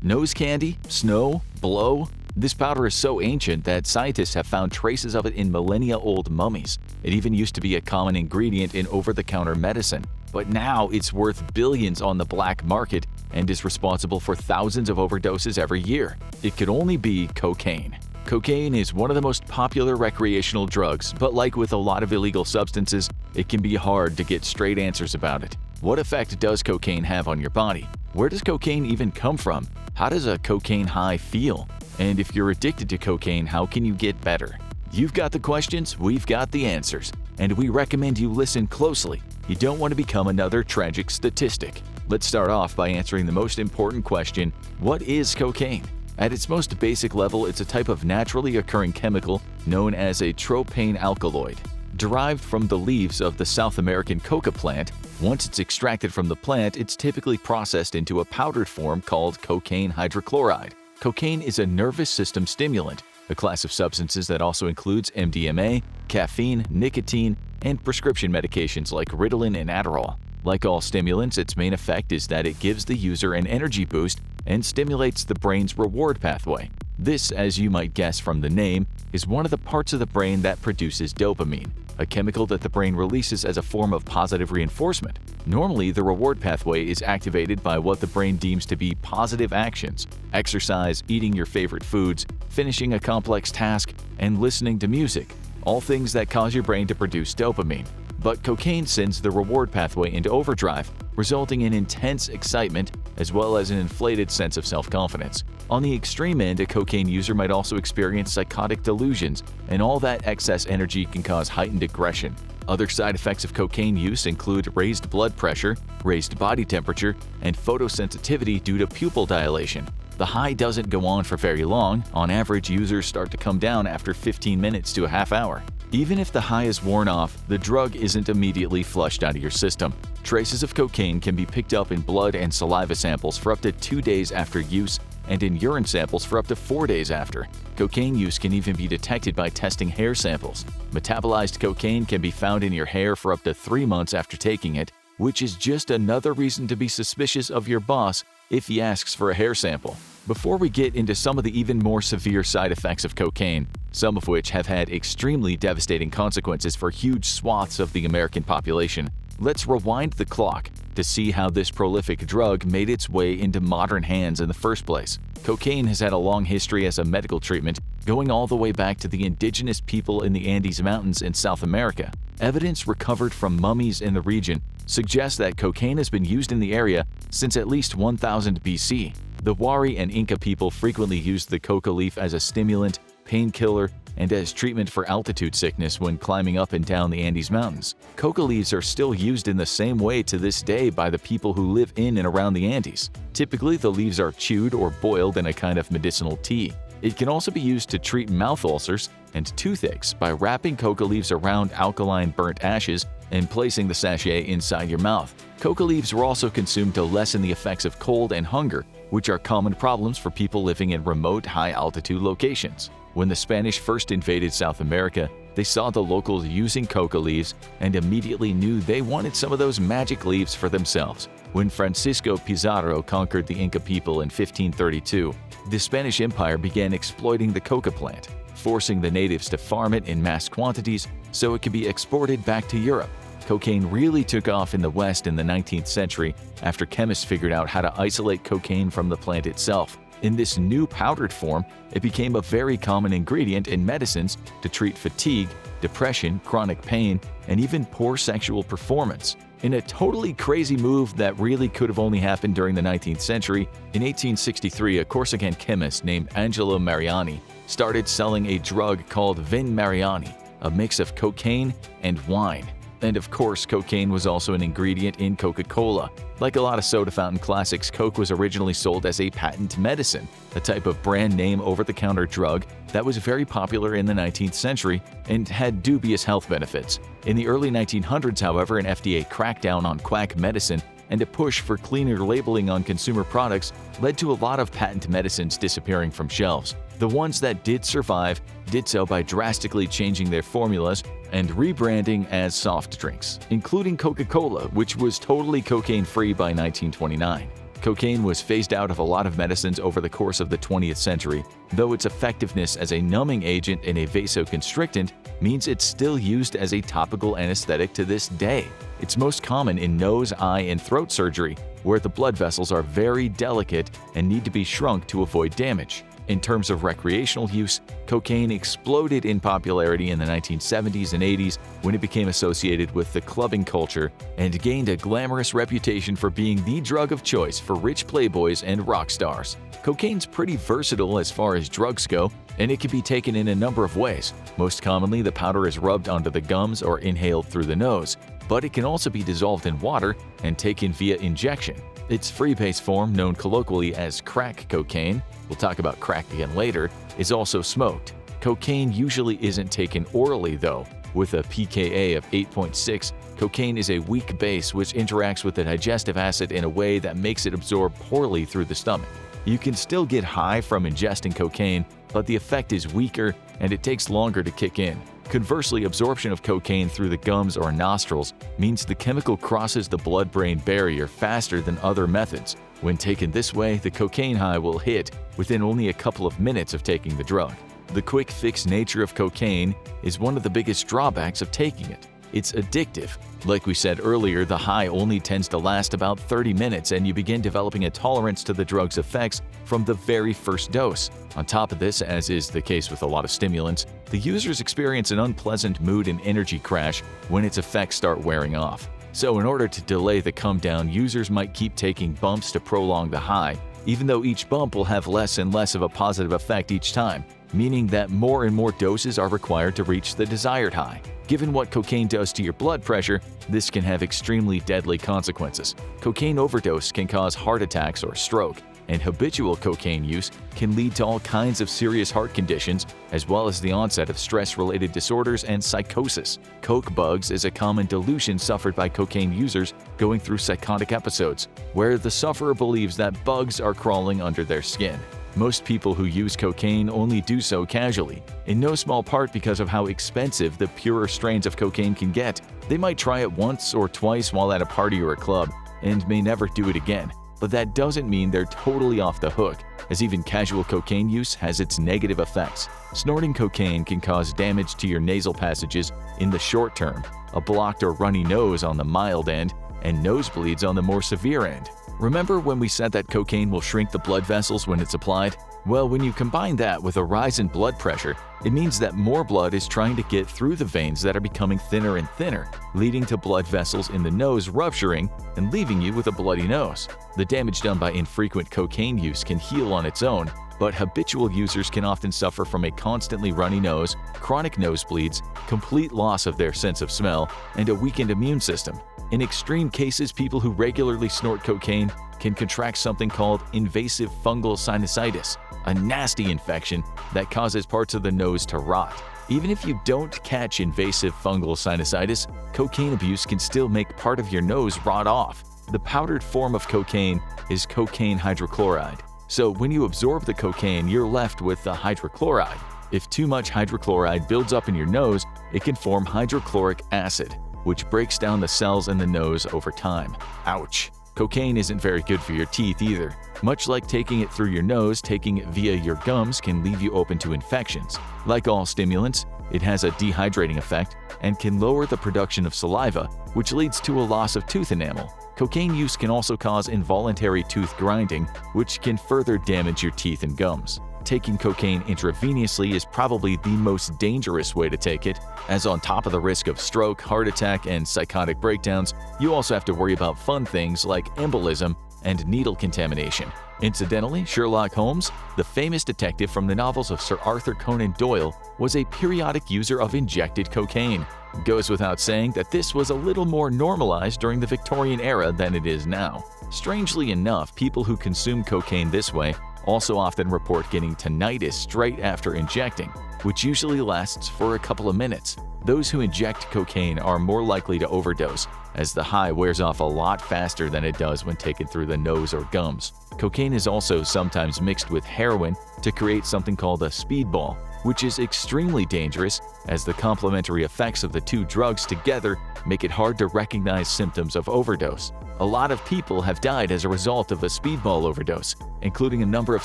Nose candy? Snow? Blow? This powder is so ancient that scientists have found traces of it in millennia-old mummies. It even used to be a common ingredient in over-the-counter medicine. But now it's worth billions on the black market and is responsible for thousands of overdoses every year. It could only be cocaine. Cocaine is one of the most popular recreational drugs, but like with a lot of illegal substances, it can be hard to get straight answers about it. What effect does cocaine have on your body? Where does cocaine even come from? How does a cocaine high feel? And if you're addicted to cocaine, how can you get better? You've got the questions, we've got the answers, and we recommend you listen closely. You don't want to become another tragic statistic. Let's start off by answering the most important question: what is cocaine? At its most basic level, it's a type of naturally occurring chemical known as a tropane alkaloid. Derived from the leaves of the South American coca plant, once it's extracted from the plant, it's typically processed into a powdered form called cocaine hydrochloride. Cocaine is a nervous system stimulant, a class of substances that also includes MDMA, caffeine, nicotine, and prescription medications like Ritalin and Adderall. Like all stimulants, its main effect is that it gives the user an energy boost and stimulates the brain's reward pathway. This, as you might guess from the name, is one of the parts of the brain that produces dopamine, a chemical that the brain releases as a form of positive reinforcement. Normally, the reward pathway is activated by what the brain deems to be positive actions: exercise, eating your favorite foods, finishing a complex task, and listening to music, all things that cause your brain to produce dopamine. But cocaine sends the reward pathway into overdrive, resulting in intense excitement as well as an inflated sense of self-confidence. On the extreme end, a cocaine user might also experience psychotic delusions, and all that excess energy can cause heightened aggression. Other side effects of cocaine use include raised blood pressure, raised body temperature, and photosensitivity due to pupil dilation. The high doesn't go on for very long. On average, users start to come down after 15 minutes to a half hour. Even if the high is worn off, the drug isn't immediately flushed out of your system. Traces of cocaine can be picked up in blood and saliva samples for up to 2 days after use, and in urine samples for up to 4 days after. Cocaine use can even be detected by testing hair samples. Metabolized cocaine can be found in your hair for up to 3 months after taking it, which is just another reason to be suspicious of your boss if he asks for a hair sample. Before we get into some of the even more severe side effects of cocaine, some of which have had extremely devastating consequences for huge swaths of the American population, let's rewind the clock to see how this prolific drug made its way into modern hands in the first place. Cocaine has had a long history as a medical treatment, going all the way back to the indigenous people in the Andes Mountains in South America. Evidence recovered from mummies in the region suggests that cocaine has been used in the area since at least 1000 BC. The Wari and Inca people frequently used the coca leaf as a stimulant, painkiller, and as treatment for altitude sickness when climbing up and down the Andes Mountains. Coca leaves are still used in the same way to this day by the people who live in and around the Andes. Typically, the leaves are chewed or boiled in a kind of medicinal tea. It can also be used to treat mouth ulcers and toothaches by wrapping coca leaves around alkaline burnt ashes and placing the sachet inside your mouth. Coca leaves were also consumed to lessen the effects of cold and hunger, which are common problems for people living in remote, high-altitude locations. When the Spanish first invaded South America, they saw the locals using coca leaves and immediately knew they wanted some of those magic leaves for themselves. When Francisco Pizarro conquered the Inca people in 1532, the Spanish Empire began exploiting the coca plant, forcing the natives to farm it in mass quantities so it could be exported back to Europe. Cocaine really took off in the West in the 19th century after chemists figured out how to isolate cocaine from the plant itself. In this new powdered form, it became a very common ingredient in medicines to treat fatigue, depression, chronic pain, and even poor sexual performance. In a totally crazy move that really could have only happened during the 19th century, in 1863 a Corsican chemist named Angelo Mariani started selling a drug called Vin Mariani, a mix of cocaine and wine. And of course, cocaine was also an ingredient in Coca-Cola. Like a lot of soda fountain classics, Coke was originally sold as a patent medicine, a type of brand name over-the-counter drug that was very popular in the 19th century and had dubious health benefits. In the early 1900s, however, an FDA crackdown on quack medicine and a push for cleaner labeling on consumer products led to a lot of patent medicines disappearing from shelves. The ones that did survive did so by drastically changing their formulas and rebranding as soft drinks, including Coca-Cola, which was totally cocaine-free by 1929. Cocaine was phased out of a lot of medicines over the course of the 20th century, though its effectiveness as a numbing agent and a vasoconstrictant means it's still used as a topical anesthetic to this day. It's most common in nose, eye, and throat surgery, where the blood vessels are very delicate and need to be shrunk to avoid damage. In terms of recreational use, cocaine exploded in popularity in the 1970s and 80s when it became associated with the clubbing culture and gained a glamorous reputation for being the drug of choice for rich playboys and rock stars. Cocaine's pretty versatile as far as drugs go, and it can be taken in a number of ways. Most commonly, the powder is rubbed onto the gums or inhaled through the nose, but it can also be dissolved in water and taken via injection. Its freebase form, known colloquially as crack cocaine, we'll talk about crack again later, is also smoked. Cocaine usually isn't taken orally though. With a pKa of 8.6, cocaine is a weak base which interacts with the digestive acid in a way that makes it absorb poorly through the stomach. You can still get high from ingesting cocaine, but the effect is weaker and it takes longer to kick in. Conversely, absorption of cocaine through the gums or nostrils means the chemical crosses the blood-brain barrier faster than other methods. When taken this way, the cocaine high will hit within only a couple of minutes of taking the drug. The quick fix nature of cocaine is one of the biggest drawbacks of taking it. It's addictive. Like we said earlier, the high only tends to last about 30 minutes and you begin developing a tolerance to the drug's effects from the very first dose. On top of this, as is the case with a lot of stimulants, the users experience an unpleasant mood and energy crash when its effects start wearing off. So in order to delay the come down, users might keep taking bumps to prolong the high, even though each bump will have less and less of a positive effect each time, meaning that more and more doses are required to reach the desired high. Given what cocaine does to your blood pressure, this can have extremely deadly consequences. Cocaine overdose can cause heart attacks or stroke, and habitual cocaine use can lead to all kinds of serious heart conditions, as well as the onset of stress-related disorders and psychosis. Coke bugs is a common delusion suffered by cocaine users going through psychotic episodes, where the sufferer believes that bugs are crawling under their skin. Most people who use cocaine only do so casually, in no small part because of how expensive the purer strains of cocaine can get. They might try it once or twice while at a party or a club, and may never do it again. But that doesn't mean they're totally off the hook, as even casual cocaine use has its negative effects. Snorting cocaine can cause damage to your nasal passages in the short term, a blocked or runny nose on the mild end, and nosebleeds on the more severe end. Remember when we said that cocaine will shrink the blood vessels when it's applied? Well, when you combine that with a rise in blood pressure, it means that more blood is trying to get through the veins that are becoming thinner and thinner, leading to blood vessels in the nose rupturing and leaving you with a bloody nose. The damage done by infrequent cocaine use can heal on its own, but habitual users can often suffer from a constantly runny nose, chronic nosebleeds, complete loss of their sense of smell, and a weakened immune system. In extreme cases, people who regularly snort cocaine can contract something called invasive fungal sinusitis, a nasty infection that causes parts of the nose to rot. Even if you don't catch invasive fungal sinusitis, cocaine abuse can still make part of your nose rot off. The powdered form of cocaine is cocaine hydrochloride. So when you absorb the cocaine, you're left with the hydrochloride. If too much hydrochloride builds up in your nose, it can form hydrochloric acid, which breaks down the cells in the nose over time. Ouch! Cocaine isn't very good for your teeth either. Much like taking it through your nose, taking it via your gums can leave you open to infections. Like all stimulants, it has a dehydrating effect and can lower the production of saliva, which leads to a loss of tooth enamel. Cocaine use can also cause involuntary tooth grinding, which can further damage your teeth and gums. Taking cocaine intravenously is probably the most dangerous way to take it, as on top of the risk of stroke, heart attack, and psychotic breakdowns, you also have to worry about fun things like embolism and needle contamination. Incidentally, Sherlock Holmes, the famous detective from the novels of Sir Arthur Conan Doyle, was a periodic user of injected cocaine. It goes without saying that this was a little more normalized during the Victorian era than it is now. Strangely enough, people who consume cocaine this way also often report getting tinnitus straight after injecting, which usually lasts for a couple of minutes. Those who inject cocaine are more likely to overdose, as the high wears off a lot faster than it does when taken through the nose or gums. Cocaine is also sometimes mixed with heroin to create something called a speedball. which is extremely dangerous as the complementary effects of the two drugs together make it hard to recognize symptoms of overdose. A lot of people have died as a result of a speedball overdose, including a number of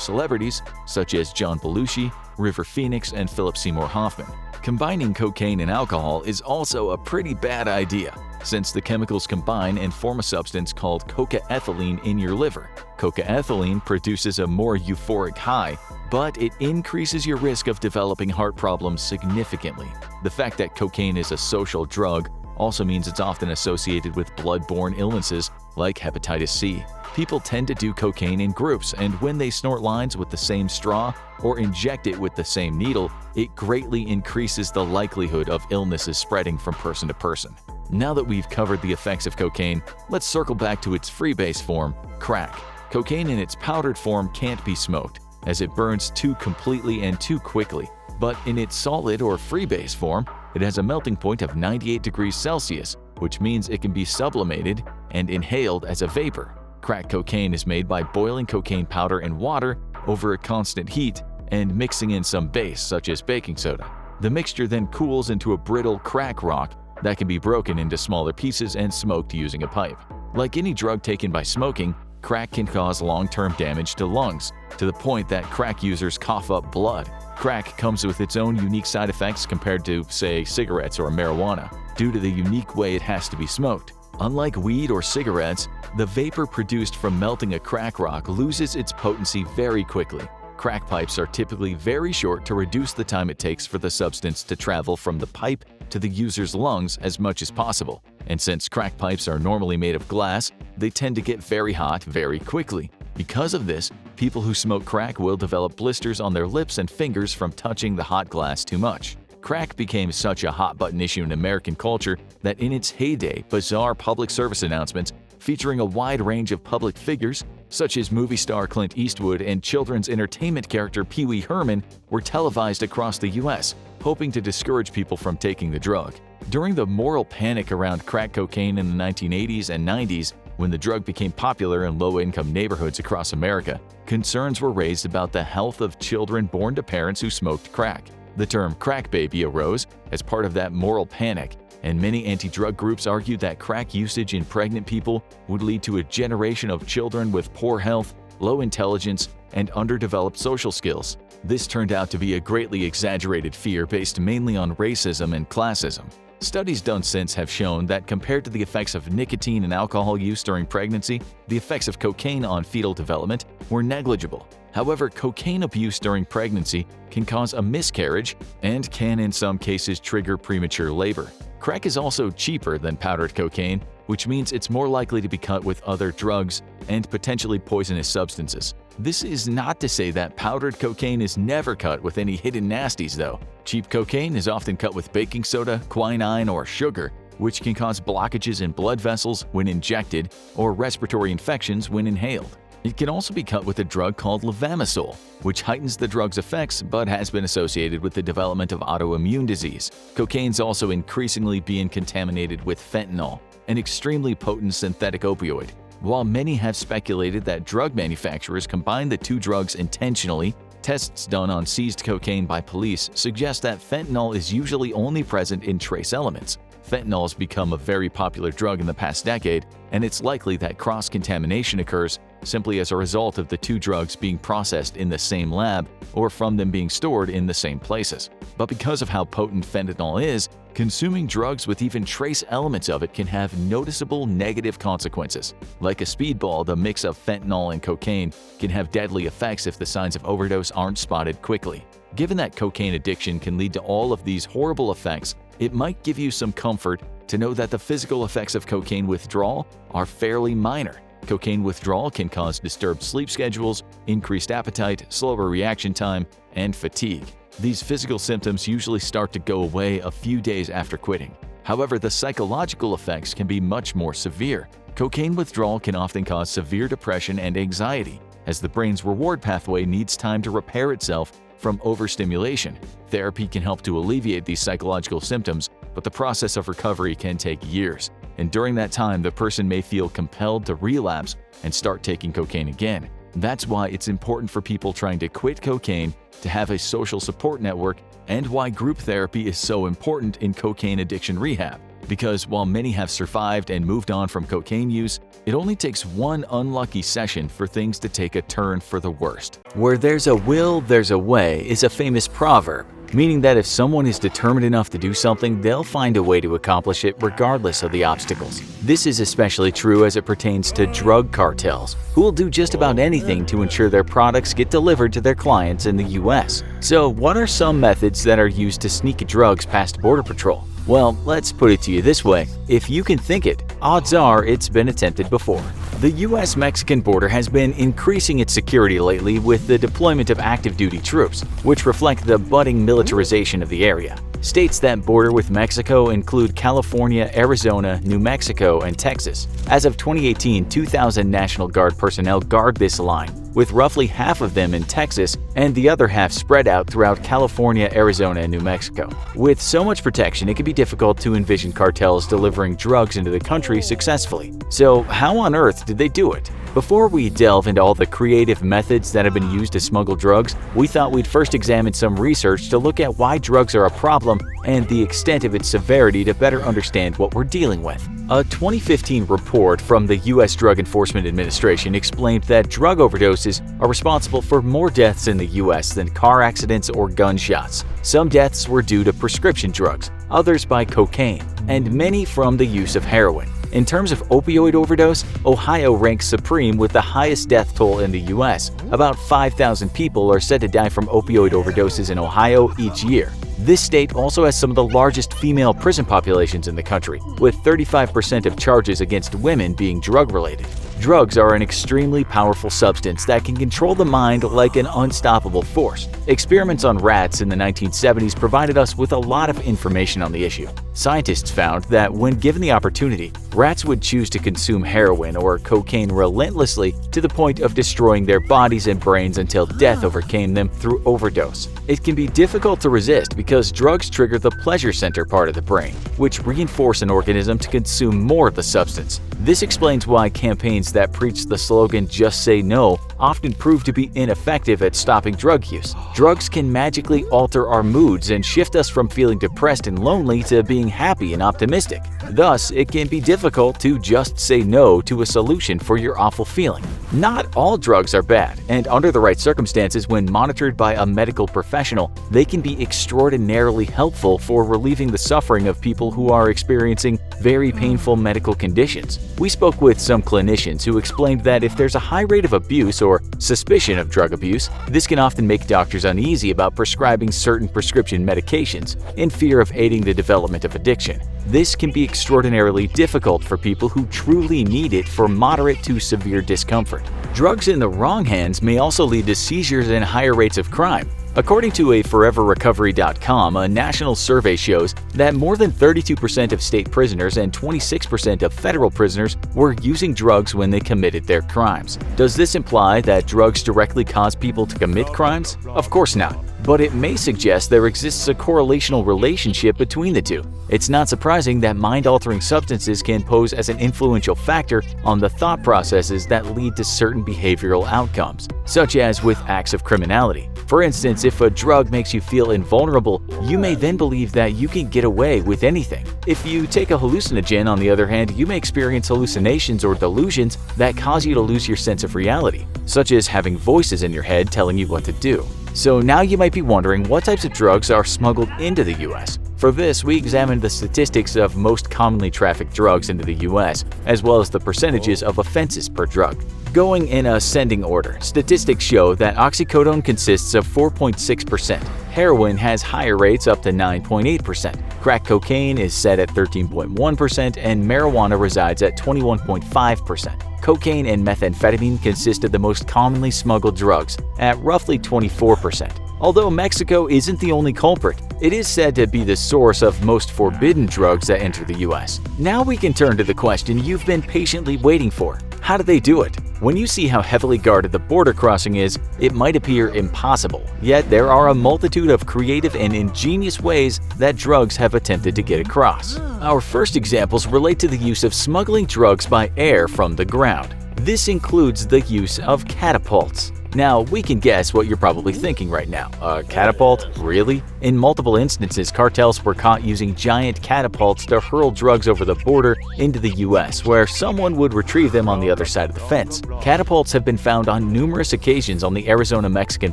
celebrities such as John Belushi, River Phoenix, and Philip Seymour Hoffman. Combining cocaine and alcohol is also a pretty bad idea, since the chemicals combine and form a substance called cocaethylene in your liver. Cocaethylene produces a more euphoric high, but it increases your risk of developing heart problems significantly. The fact that cocaine is a social drug also means it's often associated with blood-borne illnesses like hepatitis C. People tend to do cocaine in groups, and when they snort lines with the same straw or inject it with the same needle, it greatly increases the likelihood of illnesses spreading from person to person. Now that we've covered the effects of cocaine, let's circle back to its freebase form, crack. Cocaine in its powdered form can't be smoked, as it burns too completely and too quickly. But in its solid or freebase form, it has a melting point of 98 degrees Celsius, which means it can be sublimated and inhaled as a vapor. Crack cocaine is made by boiling cocaine powder in water over a constant heat and mixing in some base, such as baking soda. The mixture then cools into a brittle crack rock that can be broken into smaller pieces and smoked using a pipe. Like any drug taken by smoking, crack can cause long-term damage to lungs, to the point that crack users cough up blood. Crack comes with its own unique side effects compared to, say, cigarettes or marijuana, due to the unique way it has to be smoked. Unlike weed or cigarettes, the vapor produced from melting a crack rock loses its potency very quickly. Crack pipes are typically very short to reduce the time it takes for the substance to travel from the pipe to the user's lungs as much as possible. And since crack pipes are normally made of glass, they tend to get very hot very quickly. Because of this, people who smoke crack will develop blisters on their lips and fingers from touching the hot glass too much. Crack became such a hot-button issue in American culture that in its heyday, bizarre public service announcements featuring a wide range of public figures, such as movie star Clint Eastwood and children's entertainment character Pee Wee Herman, were televised across the U.S., hoping to discourage people from taking the drug. During the moral panic around crack cocaine in the 1980s and 90s, when the drug became popular in low-income neighborhoods across America, concerns were raised about the health of children born to parents who smoked crack. The term crack baby arose as part of that moral panic, and many anti-drug groups argued that crack usage in pregnant people would lead to a generation of children with poor health, low intelligence, and underdeveloped social skills. This turned out to be a greatly exaggerated fear based mainly on racism and classism. Studies done since have shown that compared to the effects of nicotine and alcohol use during pregnancy, the effects of cocaine on fetal development were negligible. However, cocaine abuse during pregnancy can cause a miscarriage and can in some cases trigger premature labor. Crack is also cheaper than powdered cocaine, which means it's more likely to be cut with other drugs and potentially poisonous substances. This is not to say that powdered cocaine is never cut with any hidden nasties though. Cheap cocaine is often cut with baking soda, quinine, or sugar, which can cause blockages in blood vessels when injected or respiratory infections when inhaled. It can also be cut with a drug called levamisole, which heightens the drug's effects but has been associated with the development of autoimmune disease. Cocaine's also increasingly being contaminated with fentanyl, an extremely potent synthetic opioid. While many have speculated that drug manufacturers combine the two drugs intentionally, tests done on seized cocaine by police suggest that fentanyl is usually only present in trace elements. Fentanyl has become a very popular drug in the past decade, and it's likely that cross-contamination occurs simply as a result of the two drugs being processed in the same lab or from them being stored in the same places. But because of how potent fentanyl is, consuming drugs with even trace elements of it can have noticeable negative consequences. Like a speedball, the mix of fentanyl and cocaine can have deadly effects if the signs of overdose aren't spotted quickly. Given that cocaine addiction can lead to all of these horrible effects, it might give you some comfort to know that the physical effects of cocaine withdrawal are fairly minor. Cocaine withdrawal can cause disturbed sleep schedules, increased appetite, slower reaction time, and fatigue. These physical symptoms usually start to go away a few days after quitting. However, the psychological effects can be much more severe. Cocaine withdrawal can often cause severe depression and anxiety, as the brain's reward pathway needs time to repair itself from overstimulation. Therapy can help to alleviate these psychological symptoms, but the process of recovery can take years. And during that time, the person may feel compelled to relapse and start taking cocaine again. That's why it's important for people trying to quit cocaine to have a social support network, and why group therapy is so important in cocaine addiction rehab. Because while many have survived and moved on from cocaine use, it only takes one unlucky session for things to take a turn for the worst. Where there's a will, there's a way is a famous proverb, meaning that if someone is determined enough to do something, they'll find a way to accomplish it regardless of the obstacles. This is especially true as it pertains to drug cartels, who will do just about anything to ensure their products get delivered to their clients in the US. So what are some methods that are used to sneak drugs past Border Patrol? Well, let's put it to you this way. If you can think it, odds are it's been attempted before. The US-Mexican border has been increasing its security lately with the deployment of active duty troops, which reflect the budding militarization of the area. States that border with Mexico include California, Arizona, New Mexico, and Texas. As of 2018, 2,000 National Guard personnel guard this line, with roughly half of them in Texas and the other half spread out throughout California, Arizona, and New Mexico. With so much protection, it can be difficult to envision cartels delivering drugs into the country successfully. So how on earth did they do it? Before we delve into all the creative methods that have been used to smuggle drugs, we thought we'd first examine some research to look at why drugs are a problem and the extent of its severity to better understand what we're dealing with. A 2015 report from the U.S. Drug Enforcement Administration explained that drug overdoses are responsible for more deaths in the U.S. than car accidents or gunshots. Some deaths were due to prescription drugs, others by cocaine, and many from the use of heroin. In terms of opioid overdose, Ohio ranks supreme with the highest death toll in the U.S. About 5,000 people are said to die from opioid overdoses in Ohio each year. This state also has some of the largest female prison populations in the country, with 35% of charges against women being drug-related. Drugs are an extremely powerful substance that can control the mind like an unstoppable force. Experiments on rats in the 1970s provided us with a lot of information on the issue. Scientists found that when given the opportunity, rats would choose to consume heroin or cocaine relentlessly to the point of destroying their bodies and brains until death overcame them through overdose. It can be difficult to resist because drugs trigger the pleasure center part of the brain, which reinforce an organism to consume more of the substance. This explains why campaigns that preach the slogan "Just Say No" often prove to be ineffective at stopping drug use. Drugs can magically alter our moods and shift us from feeling depressed and lonely to being happy and optimistic. Thus, it can be difficult to just say no to a solution for your awful feeling. Not all drugs are bad, and under the right circumstances, when monitored by a medical professional, they can be extraordinarily helpful for relieving the suffering of people who are experiencing very painful medical conditions. We spoke with some clinicians who explained that if there's a high rate of abuse or suspicion of drug abuse, this can often make doctors uneasy about prescribing certain prescription medications in fear of aiding the development of addiction. This can be extraordinarily difficult for people who truly need it for moderate to severe discomfort. Drugs in the wrong hands may also lead to seizures and higher rates of crime. According to a ForeverRecovery.com, a national survey shows that more than 32% of state prisoners and 26% of federal prisoners were using drugs when they committed their crimes. Does this imply that drugs directly cause people to commit crimes? Of course not. But it may suggest there exists a correlational relationship between the two. It's not surprising that mind-altering substances can pose as an influential factor on the thought processes that lead to certain behavioral outcomes, such as with acts of criminality. For instance, if a drug makes you feel invulnerable, you may then believe that you can get away with anything. If you take a hallucinogen, on the other hand, you may experience hallucinations or delusions that cause you to lose your sense of reality, such as having voices in your head telling you what to do. So now you might be wondering what types of drugs are smuggled into the US. For this, we examined the statistics of most commonly trafficked drugs into the US, as well as the percentages of offenses per drug. Going in ascending order, statistics show that oxycodone consists of 4.6%, heroin has higher rates up to 9.8%, crack cocaine is set at 13.1%, and marijuana resides at 21.5%. Cocaine and methamphetamine consist of the most commonly smuggled drugs at roughly 24%. Although Mexico isn't the only culprit, it is said to be the source of most forbidden drugs that enter the US. Now we can turn to the question you've been patiently waiting for. How do they do it? When you see how heavily guarded the border crossing is, it might appear impossible. Yet there are a multitude of creative and ingenious ways that drugs have attempted to get across. Our first examples relate to the use of smuggling drugs by air from the ground. This includes the use of catapults. Now, we can guess what you're probably thinking right now. A catapult? Really? In multiple instances, cartels were caught using giant catapults to hurl drugs over the border into the US, where someone would retrieve them on the other side of the fence. Catapults have been found on numerous occasions on the Arizona-Mexican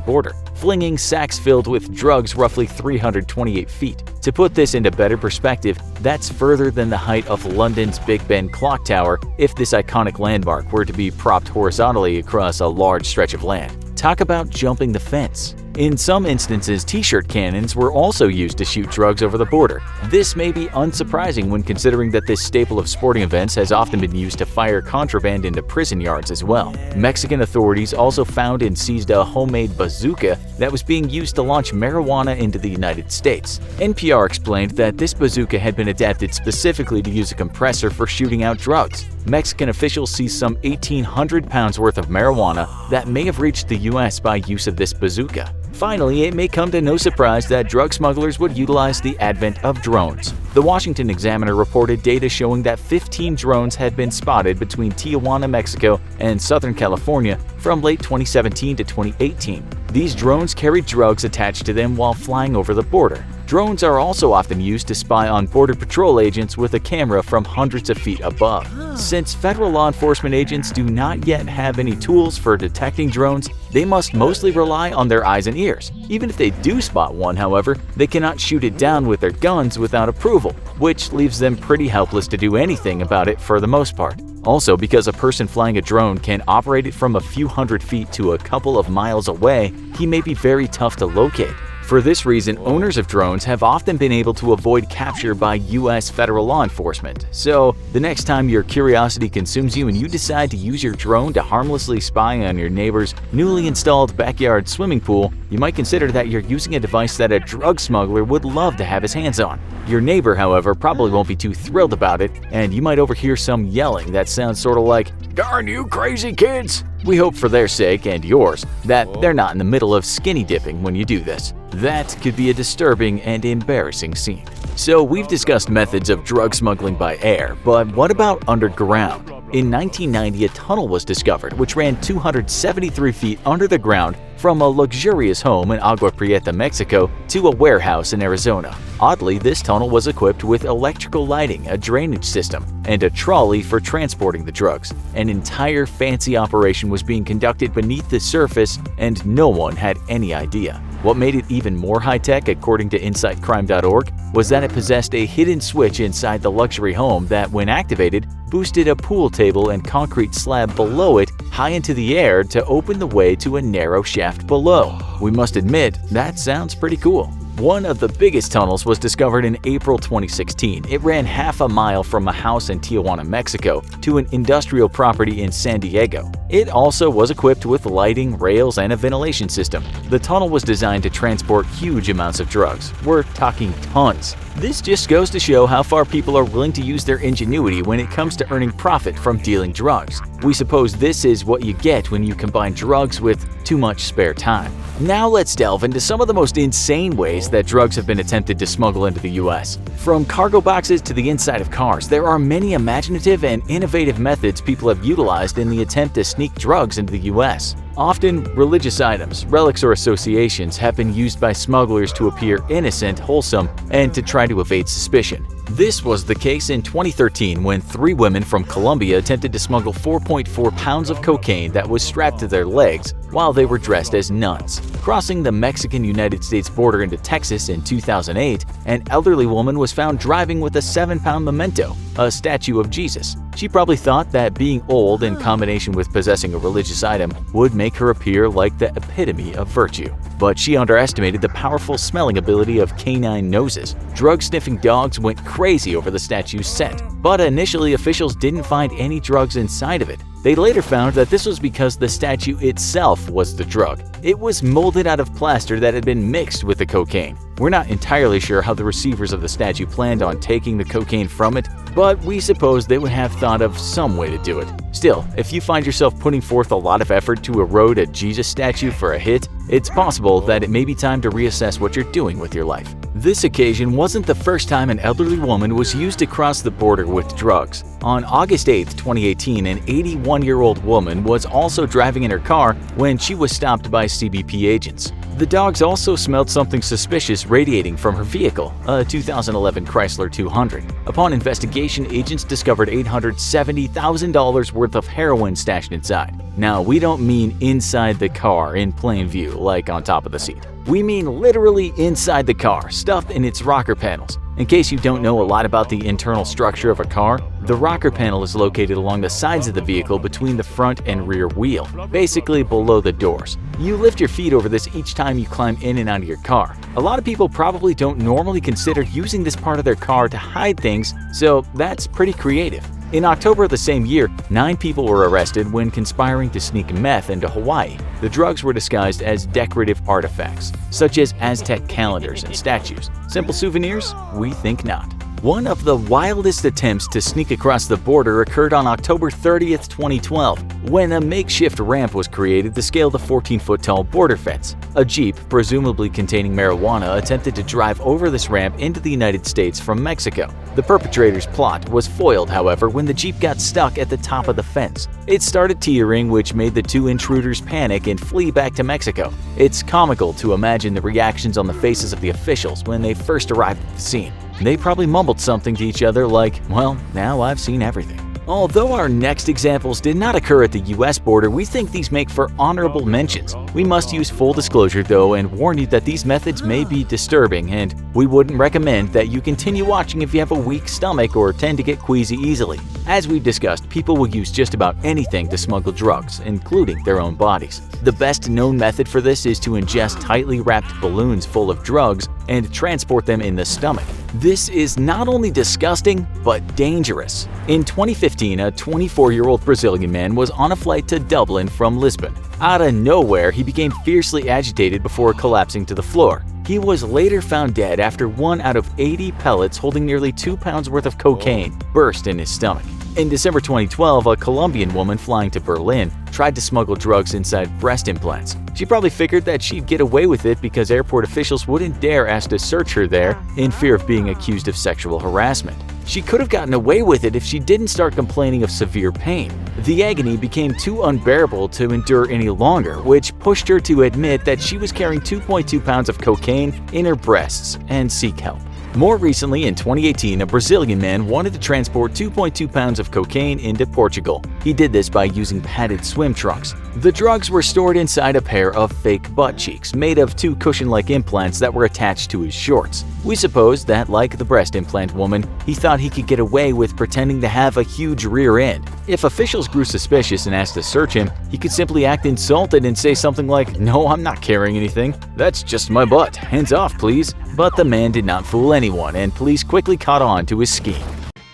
border, flinging sacks filled with drugs roughly 328 feet. To put this into better perspective, that's further than the height of London's Big Ben clock tower if this iconic landmark were to be propped horizontally across a large stretch of land. Talk about jumping the fence. In some instances, t-shirt cannons were also used to shoot drugs over the border. This may be unsurprising when considering that this staple of sporting events has often been used to fire contraband into prison yards as well. Mexican authorities also found and seized a homemade bazooka that was being used to launch marijuana into the United States. NPR explained that this bazooka had been adapted specifically to use a compressor for shooting out drugs. Mexican officials seized some 1,800 pounds worth of marijuana that may have reached the U.S. by use of this bazooka. Finally, it may come to no surprise that drug smugglers would utilize the advent of drones. The Washington Examiner reported data showing that 15 drones had been spotted between Tijuana, Mexico, and Southern California from late 2017 to 2018. These drones carried drugs attached to them while flying over the border. Drones are also often used to spy on Border Patrol agents with a camera from hundreds of feet above. Since federal law enforcement agents do not yet have any tools for detecting drones, they must mostly rely on their eyes and ears. Even if they do spot one, however, they cannot shoot it down with their guns without approval, which leaves them pretty helpless to do anything about it for the most part. Also, because a person flying a drone can operate it from a few hundred feet to a couple of miles away, he may be very tough to locate. For this reason, owners of drones have often been able to avoid capture by U.S. federal law enforcement. So, the next time your curiosity consumes you and you decide to use your drone to harmlessly spy on your neighbor's newly installed backyard swimming pool, you might consider that you're using a device that a drug smuggler would love to have his hands on. Your neighbor, however, probably won't be too thrilled about it, and you might overhear some yelling that sounds sort of like, "Darn you crazy kids!" We hope for their sake and yours that they're not in the middle of skinny dipping when you do this. That could be a disturbing and embarrassing scene. So we've discussed methods of drug smuggling by air, but what about underground? In 1990, a tunnel was discovered which ran 273 feet under the ground from a luxurious home in Agua Prieta, Mexico, to a warehouse in Arizona. Oddly, this tunnel was equipped with electrical lighting, a drainage system, and a trolley for transporting the drugs. An entire fancy operation was being conducted beneath the surface, and no one had any idea. What made it even more high-tech, according to InsightCrime.org, was that it possessed a hidden switch inside the luxury home that, when activated, boosted a pool table and concrete slab below it high into the air to open the way to a narrow shaft below. We must admit, that sounds pretty cool. One of the biggest tunnels was discovered in April 2016. It ran half a mile from a house in Tijuana, Mexico, to an industrial property in San Diego. It also was equipped with lighting, rails, and a ventilation system. The tunnel was designed to transport huge amounts of drugs. We're talking tons. This just goes to show how far people are willing to use their ingenuity when it comes to earning profit from dealing drugs. We suppose this is what you get when you combine drugs with too much spare time. Now let's delve into some of the most insane ways that drugs have been attempted to smuggle into the US. From cargo boxes to the inside of cars, there are many imaginative and innovative methods people have utilized in the attempt to sneak drugs into the US. Often, religious items, relics, or associations have been used by smugglers to appear innocent, wholesome, and to try to evade suspicion. This was the case in 2013 when 3 women from Colombia attempted to smuggle 4.4 pounds of cocaine that was strapped to their legs while they were dressed as nuns. Crossing the Mexican-United States border into Texas in 2008, an elderly woman was found driving with a 7-pound memento, a statue of Jesus. She probably thought that being old in combination with possessing a religious item would make her appear like the epitome of virtue. But she underestimated the powerful smelling ability of canine noses. Drug-sniffing dogs went crazy over the statue's scent, but initially officials didn't find any drugs inside of it. They later found that this was because the statue itself was the drug. It was molded out of plaster that had been mixed with the cocaine. We're not entirely sure how the receivers of the statue planned on taking the cocaine from it, but we suppose they would have thought of some way to do it. Still, if you find yourself putting forth a lot of effort to erode a Jesus statue for a hit, it's possible that it may be time to reassess what you're doing with your life. This occasion wasn't the first time an elderly woman was used to cross the border with drugs. On August 8, 2018, an 81-year-old woman was also driving in her car when she was stopped by CBP agents. The dogs also smelled something suspicious radiating from her vehicle, a 2011 Chrysler 200. Upon investigation, agents discovered $870,000 worth of heroin stashed inside. Now, we don't mean inside the car in plain view, like on top of the seat. We mean literally inside the car, stuffed in its rocker panels. In case you don't know a lot about the internal structure of a car, the rocker panel is located along the sides of the vehicle between the front and rear wheel, basically below the doors. You lift your feet over this each time you climb in and out of your car. A lot of people probably don't normally consider using this part of their car to hide things, so that's pretty creative. In October of the same year, 9 people were arrested when conspiring to sneak meth into Hawaii. The drugs were disguised as decorative artifacts, such as Aztec calendars and statues. Simple souvenirs? We think not. One of the wildest attempts to sneak across the border occurred on October 30, 2012, when a makeshift ramp was created to scale the 14-foot-tall border fence. A Jeep, presumably containing marijuana, attempted to drive over this ramp into the United States from Mexico. The perpetrator's plot was foiled, however, when the Jeep got stuck at the top of the fence. It started teetering, which made the 2 intruders panic and flee back to Mexico. It's comical to imagine the reactions on the faces of the officials when they first arrived at the scene. They probably mumbled something to each other like, "Well, now I've seen everything." Although our next examples did not occur at the US border, we think these make for honorable mentions. We must use full disclosure though and warn you that these methods may be disturbing, and we wouldn't recommend that you continue watching if you have a weak stomach or tend to get queasy easily. As we've discussed, people will use just about anything to smuggle drugs, including their own bodies. The best known method for this is to ingest tightly wrapped balloons full of drugs and transport them in the stomach. This is not only disgusting, but dangerous. In 2015, a 24-year-old Brazilian man was on a flight to Dublin from Lisbon. Out of nowhere, he became fiercely agitated before collapsing to the floor. He was later found dead after 1 out of 80 pellets holding nearly 2 pounds worth of cocaine burst in his stomach. In December 2012, a Colombian woman flying to Berlin tried to smuggle drugs inside breast implants. She probably figured that she'd get away with it because airport officials wouldn't dare ask to search her there in fear of being accused of sexual harassment. She could have gotten away with it if she didn't start complaining of severe pain. The agony became too unbearable to endure any longer, which pushed her to admit that she was carrying 2.2 pounds of cocaine in her breasts and seek help. More recently, in 2018, a Brazilian man wanted to transport 2.2 pounds of cocaine into Portugal. He did this by using padded swim trunks. The drugs were stored inside a pair of fake butt cheeks made of 2 cushion-like implants that were attached to his shorts. We suppose that, like the breast implant woman, he thought he could get away with pretending to have a huge rear end. If officials grew suspicious and asked to search him, he could simply act insulted and say something like, "No, I'm not carrying anything. That's just my butt. Hands off, please." But the man did not fool anyone, and police quickly caught on to his scheme.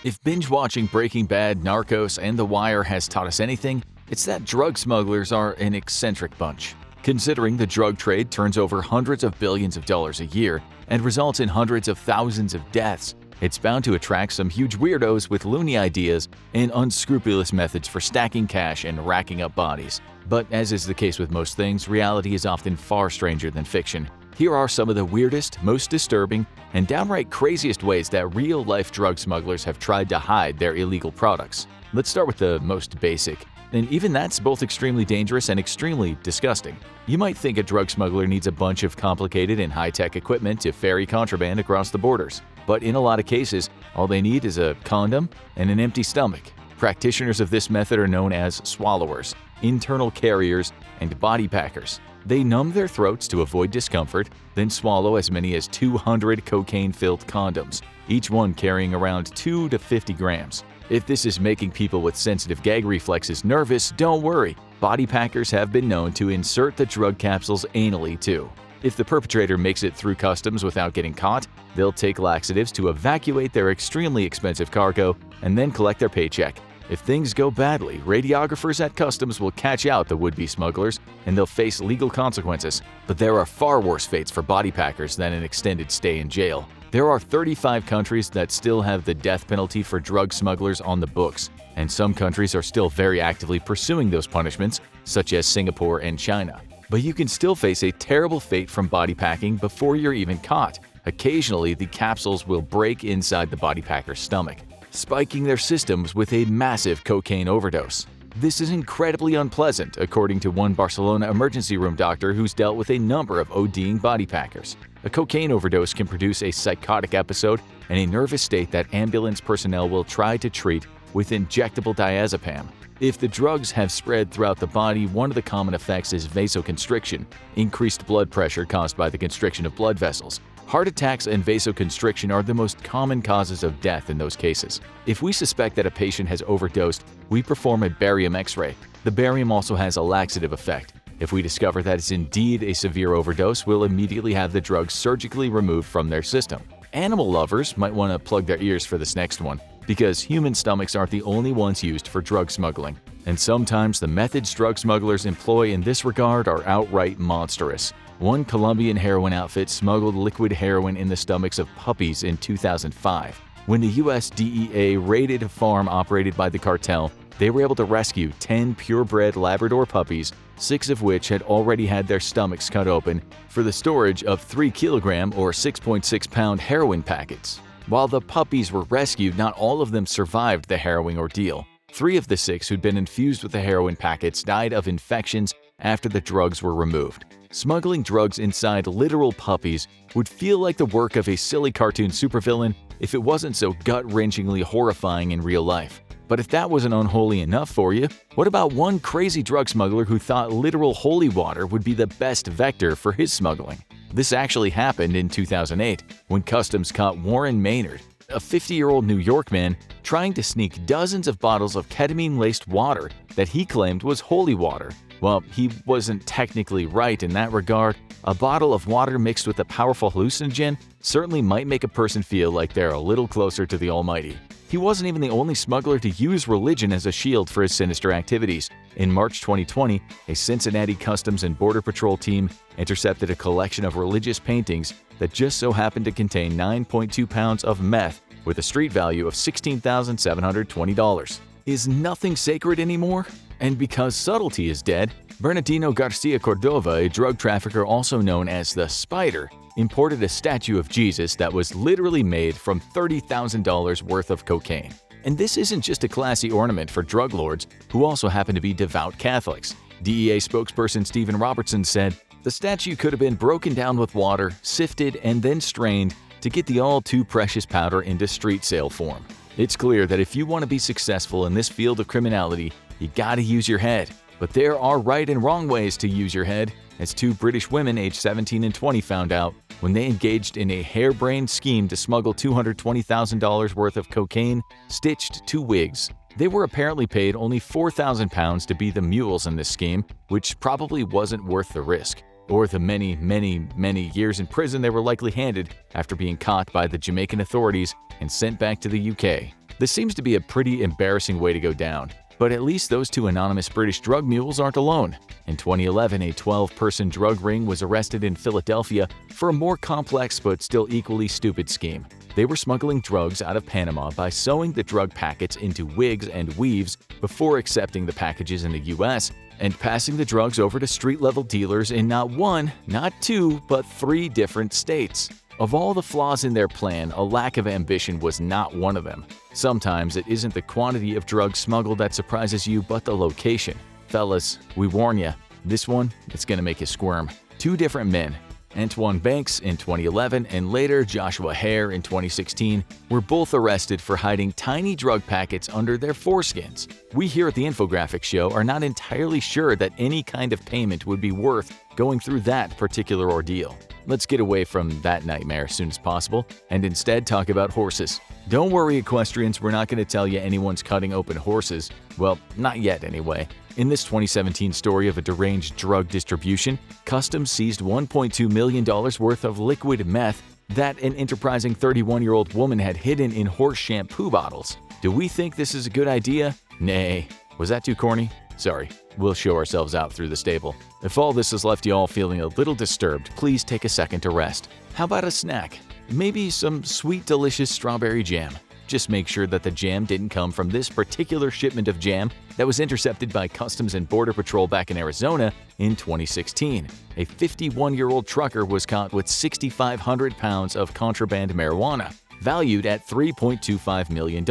If binge-watching Breaking Bad, Narcos, and The Wire has taught us anything, it's that drug smugglers are an eccentric bunch. Considering the drug trade turns over hundreds of billions of dollars a year and results in hundreds of thousands of deaths, it's bound to attract some huge weirdos with loony ideas and unscrupulous methods for stacking cash and racking up bodies. But as is the case with most things, reality is often far stranger than fiction. Here are some of the weirdest, most disturbing, and downright craziest ways that real-life drug smugglers have tried to hide their illegal products. Let's start with the most basic, and even that's both extremely dangerous and extremely disgusting. You might think a drug smuggler needs a bunch of complicated and high-tech equipment to ferry contraband across the borders. But in a lot of cases, all they need is a condom and an empty stomach. Practitioners of this method are known as swallowers, internal carriers, and body packers. They numb their throats to avoid discomfort, then swallow as many as 200 cocaine-filled condoms, each one carrying around 2 to 50 grams. If this is making people with sensitive gag reflexes nervous, don't worry. Body packers have been known to insert the drug capsules anally too. If the perpetrator makes it through customs without getting caught, they'll take laxatives to evacuate their extremely expensive cargo and then collect their paycheck. If things go badly, radiographers at customs will catch out the would-be smugglers and they'll face legal consequences. But there are far worse fates for body packers than an extended stay in jail. There are 35 countries that still have the death penalty for drug smugglers on the books, and some countries are still very actively pursuing those punishments, such as Singapore and China. But you can still face a terrible fate from body packing before you're even caught. Occasionally, the capsules will break inside the body packer's stomach, spiking their systems with a massive cocaine overdose. This is incredibly unpleasant, according to one Barcelona emergency room doctor who's dealt with a number of ODing body packers. A cocaine overdose can produce a psychotic episode and a nervous state that ambulance personnel will try to treat with injectable diazepam. If the drugs have spread throughout the body, one of the common effects is vasoconstriction, increased blood pressure caused by the constriction of blood vessels. Heart attacks and vasoconstriction are the most common causes of death in those cases. If we suspect that a patient has overdosed, we perform a barium X-ray. The barium also has a laxative effect. If we discover that it's indeed a severe overdose, we'll immediately have the drugs surgically removed from their system. Animal lovers might want to plug their ears for this next one, because human stomachs aren't the only ones used for drug smuggling. And sometimes the methods drug smugglers employ in this regard are outright monstrous. One Colombian heroin outfit smuggled liquid heroin in the stomachs of puppies in 2005. When the US DEA raided a farm operated by the cartel, they were able to rescue 10 purebred Labrador puppies, 6 of which had already had their stomachs cut open for the storage of 3 kilogram or 6.6 pound heroin packets. While the puppies were rescued, not all of them survived the harrowing ordeal. 3 of the 6 who'd been infused with the heroin packets died of infections after the drugs were removed. Smuggling drugs inside literal puppies would feel like the work of a silly cartoon supervillain if it wasn't so gut-wrenchingly horrifying in real life. But if that wasn't unholy enough for you, what about one crazy drug smuggler who thought literal holy water would be the best vector for his smuggling? This actually happened in 2008 when Customs caught Warren Maynard, a 50-year-old New York man, trying to sneak dozens of bottles of ketamine-laced water that he claimed was holy water. Well, he wasn't technically right in that regard. A bottle of water mixed with a powerful hallucinogen certainly might make a person feel like they're a little closer to the Almighty. He wasn't even the only smuggler to use religion as a shield for his sinister activities. In March 2020, a Cincinnati Customs and Border Patrol team intercepted a collection of religious paintings that just so happened to contain 9.2 pounds of meth with a street value of $16,720. Is nothing sacred anymore? And because subtlety is dead, Bernardino Garcia Cordova, a drug trafficker also known as the Spider, imported a statue of Jesus that was literally made from $30,000 worth of cocaine. And this isn't just a classy ornament for drug lords who also happen to be devout Catholics. DEA spokesperson Stephen Robertson said, "The statue could have been broken down with water, sifted, and then strained to get the all-too-precious powder into street sale form." It's clear that if you want to be successful in this field of criminality, you gotta use your head. But there are right and wrong ways to use your head, as 2 British women aged 17 and 20 found out when they engaged in a harebrained scheme to smuggle $220,000 worth of cocaine stitched to wigs. They were apparently paid only £4,000 to be the mules in this scheme, which probably wasn't worth the risk, or the many years in prison they were likely handed after being caught by the Jamaican authorities and sent back to the UK. This seems to be a pretty embarrassing way to go down. But at least those 2 anonymous British drug mules aren't alone. In 2011, a 12-person drug ring was arrested in Philadelphia for a more complex but still equally stupid scheme. They were smuggling drugs out of Panama by sewing the drug packets into wigs and weaves before accepting the packages in the US and passing the drugs over to street-level dealers in not 1, not 2, but 3 different states. Of all the flaws in their plan, a lack of ambition was not one of them. Sometimes it isn't the quantity of drugs smuggled that surprises you, but the location. Fellas, we warn ya, this one, it's gonna make you squirm. 2 different men, Antoine Banks in 2011 and later Joshua Hare in 2016, were both arrested for hiding tiny drug packets under their foreskins. We here at the Infographics Show are not entirely sure that any kind of payment would be worth going through that particular ordeal. Let's get away from that nightmare as soon as possible and instead talk about horses. Don't worry, equestrians, we're not going to tell you anyone's cutting open horses. Well, not yet anyway. In this 2017 story of a deranged drug distribution, Customs seized $1.2 million worth of liquid meth that an enterprising 31-year-old woman had hidden in horse shampoo bottles. Do we think this is a good idea? Nay. Was that too corny? Sorry. We'll show ourselves out through the stable. If all this has left you all feeling a little disturbed, please take a second to rest. How about a snack? Maybe some sweet, delicious strawberry jam. just make sure that the jam didn't come from this particular shipment of jam that was intercepted by Customs and Border Patrol back in Arizona in 2016. A 51-year-old trucker was caught with 6,500 pounds of contraband marijuana, valued at $3.25 million,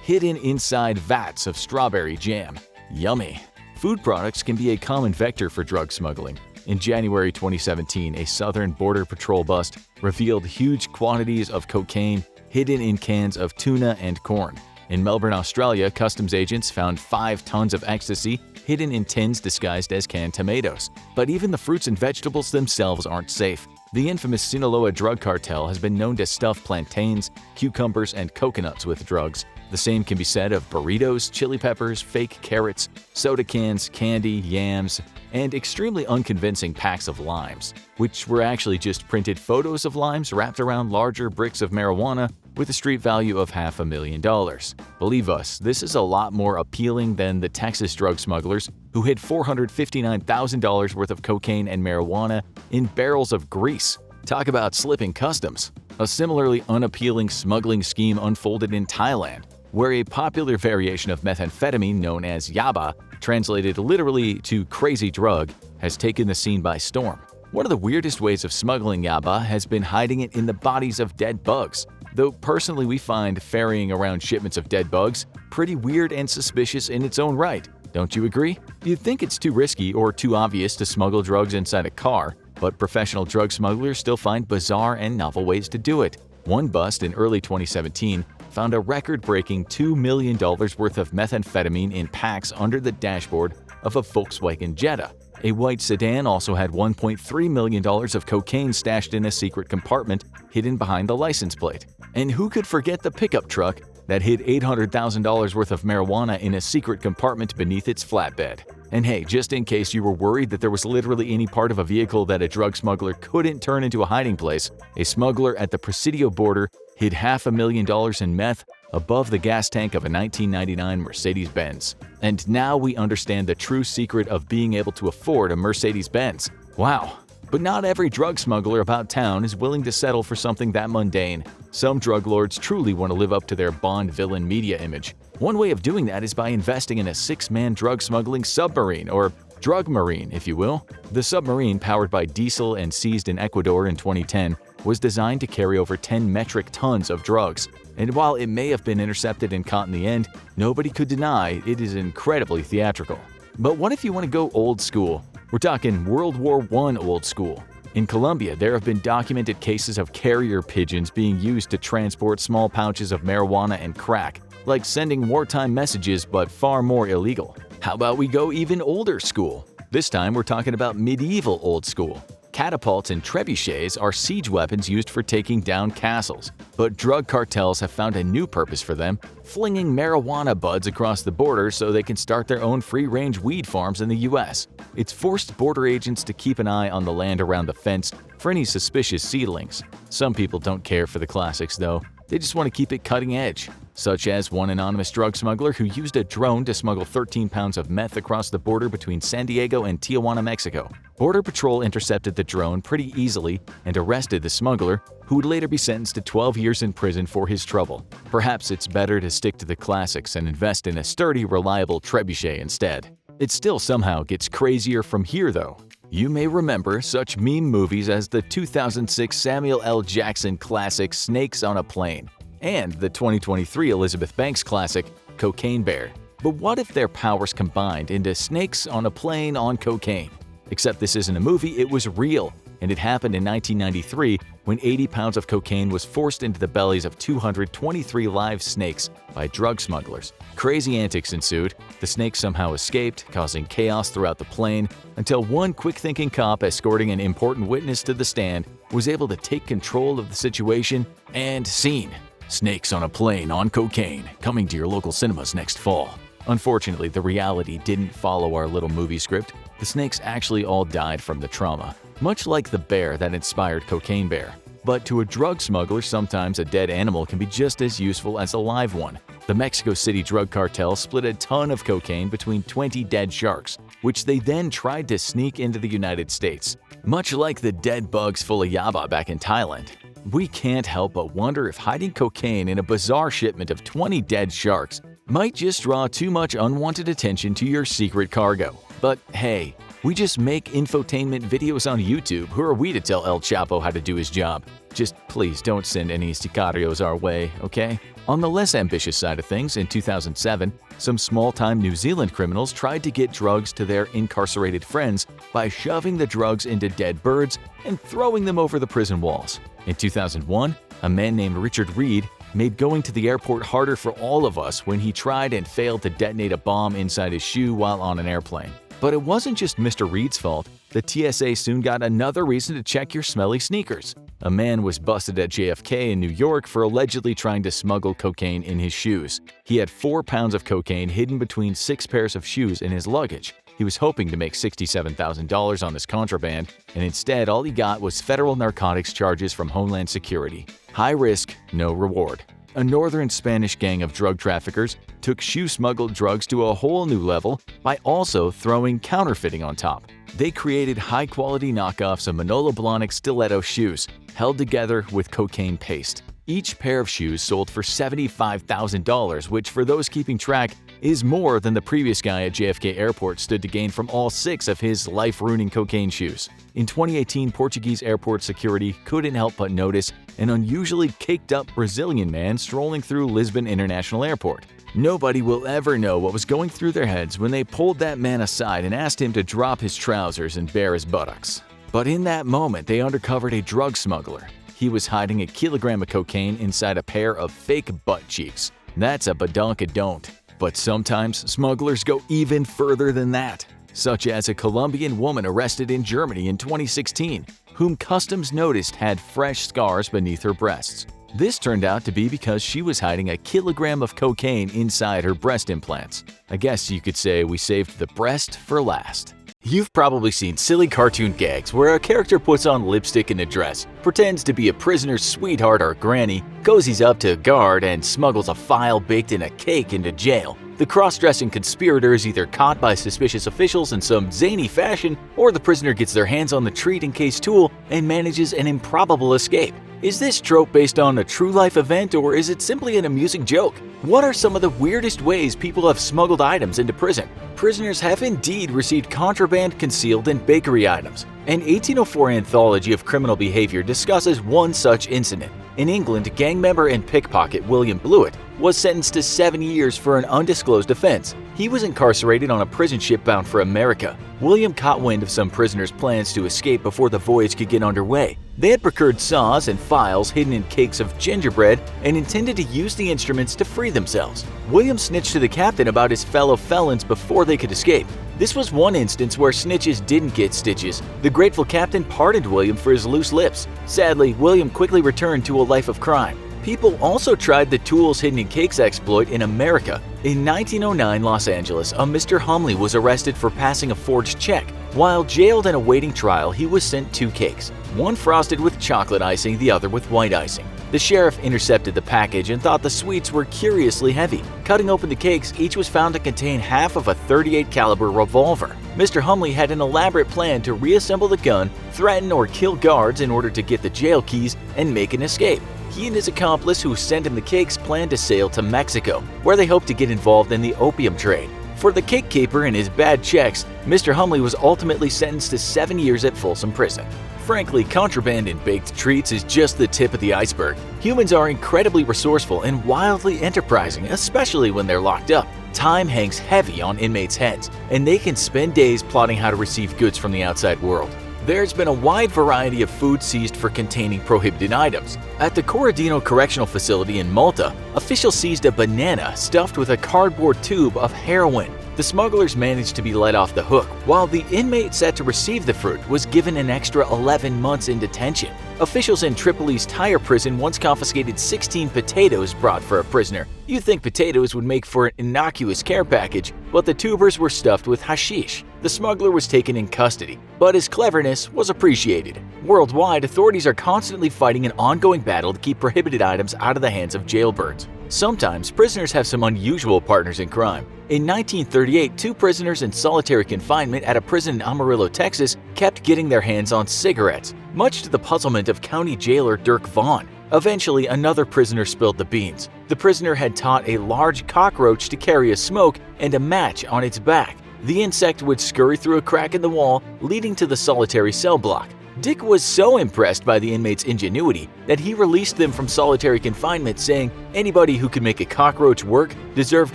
hidden inside vats of strawberry jam. Yummy! Food products can be a common vector for drug smuggling. In January 2017, a Southern Border Patrol bust revealed huge quantities of cocaine hidden in cans of tuna and corn. In Melbourne, Australia, customs agents found 5 tons of ecstasy hidden in tins disguised as canned tomatoes. But even the fruits and vegetables themselves aren't safe. The infamous Sinaloa drug cartel has been known to stuff plantains, cucumbers, and coconuts with drugs. The same can be said of burritos, chili peppers, fake carrots, soda cans, candy, yams, and extremely unconvincing packs of limes, which were actually just printed photos of limes wrapped around larger bricks of marijuana with a street value of $500,000. Believe us, this is a lot more appealing than the Texas drug smugglers who hid $459,000 worth of cocaine and marijuana in barrels of grease. Talk about slipping customs. A similarly unappealing smuggling scheme unfolded in Thailand, where a popular variation of methamphetamine known as yaba, translated literally to crazy drug, has taken the scene by storm. One of the weirdest ways of smuggling yaba has been hiding it in the bodies of dead bugs. Though personally we find ferrying around shipments of dead bugs pretty weird and suspicious in its own right. Don't you agree? You'd think it's too risky or too obvious to smuggle drugs inside a car, but professional drug smugglers still find bizarre and novel ways to do it. One bust in early 2017 found a record-breaking $2 million worth of methamphetamine in packs under the dashboard of a Volkswagen Jetta. A white sedan also had $1.3 million of cocaine stashed in a secret compartment hidden behind the license plate. And who could forget the pickup truck that hid $800,000 worth of marijuana in a secret compartment beneath its flatbed? And hey, just in case you were worried that there was literally any part of a vehicle that a drug smuggler couldn't turn into a hiding place, a smuggler at the Presidio border hid $500,000 in meth above the gas tank of a 1999 Mercedes-Benz. And now we understand the true secret of being able to afford a Mercedes-Benz. Wow! But not every drug smuggler about town is willing to settle for something that mundane. Some drug lords truly want to live up to their Bond villain media image. One way of doing that is by investing in a 6-man drug smuggling submarine, or drug marine, if you will. The submarine, powered by diesel and seized in Ecuador in 2010, was designed to carry over 10 metric tons of drugs. And while it may have been intercepted and caught in the end, nobody could deny it is incredibly theatrical. But what if you want to go old school? We're talking World War I old school. In Colombia, there have been documented cases of carrier pigeons being used to transport small pouches of marijuana and crack, like sending wartime messages but far more illegal. How about we go even older school? This time we're talking about medieval old school. Catapults and trebuchets are siege weapons used for taking down castles, but drug cartels have found a new purpose for them, flinging marijuana buds across the border so they can start their own free-range weed farms in the US. It's forced border agents to keep an eye on the land around the fence for any suspicious seedlings. Some people don't care for the classics though, they just want to keep it cutting edge. Such as one anonymous drug smuggler who used a drone to smuggle 13 pounds of meth across the border between San Diego and Tijuana, Mexico. Border Patrol intercepted the drone pretty easily and arrested the smuggler, who would later be sentenced to 12 years in prison for his trouble. Perhaps it's better to stick to the classics and invest in a sturdy, reliable trebuchet instead. It still somehow gets crazier from here though. You may remember such meme movies as the 2006 Samuel L. Jackson classic Snakes on a Plane, and the 2023 Elizabeth Banks classic Cocaine Bear. But what if their powers combined into Snakes on a Plane on Cocaine? Except this isn't a movie, it was real, and it happened in 1993 when 80 pounds of cocaine was forced into the bellies of 223 live snakes by drug smugglers. Crazy antics ensued. The snakes somehow escaped, causing chaos throughout the plane, until one quick-thinking cop escorting an important witness to the stand was able to take control of the situation and scene. Snakes on a Plane on Cocaine, coming to your local cinemas next fall. Unfortunately, the reality didn't follow our little movie script. The snakes actually all died from the trauma, much like the bear that inspired Cocaine Bear. But to a drug smuggler, sometimes a dead animal can be just as useful as a live one. The Mexico City drug cartel split a ton of cocaine between 20 dead sharks, which they then tried to sneak into the United States. Much like the dead bugs full of yaba back in Thailand. We can't help but wonder if hiding cocaine in a bizarre shipment of 20 dead sharks might just draw too much unwanted attention to your secret cargo. But hey, we just make infotainment videos on YouTube. Who are we to tell El Chapo how to do his job? Just please don't send any sicarios our way, okay? On the less ambitious side of things, in 2007, some small-time New Zealand criminals tried to get drugs to their incarcerated friends by shoving the drugs into dead birds and throwing them over the prison walls. In 2001, a man named Richard Reed made going to the airport harder for all of us when he tried and failed to detonate a bomb inside his shoe while on an airplane. But it wasn't just Mr. Reed's fault. The TSA soon got another reason to check your smelly sneakers. A man was busted at JFK in New York for allegedly trying to smuggle cocaine in his shoes. He had 4 pounds of cocaine hidden between 6 pairs of shoes in his luggage. He was hoping to make $67,000 on this contraband, and instead all he got was federal narcotics charges from Homeland Security. High risk, no reward. A northern Spanish gang of drug traffickers took shoe-smuggled drugs to a whole new level by also throwing counterfeiting on top. They created high-quality knockoffs of Manolo Blahnik stiletto shoes, held together with cocaine paste. Each pair of shoes sold for $75,000, which for those keeping track is more than the previous guy at JFK Airport stood to gain from all 6 of his life-ruining cocaine shoes. In 2018, Portuguese airport security couldn't help but notice an unusually caked-up Brazilian man strolling through Lisbon International Airport. Nobody will ever know what was going through their heads when they pulled that man aside and asked him to drop his trousers and bare his buttocks. But in that moment, they uncovered a drug smuggler. He was hiding a kilogram of cocaine inside a pair of fake butt cheeks. That's a badonkadon't. But sometimes smugglers go even further than that, such as a Colombian woman arrested in Germany in 2016, whom customs noticed had fresh scars beneath her breasts. This turned out to be because she was hiding a kilogram of cocaine inside her breast implants. I guess you could say we saved the breast for last. You've probably seen silly cartoon gags where a character puts on lipstick and a dress, pretends to be a prisoner's sweetheart or granny, cozies up to a guard, and smuggles a file baked in a cake into jail. The cross-dressing conspirator is either caught by suspicious officials in some zany fashion, or the prisoner gets their hands on the treat-and-case tool and manages an improbable escape. Is this trope based on a true-life event, or is it simply an amusing joke? What are some of the weirdest ways people have smuggled items into prison? Prisoners have indeed received contraband concealed in bakery items. An 1804 anthology of criminal behavior discusses one such incident. In England, gang member and pickpocket William Blewett was sentenced to 7 years for an undisclosed offense. He was incarcerated on a prison ship bound for America. William caught wind of some prisoners' plans to escape before the voyage could get underway. They had procured saws and files hidden in cakes of gingerbread and intended to use the instruments to free themselves. William snitched to the captain about his fellow felons before they could escape. This was one instance where snitches didn't get stitches. The grateful captain pardoned William for his loose lips. Sadly, William quickly returned to a life of crime. People also tried the tools hidden in cakes exploit in America. In 1909 Los Angeles, a Mr. Humley was arrested for passing a forged check. While jailed and awaiting trial, he was sent 2 cakes, one frosted with chocolate icing, the other with white icing. The sheriff intercepted the package and thought the sweets were curiously heavy. Cutting open the cakes, each was found to contain half of a .38 caliber revolver. Mr. Humley had an elaborate plan to reassemble the gun, threaten or kill guards in order to get the jail keys, and make an escape. He and his accomplice who sent him the cakes planned to sail to Mexico, where they hoped to get involved in the opium trade. For the cake caper and his bad checks, Mr. Humley was ultimately sentenced to 7 years at Folsom Prison. Frankly, contraband in baked treats is just the tip of the iceberg. Humans are incredibly resourceful and wildly enterprising, especially when they're locked up. Time hangs heavy on inmates' heads, and they can spend days plotting how to receive goods from the outside world. There's been a wide variety of food seized for containing prohibited items. At the Corradino Correctional Facility in Malta, officials seized a banana stuffed with a cardboard tube of heroin. The smugglers managed to be let off the hook, while the inmate set to receive the fruit was given an extra 11 months in detention. Officials in Tripoli's Tyre prison once confiscated 16 potatoes brought for a prisoner. You'd think potatoes would make for an innocuous care package, but the tubers were stuffed with hashish. The smuggler was taken in custody, but his cleverness was appreciated. Worldwide, authorities are constantly fighting an ongoing battle to keep prohibited items out of the hands of jailbirds. Sometimes prisoners have some unusual partners in crime. In 1938, two prisoners in solitary confinement at a prison in Amarillo, Texas, kept getting their hands on cigarettes, much to the puzzlement of county jailer Dirk Vaughn. Eventually, another prisoner spilled the beans. The prisoner had taught a large cockroach to carry a smoke and a match on its back. The insect would scurry through a crack in the wall, leading to the solitary cell block. Dick was so impressed by the inmates' ingenuity that he released them from solitary confinement, saying anybody who could make a cockroach work deserved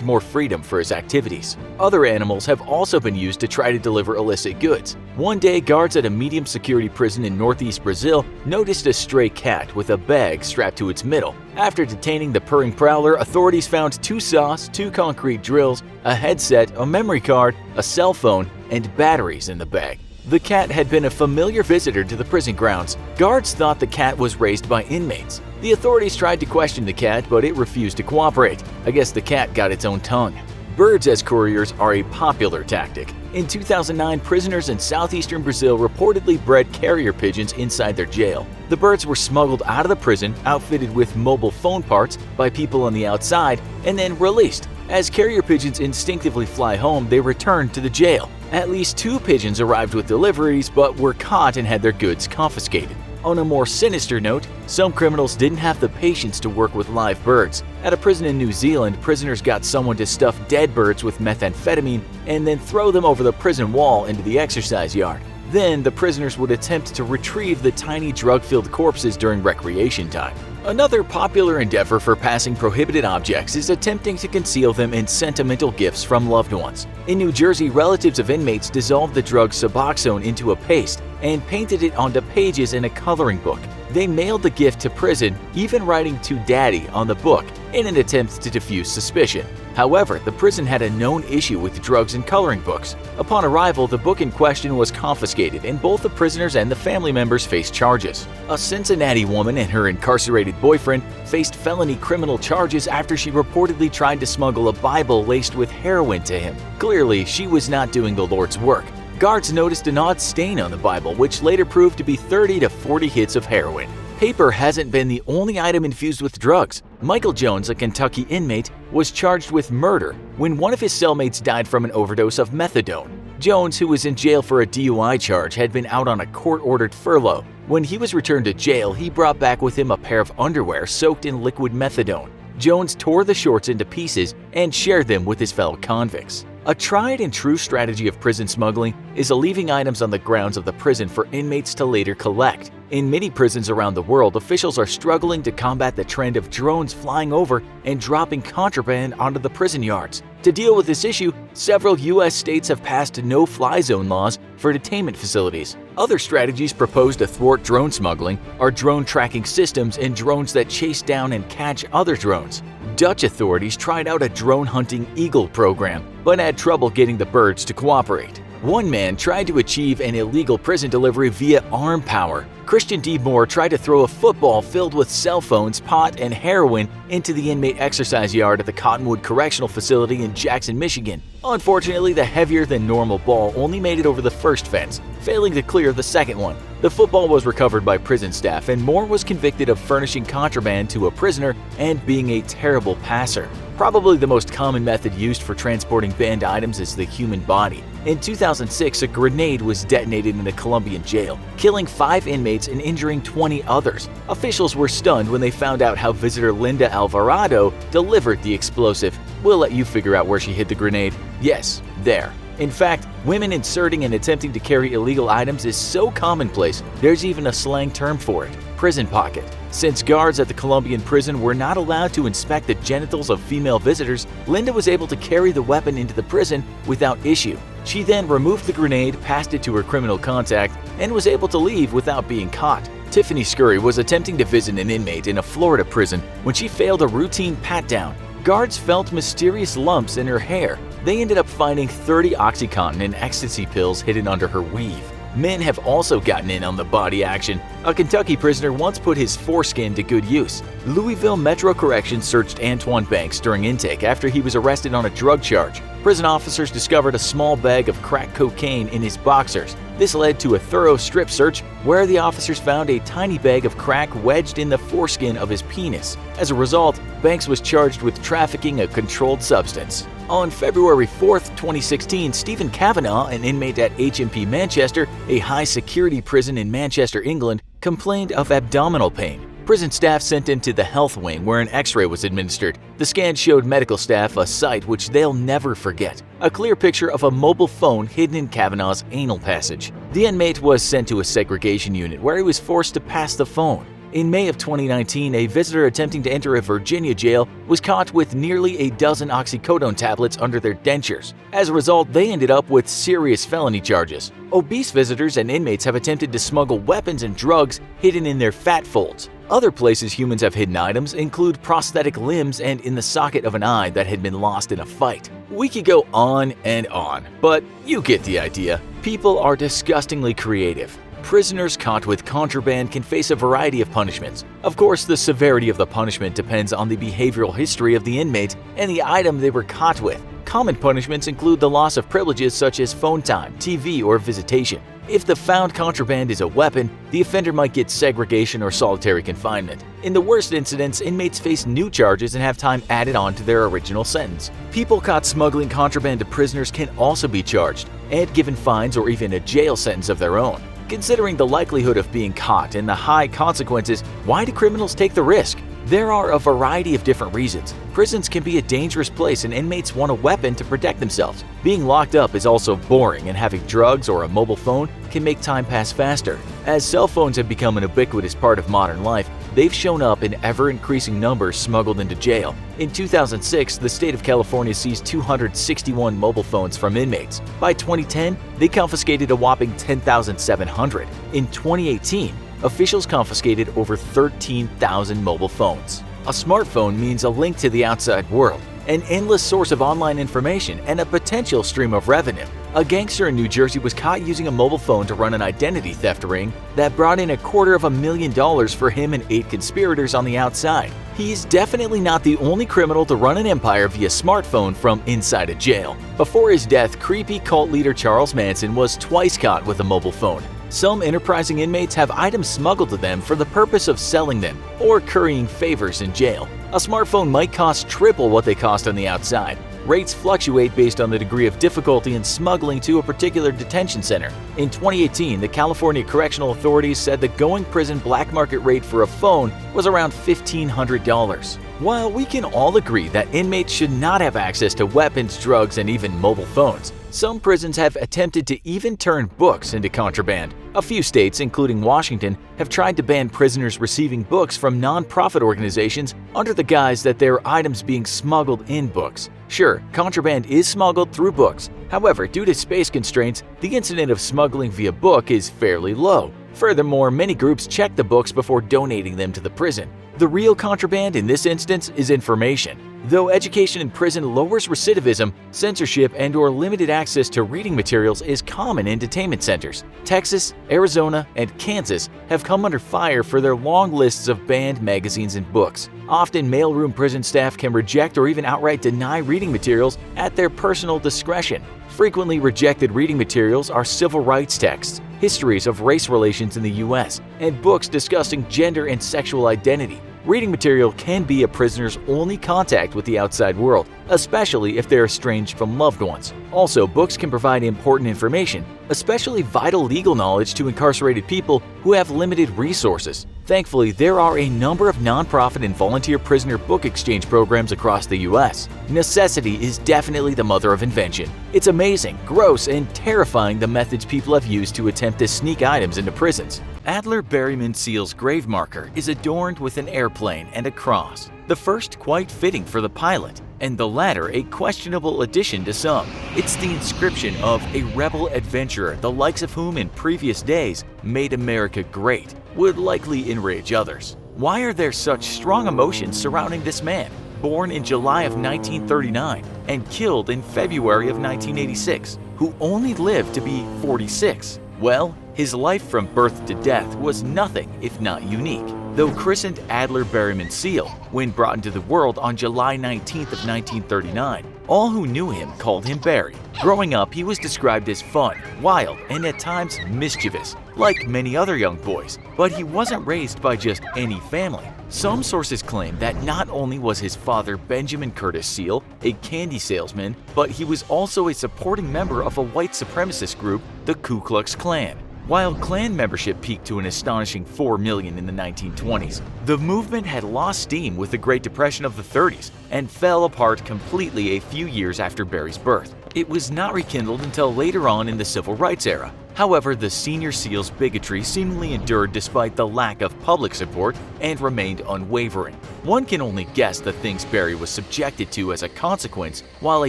more freedom for his activities. Other animals have also been used to try to deliver illicit goods. One day, guards at a medium security prison in northeast Brazil noticed a stray cat with a bag strapped to its middle. After detaining the purring prowler, authorities found 2 saws, 2 concrete drills, a headset, a memory card, a cell phone, and batteries in the bag. The cat had been a familiar visitor to the prison grounds. Guards thought the cat was raised by inmates. The authorities tried to question the cat, but it refused to cooperate. I guess the cat got its own tongue. Birds as couriers are a popular tactic. In 2009, prisoners in southeastern Brazil reportedly bred carrier pigeons inside their jail. The birds were smuggled out of the prison, outfitted with mobile phone parts by people on the outside, and then released. As carrier pigeons instinctively fly home, they return to the jail. At least 2 pigeons arrived with deliveries, but were caught and had their goods confiscated. On a more sinister note, some criminals didn't have the patience to work with live birds. At a prison in New Zealand, prisoners got someone to stuff dead birds with methamphetamine and then throw them over the prison wall into the exercise yard. Then the prisoners would attempt to retrieve the tiny drug-filled corpses during recreation time. Another popular endeavor for passing prohibited objects is attempting to conceal them in sentimental gifts from loved ones. In New Jersey, relatives of inmates dissolved the drug Suboxone into a paste and painted it onto pages in a coloring book. They mailed the gift to prison, even writing "to Daddy" on the book in an attempt to diffuse suspicion. However, the prison had a known issue with drugs and coloring books. Upon arrival, the book in question was confiscated and both the prisoners and the family members faced charges. A Cincinnati woman and her incarcerated boyfriend faced felony criminal charges after she reportedly tried to smuggle a Bible laced with heroin to him. Clearly, she was not doing the Lord's work. Guards noticed an odd stain on the Bible, which later proved to be 30 to 40 hits of heroin. Paper hasn't been the only item infused with drugs. Michael Jones, a Kentucky inmate, was charged with murder when one of his cellmates died from an overdose of methadone. Jones, who was in jail for a DUI charge, had been out on a court-ordered furlough. When he was returned to jail, he brought back with him a pair of underwear soaked in liquid methadone. Jones tore the shorts into pieces and shared them with his fellow convicts. A tried and true strategy of prison smuggling is leaving items on the grounds of the prison for inmates to later collect. In many prisons around the world, officials are struggling to combat the trend of drones flying over and dropping contraband onto the prison yards. To deal with this issue, several U.S. states have passed no-fly zone laws for detainment facilities. Other strategies proposed to thwart drone smuggling are drone tracking systems and drones that chase down and catch other drones. Dutch authorities tried out a drone hunting eagle program, but had trouble getting the birds to cooperate. One man tried to achieve an illegal prison delivery via arm power. Christian D. Moore tried to throw a football filled with cell phones, pot, and heroin into the inmate exercise yard at the Cottonwood Correctional Facility in Jackson, Michigan. Unfortunately, the heavier-than-normal ball only made it over the first fence, failing to clear the second one. The football was recovered by prison staff, and Moore was convicted of furnishing contraband to a prisoner and being a terrible passer. Probably the most common method used for transporting banned items is the human body. In 2006, a grenade was detonated in a Colombian jail, killing 5 inmates and injuring 20 others. Officials were stunned when they found out how visitor Linda Alvarado delivered the explosive. We'll let you figure out where she hid the grenade. Yes, there. In fact, women inserting and attempting to carry illegal items is so commonplace, there's even a slang term for it: prison pocket. Since guards at the Colombian prison were not allowed to inspect the genitals of female visitors, Linda was able to carry the weapon into the prison without issue. She then removed the grenade, passed it to her criminal contact, and was able to leave without being caught. Tiffany Scurry was attempting to visit an inmate in a Florida prison when she failed a routine pat-down. Guards felt mysterious lumps in her hair. They ended up finding 30 OxyContin and ecstasy pills hidden under her weave. Men have also gotten in on the body action. A Kentucky prisoner once put his foreskin to good use. Louisville Metro Corrections searched Antoine Banks during intake after he was arrested on a drug charge. prison officers discovered a small bag of crack cocaine in his boxers. This led to a thorough strip search where the officers found a tiny bag of crack wedged in the foreskin of his penis. As a result, Banks was charged with trafficking a controlled substance. On February 4, 2016, Stephen Kavanagh, an inmate at HMP Manchester, a high-security prison in Manchester, England, complained of abdominal pain. Prison staff sent him to the health wing where an x-ray was administered. The scan showed medical staff a sight which they'll never forget: a clear picture of a mobile phone hidden in Kavanagh's anal passage. The inmate was sent to a segregation unit where he was forced to pass the phone. In May of 2019, a visitor attempting to enter a Virginia jail was caught with nearly a dozen oxycodone tablets under their dentures. As a result, they ended up with serious felony charges. Obese visitors and inmates have attempted to smuggle weapons and drugs hidden in their fat folds. Other places humans have hidden items include prosthetic limbs and in the socket of an eye that had been lost in a fight. We could go on and on, but you get the idea. People are disgustingly creative. Prisoners caught with contraband can face a variety of punishments. Of course, the severity of the punishment depends on the behavioral history of the inmate and the item they were caught with. Common punishments include the loss of privileges such as phone time, TV, or visitation. If the found contraband is a weapon, the offender might get segregation or solitary confinement. In the worst incidents, inmates face new charges and have time added on to their original sentence. People caught smuggling contraband to prisoners can also be charged and given fines or even a jail sentence of their own. Considering the likelihood of being caught and the high consequences, why do criminals take the risk? There are a variety of different reasons. Prisons can be a dangerous place and inmates want a weapon to protect themselves. Being locked up is also boring, and having drugs or a mobile phone can make time pass faster. As cell phones have become an ubiquitous part of modern life, they've shown up in ever-increasing numbers smuggled into jail. In 2006, the state of California seized 261 mobile phones from inmates. By 2010, they confiscated a whopping 10,700. In 2018, officials confiscated over 13,000 mobile phones. A smartphone means a link to the outside world, an endless source of online information, and a potential stream of revenue. A gangster in New Jersey was caught using a mobile phone to run an identity theft ring that brought in $250,000 for him and 8 conspirators on the outside. He's definitely not the only criminal to run an empire via smartphone from inside a jail. Before his death, creepy cult leader Charles Manson was twice caught with a mobile phone. Some enterprising inmates have items smuggled to them for the purpose of selling them or currying favors in jail. A smartphone might cost triple what they cost on the outside. Rates fluctuate based on the degree of difficulty in smuggling to a particular detention center. In 2018, the California Correctional Authorities said the going prison black market rate for a phone was around $1,500. While we can all agree that inmates should not have access to weapons, drugs, and even mobile phones, some prisons have attempted to even turn books into contraband. A few states, including Washington, have tried to ban prisoners receiving books from non-profit organizations under the guise that they're items being smuggled in books. Sure, contraband is smuggled through books. However, due to space constraints, the incidence of smuggling via book is fairly low. Furthermore, many groups check the books before donating them to the prison. The real contraband in this instance is information. Though education in prison lowers recidivism, censorship and/or limited access to reading materials is common in detainment centers. Texas, Arizona, and Kansas have come under fire for their long lists of banned magazines and books. Often, mailroom prison staff can reject or even outright deny reading materials at their personal discretion. Frequently rejected reading materials are civil rights texts, histories of race relations in the U.S., and books discussing gender and sexual identity. Reading material can be a prisoner's only contact with the outside world, especially if they're estranged from loved ones. Also, books can provide important information, especially vital legal knowledge to incarcerated people who have limited resources. Thankfully, there are a number of nonprofit and volunteer prisoner book exchange programs across the U.S. Necessity is definitely the mother of invention. It's amazing, gross, and terrifying the methods people have used to attempt to sneak items into prisons. Adler Berryman Seal's grave marker is adorned with an airplane and a cross, the first quite fitting for the pilot, and the latter a questionable addition to some. It's the inscription of a rebel adventurer the likes of whom in previous days made America great would likely enrage others. Why are there such strong emotions surrounding this man, born in July of 1939 and killed in February of 1986, who only lived to be 46? Well, his life from birth to death was nothing if not unique. though christened Adler Berryman Seal when brought into the world on July 19th of 1939. All who knew him called him Barry. Growing up, he was described as fun, wild, and at times mischievous, like many other young boys. But he wasn't raised by just any family. Some sources claim that not only was his father Benjamin Curtis Seal a candy salesman, but he was also a supporting member of a white supremacist group, the Ku Klux Klan. While Klan membership peaked to an astonishing 4 million in the 1920s, the movement had lost steam with the Great Depression of the 30s and fell apart completely a few years after Barry's birth. It was not rekindled until later on in the Civil Rights era. However, the senior SEAL's bigotry seemingly endured despite the lack of public support and remained unwavering. One can only guess the things Barry was subjected to as a consequence while a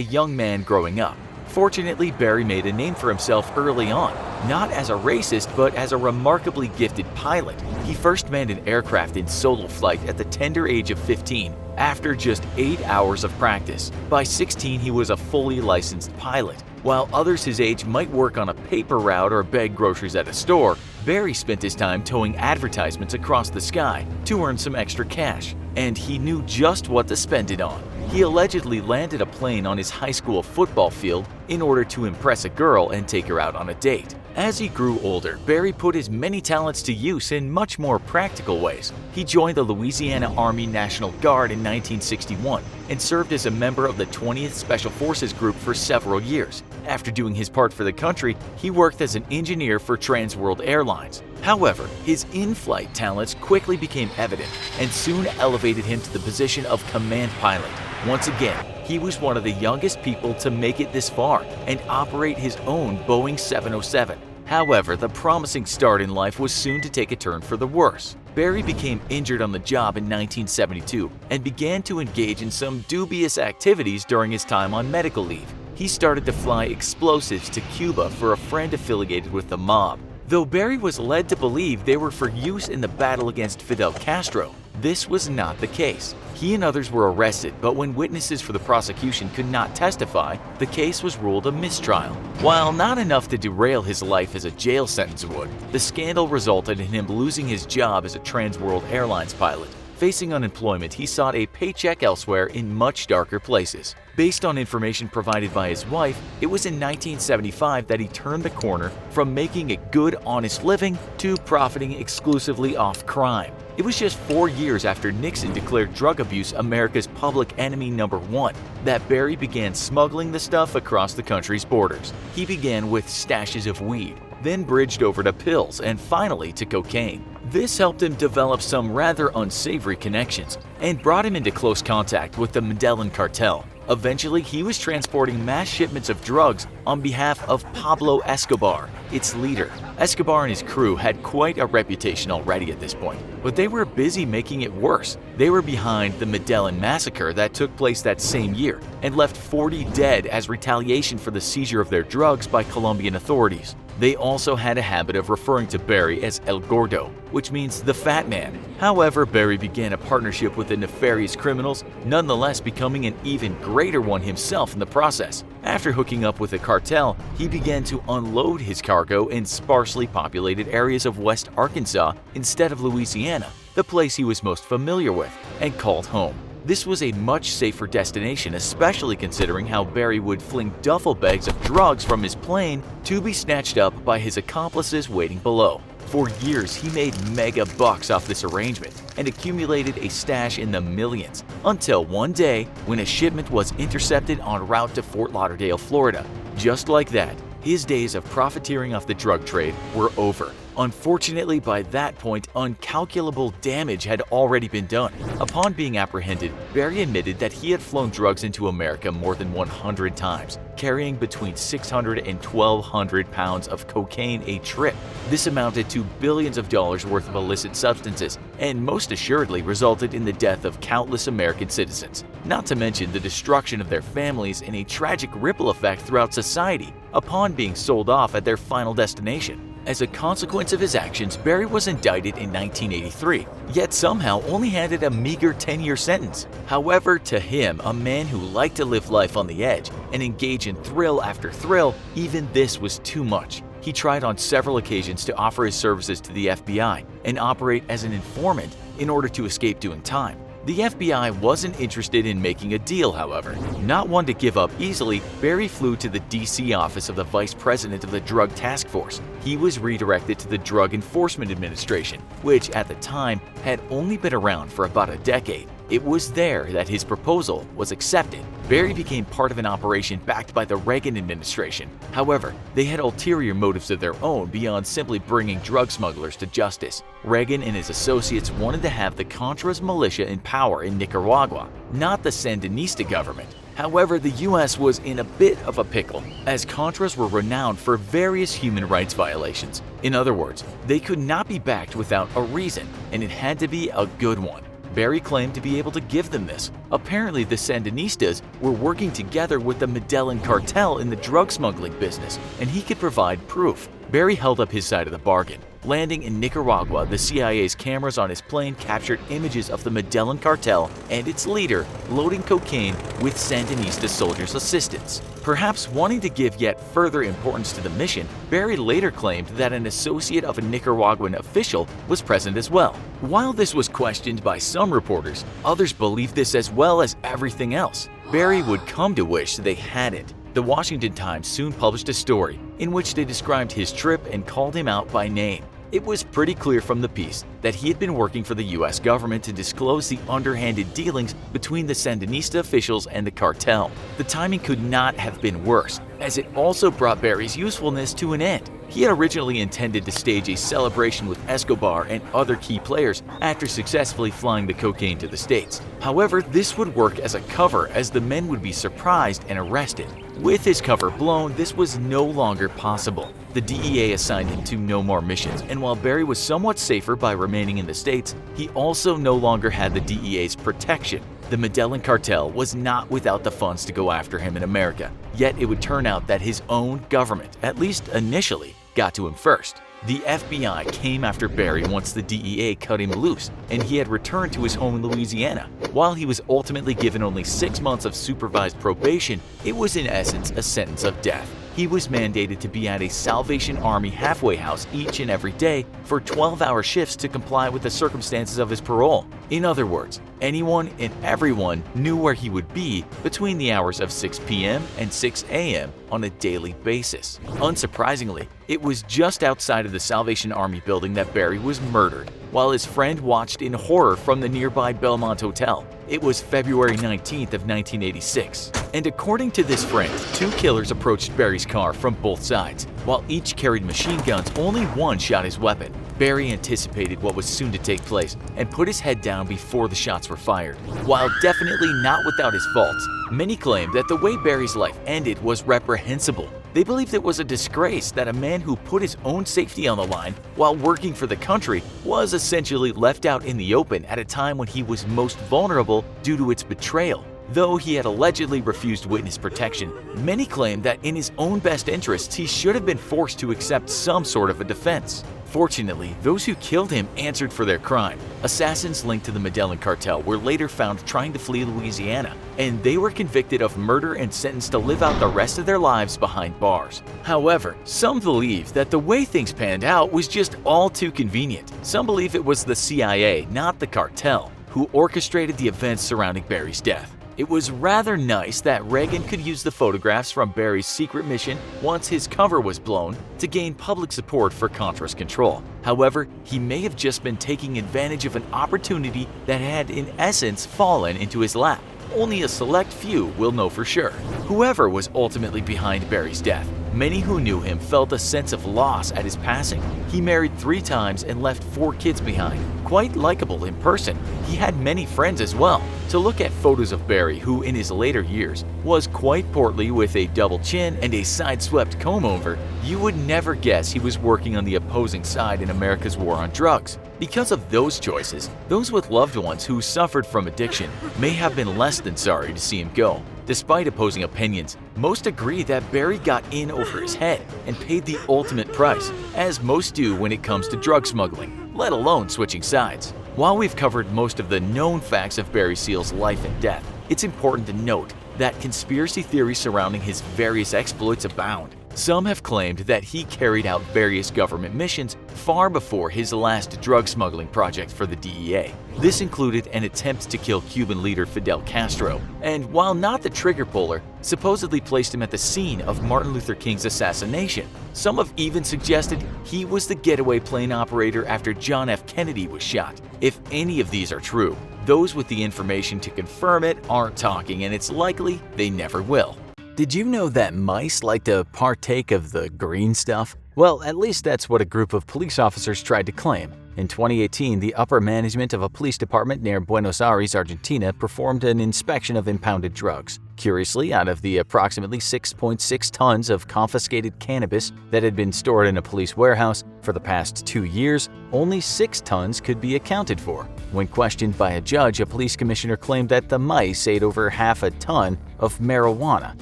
young man growing up. Fortunately, Barry made a name for himself early on, not as a racist but as a remarkably gifted pilot. He first manned an aircraft in solo flight at the tender age of 15, after just 8 hours of practice. By 16, he was a fully licensed pilot. While others his age might work on a paper route or bag groceries at a store, Barry spent his time towing advertisements across the sky to earn some extra cash, and he knew just what to spend it on. He allegedly landed a plane on his high school football field in order to impress a girl and take her out on a date. As he grew older, Barry put his many talents to use in much more practical ways. He joined the Louisiana Army National Guard in 1961 and served as a member of the 20th Special Forces Group for several years. After doing his part for the country, he worked as an engineer for Trans World Airlines. However, his in-flight talents quickly became evident and soon elevated him to the position of command pilot. Once again, he was one of the youngest people to make it this far and operate his own Boeing 707. However, the promising start in life was soon to take a turn for the worse. Barry became injured on the job in 1972 and began to engage in some dubious activities during his time on medical leave. He started to fly explosives to Cuba for a friend affiliated with the mob, though Barry was led to believe they were for use in the battle against Fidel Castro. This was not the case. He and others were arrested, but when witnesses for the prosecution could not testify, the case was ruled a mistrial. While not enough to derail his life as a jail sentence would, the scandal resulted in him losing his job as a Trans World Airlines pilot. Facing unemployment, he sought a paycheck elsewhere in much darker places. Based on information provided by his wife, it was in 1975 that he turned the corner from making a good, honest living to profiting exclusively off crime. It was just 4 years after Nixon declared drug abuse America's public enemy #1 that Barry began smuggling the stuff across the country's borders. He began with stashes of weed, then bridged over to pills, and finally to cocaine. This helped him develop some rather unsavory connections and brought him into close contact with the Medellin cartel. Eventually, he was transporting mass shipments of drugs on behalf of Pablo Escobar, its leader. Escobar and his crew had quite a reputation already at this point, but they were busy making it worse. They were behind the Medellin massacre that took place that same year and left 40 dead as retaliation for the seizure of their drugs by Colombian authorities. They also had a habit of referring to Barry as El Gordo, which means the fat man. However, Barry began a partnership with the nefarious criminals, nonetheless becoming an even greater one himself in the process. After hooking up with the cartel, he began to unload his cargo in sparsely populated areas of West Arkansas instead of Louisiana, the place he was most familiar with and called home. This was a much safer destination, especially considering how Barry would fling duffel bags of drugs from his plane to be snatched up by his accomplices waiting below. For years, he made mega bucks off this arrangement and accumulated a stash in the millions, until one day when a shipment was intercepted en route to Fort Lauderdale, Florida. Just like that, his days of profiteering off the drug trade were over. Unfortunately, by that point, uncalculable damage had already been done. Upon being apprehended, Barry admitted that he had flown drugs into America more than 100 times, carrying between 600 and 1,200 pounds of cocaine a trip. This amounted to billions of dollars worth of illicit substances, and most assuredly resulted in the death of countless American citizens, not to mention the destruction of their families and a tragic ripple effect throughout society upon being sold off at their final destination. As a consequence of his actions, Barry was indicted in 1983, yet somehow only handed a meager 10-year sentence. However, to him, a man who liked to live life on the edge and engage in thrill after thrill, even this was too much. he tried on several occasions to offer his services to the FBI and operate as an informant in order to escape doing time. The FBI wasn't interested in making a deal, however. Not one to give up easily, Barry flew to the DC office of the Vice President of the Drug Task Force. He was redirected to the Drug Enforcement Administration, which at the time had only been around for about a decade. It was there that his proposal was accepted. Barry became part of an operation backed by the Reagan administration. However, they had ulterior motives of their own beyond simply bringing drug smugglers to justice. Reagan and his associates wanted to have the Contras militia in power in Nicaragua, not the Sandinista government. However, the US was in a bit of a pickle, as Contras were renowned for various human rights violations. In other words, they could not be backed without a reason, and it had to be a good one. Barry claimed to be able to give them this. Apparently, the Sandinistas were working together with the Medellin cartel in the drug smuggling business, and he could provide proof. Barry held up his side of the bargain. Landing in Nicaragua, the CIA's cameras on his plane captured images of the Medellin cartel and its leader loading cocaine with Sandinista soldiers' assistance. Perhaps wanting to give yet further importance to the mission, Barry later claimed that an associate of a Nicaraguan official was present as well. While this was questioned by some reporters, others believed this as well as everything else. Barry would come to wish they hadn't. The Washington Times soon published a story in which they described his trip and called him out by name. It was pretty clear from the piece that he had been working for the US government to disclose the underhanded dealings between the Sandinista officials and the cartel. The timing could not have been worse, as it also brought Barry's usefulness to an end. He had originally intended to stage a celebration with Escobar and other key players after successfully flying the cocaine to the States. However, this would work as a cover, as the men would be surprised and arrested. With his cover blown, this was no longer possible. The DEA assigned him to no more missions, and while Barry was somewhat safer by remaining in the States, he also no longer had the DEA's protection. The Medellin cartel was not without the funds to go after him in America, yet it would turn out that his own government, at least initially, got to him first. The FBI came after Barry once the DEA cut him loose, and he had returned to his home in Louisiana. While he was ultimately given only 6 months of supervised probation, it was in essence a sentence of death. He was mandated to be at a Salvation Army halfway house each and every day for 12-hour shifts to comply with the circumstances of his parole. In other words, anyone and everyone knew where he would be between the hours of 6 p.m. and 6 a.m. on a daily basis. Unsurprisingly, it was just outside of the Salvation Army building that Barry was murdered, while his friend watched in horror from the nearby Belmont Hotel. It was February 19th of 1986, and according to this friend, 2 killers approached Barry's car from both sides. While each carried machine guns, only one shot his weapon. Barry anticipated what was soon to take place and put his head down before the shots were fired. While definitely not without his faults, many claimed that the way Barry's life ended was reprehensible. They believed it was a disgrace that a man who put his own safety on the line while working for the country was essentially left out in the open at a time when he was most vulnerable due to its betrayal. Though he had allegedly refused witness protection, many claimed that in his own best interests he should have been forced to accept some sort of a defense. Fortunately, those who killed him answered for their crime. Assassins linked to the Medellin cartel were later found trying to flee Louisiana, and they were convicted of murder and sentenced to live out the rest of their lives behind bars. However, some believe that the way things panned out was just all too convenient. Some believe it was the CIA, not the cartel, who orchestrated the events surrounding Barry's death. It was rather nice that Reagan could use the photographs from Barry's secret mission once his cover was blown to gain public support for Contras control. However, he may have just been taking advantage of an opportunity that had in essence fallen into his lap. Only a select few will know for sure. Whoever was ultimately behind Barry's death, many who knew him felt a sense of loss at his passing. He married 3 times and left 4 kids behind. Quite likable in person, he had many friends as well. To look at photos of Barry, who in his later years was quite portly with a double chin and a side-swept comb-over, you would never guess he was working on the opposing side in America's war on drugs. Because of those choices, those with loved ones who suffered from addiction may have been less than sorry to see him go. Despite opposing opinions, most agree that Barry got in over his head and paid the ultimate price, as most do when it comes to drug smuggling, let alone switching sides. While we've covered most of the known facts of Barry Seal's life and death, it's important to note that conspiracy theories surrounding his various exploits abound. Some have claimed that he carried out various government missions far before his last drug smuggling project for the DEA. This included an attempt to kill Cuban leader Fidel Castro, and while not the trigger puller, supposedly placed him at the scene of Martin Luther King's assassination. Some have even suggested he was the getaway plane operator after John F. Kennedy was shot. If any of these are true, those with the information to confirm it aren't talking, and it's likely they never will. Did you know that mice like to partake of the green stuff? Well, at least that's what a group of police officers tried to claim. In 2018, the upper management of a police department near Buenos Aires, Argentina, performed an inspection of impounded drugs. Curiously, out of the approximately 6.6 tons of confiscated cannabis that had been stored in a police warehouse for the past 2 years, only 6 tons could be accounted for. When questioned by a judge, a police commissioner claimed that the mice ate over half a ton of marijuana.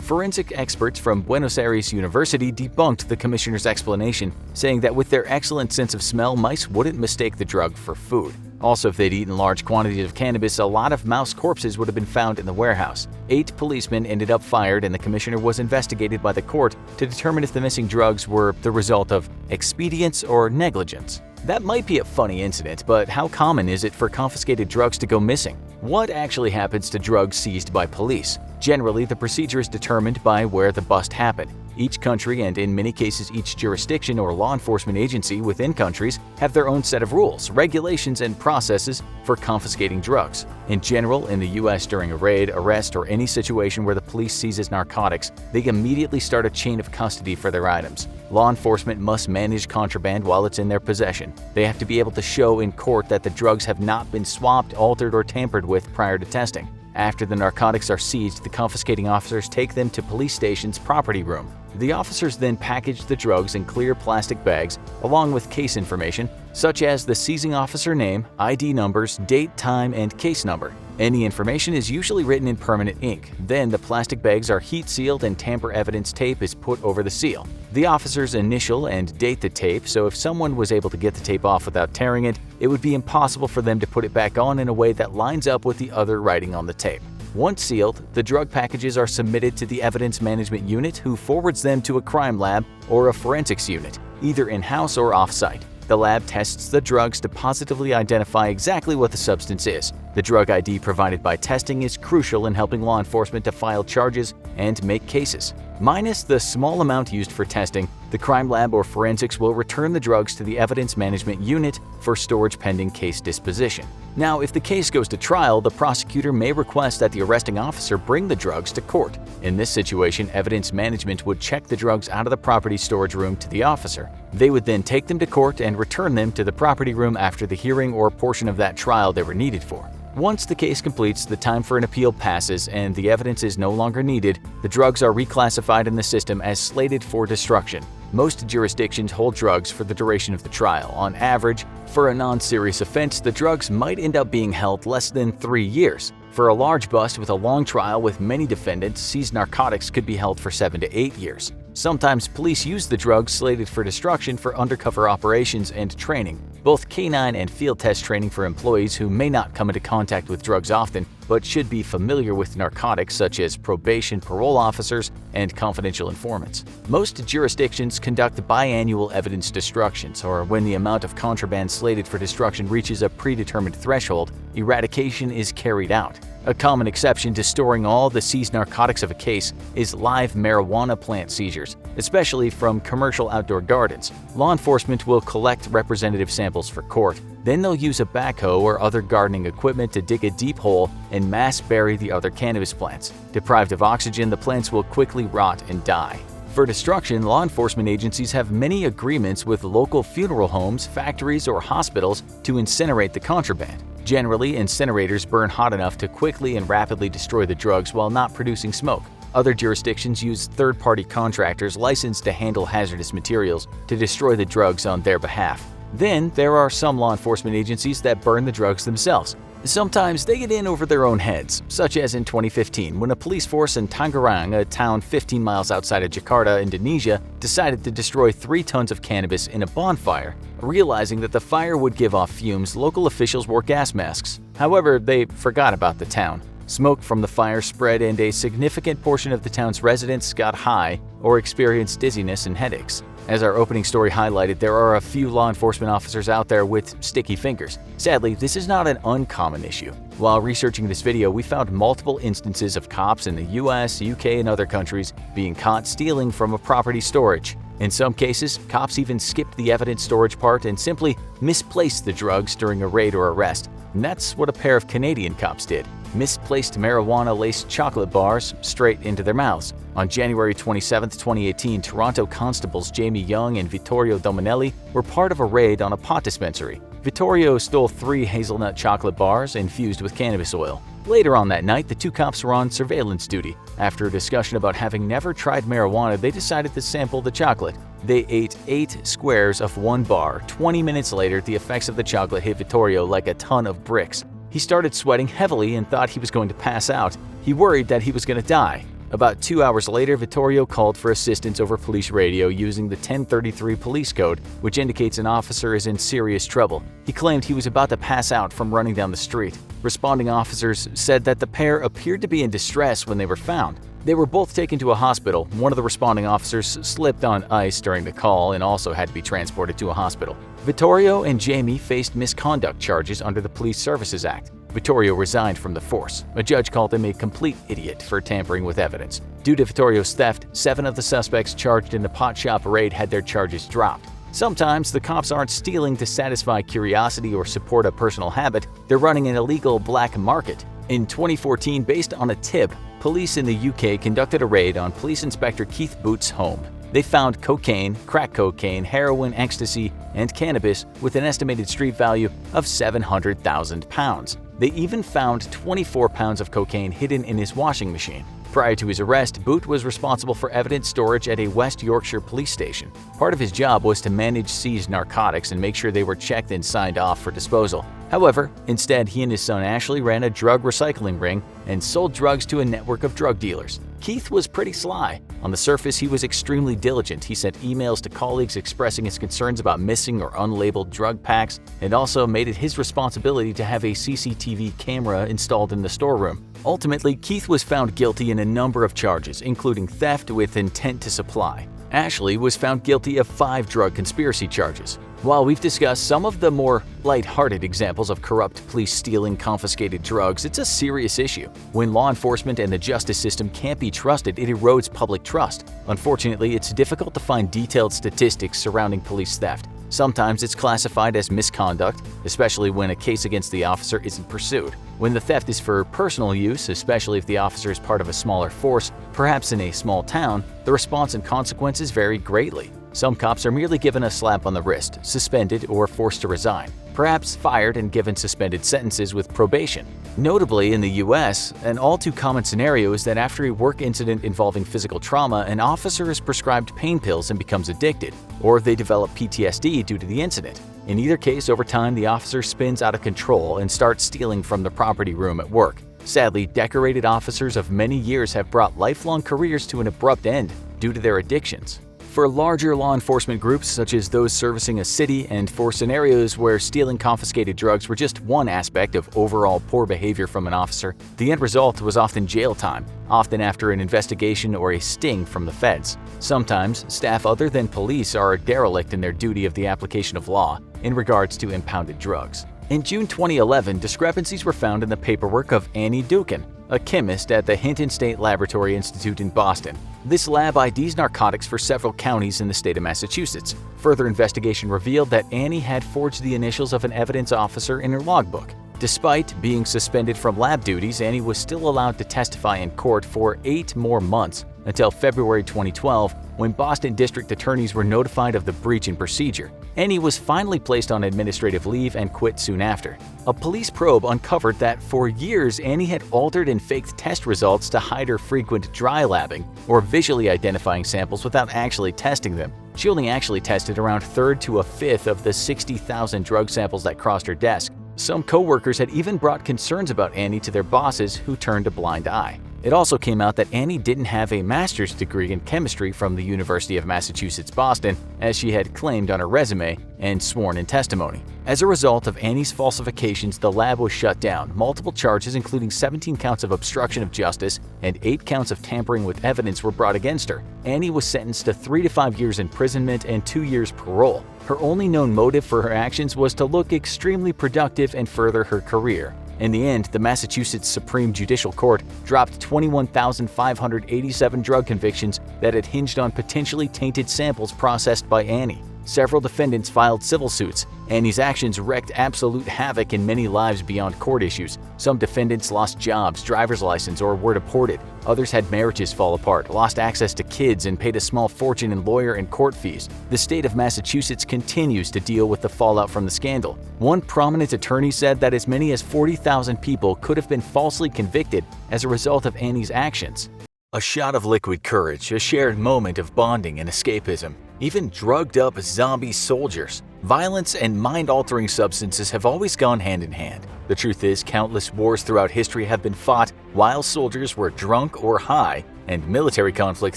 Forensic experts from Buenos Aires University debunked the commissioner's explanation, saying that with their excellent sense of smell, mice wouldn't mistake the drug for food. Also, if they'd eaten large quantities of cannabis, a lot of mouse corpses would have been found in the warehouse. 8 policemen ended up fired, and the commissioner was investigated by the court to determine if the missing drugs were the result of expedience or negligence. That might be a funny incident, but how common is it for confiscated drugs to go missing? What actually happens to drugs seized by police? Generally, the procedure is determined by where the bust happened. Each country, and in many cases each jurisdiction or law enforcement agency within countries, have their own set of rules, regulations, and processes for confiscating drugs. In general, in the US, during a raid, arrest, or any situation where the police seizes narcotics, they immediately start a chain of custody for their items. Law enforcement must manage contraband while it's in their possession. They have to be able to show in court that the drugs have not been swapped, altered, or tampered with prior to testing. After the narcotics are seized, the confiscating officers take them to police station's property room. The officers then package the drugs in clear plastic bags along with case information, such as the seizing officer name, ID numbers, date, time, and case number. Any information is usually written in permanent ink. Then the plastic bags are heat sealed and tamper evidence tape is put over the seal. The officers initial and date the tape, so if someone was able to get the tape off without tearing it, it would be impossible for them to put it back on in a way that lines up with the other writing on the tape. Once sealed, the drug packages are submitted to the evidence management unit, who forwards them to a crime lab or a forensics unit, either in-house or off-site. The lab tests the drugs to positively identify exactly what the substance is. The drug ID provided by testing is crucial in helping law enforcement to file charges and make cases. Minus the small amount used for testing, the crime lab or forensics will return the drugs to the evidence management unit for storage pending case disposition. Now, if the case goes to trial, the prosecutor may request that the arresting officer bring the drugs to court. In this situation, evidence management would check the drugs out of the property storage room to the officer. They would then take them to court and return them to the property room after the hearing or portion of that trial they were needed for. Once the case completes, the time for an appeal passes and the evidence is no longer needed, the drugs are reclassified in the system as slated for destruction. Most jurisdictions hold drugs for the duration of the trial. On average, for a non-serious offense, the drugs might end up being held less than 3 years. For a large bust with a long trial with many defendants, seized narcotics could be held for 7 to 8 years. Sometimes police use the drugs slated for destruction for undercover operations and training, both canine and field test training for employees who may not come into contact with drugs often, but should be familiar with narcotics, such as probation, parole officers, and confidential informants. Most jurisdictions conduct biannual evidence destructions, or when the amount of contraband slated for destruction reaches a predetermined threshold, eradication is carried out. A common exception to storing all the seized narcotics of a case is live marijuana plant seizures, especially from commercial outdoor gardens. Law enforcement will collect representative samples for court. Then they'll use a backhoe or other gardening equipment to dig a deep hole and mass bury the other cannabis plants. Deprived of oxygen, the plants will quickly rot and die. For destruction, law enforcement agencies have many agreements with local funeral homes, factories, or hospitals to incinerate the contraband. Generally, incinerators burn hot enough to quickly and rapidly destroy the drugs while not producing smoke. Other jurisdictions use third-party contractors licensed to handle hazardous materials to destroy the drugs on their behalf. Then, there are some law enforcement agencies that burn the drugs themselves. Sometimes they get in over their own heads, such as in 2015 when a police force in Tangerang, a town 15 miles outside of Jakarta, Indonesia, decided to destroy 3 tons of cannabis in a bonfire. Realizing that the fire would give off fumes, local officials wore gas masks. However, they forgot about the town. Smoke from the fire spread and a significant portion of the town's residents got high or experienced dizziness and headaches. As our opening story highlighted, there are a few law enforcement officers out there with sticky fingers. Sadly, this is not an uncommon issue. While researching this video, we found multiple instances of cops in the US, UK, and other countries being caught stealing from a property storage. In some cases, cops even skipped the evidence storage part and simply misplaced the drugs during a raid or arrest. And that's what a pair of Canadian cops did. Misplaced marijuana-laced chocolate bars straight into their mouths. On January 27, 2018, Toronto constables Jamie Young and Vittorio Dominelli were part of a raid on a pot dispensary. Vittorio stole 3 hazelnut chocolate bars infused with cannabis oil. Later on that night, the two cops were on surveillance duty. After a discussion about having never tried marijuana, they decided to sample the chocolate. They ate 8 squares of 1 bar. 20 minutes later, the effects of the chocolate hit Vittorio like a ton of bricks. He started sweating heavily and thought he was going to pass out. He worried that he was going to die. About 2 hours later, Vittorio called for assistance over police radio using the 1033 police code, which indicates an officer is in serious trouble. He claimed he was about to pass out from running down the street. Responding officers said that the pair appeared to be in distress when they were found. They were both taken to a hospital. One of the responding officers slipped on ice during the call and also had to be transported to a hospital. Vittorio and Jamie faced misconduct charges under the Police Services Act. Vittorio resigned from the force. A judge called him a complete idiot for tampering with evidence. Due to Vittorio's theft, 7 of the suspects charged in the pot shop raid had their charges dropped. Sometimes the cops aren't stealing to satisfy curiosity or support a personal habit, they're running an illegal black market. In 2014, based on a tip, police in the UK conducted a raid on Police Inspector Keith Booth's home. They found cocaine, crack cocaine, heroin, ecstasy, and cannabis with an estimated street value of £700,000. They even found 24 pounds of cocaine hidden in his washing machine. Prior to his arrest, Booth was responsible for evidence storage at a West Yorkshire police station. Part of his job was to manage seized narcotics and make sure they were checked and signed off for disposal. However, instead, he and his son Ashley ran a drug recycling ring and sold drugs to a network of drug dealers. Keith was pretty sly. On the surface, he was extremely diligent. He sent emails to colleagues expressing his concerns about missing or unlabeled drug packs, and also made it his responsibility to have a CCTV camera installed in the storeroom. Ultimately, Keith was found guilty in a number of charges, including theft with intent to supply. Ashley was found guilty of 5 drug conspiracy charges. While we've discussed some of the more lighthearted examples of corrupt police stealing confiscated drugs, it's a serious issue. When law enforcement and the justice system can't be trusted, it erodes public trust. Unfortunately, it's difficult to find detailed statistics surrounding police theft. Sometimes it's classified as misconduct, especially when a case against the officer isn't pursued. When the theft is for personal use, especially if the officer is part of a smaller force, perhaps in a small town, the response and consequences vary greatly. Some cops are merely given a slap on the wrist, suspended, or forced to resign, perhaps fired and given suspended sentences with probation. Notably, in the US, an all-too-common scenario is that after a work incident involving physical trauma, an officer is prescribed pain pills and becomes addicted, or they develop PTSD due to the incident. In either case, over time, the officer spins out of control and starts stealing from the property room at work. Sadly, decorated officers of many years have brought lifelong careers to an abrupt end due to their addictions. For larger law enforcement groups, such as those servicing a city, and for scenarios where stealing confiscated drugs were just one aspect of overall poor behavior from an officer, the end result was often jail time, often after an investigation or a sting from the feds. Sometimes, staff other than police are derelict in their duty of the application of law in regards to impounded drugs. In June 2011, discrepancies were found in the paperwork of Annie Dukin, a chemist at the Hinton State Laboratory Institute in Boston. This lab IDs narcotics for several counties in the state of Massachusetts. Further investigation revealed that Annie had forged the initials of an evidence officer in her logbook. Despite being suspended from lab duties, Annie was still allowed to testify in court for 8 more months, until February 2012, when Boston district attorneys were notified of the breach in procedure. Annie was finally placed on administrative leave and quit soon after. A police probe uncovered that for years Annie had altered and faked test results to hide her frequent dry labbing, or visually identifying samples without actually testing them. She only actually tested around 1/3 to 1/5 of the 60,000 drug samples that crossed her desk. Some co-workers had even brought concerns about Annie to their bosses, who turned a blind eye. It also came out that Annie didn't have a master's degree in chemistry from the University of Massachusetts Boston, as she had claimed on her resume and sworn in testimony. As a result of Annie's falsifications, the lab was shut down. Multiple charges, including 17 counts of obstruction of justice and 8 counts of tampering with evidence, were brought against her. Annie was sentenced to 3 to 5 years imprisonment and 2 years parole. Her only known motive for her actions was to look extremely productive and further her career. In the end, the Massachusetts Supreme Judicial Court dropped 21,587 drug convictions that had hinged on potentially tainted samples processed by Annie. Several defendants filed civil suits. Annie's actions wreaked absolute havoc in many lives beyond court issues. Some defendants lost jobs, driver's license, or were deported. Others had marriages fall apart, lost access to kids, and paid a small fortune in lawyer and court fees. The state of Massachusetts continues to deal with the fallout from the scandal. One prominent attorney said that as many as 40,000 people could have been falsely convicted as a result of Annie's actions. A shot of liquid courage, a shared moment of bonding and escapism. Even drugged-up zombie soldiers. Violence and mind-altering substances have always gone hand in hand. The truth is, countless wars throughout history have been fought while soldiers were drunk or high, and military conflict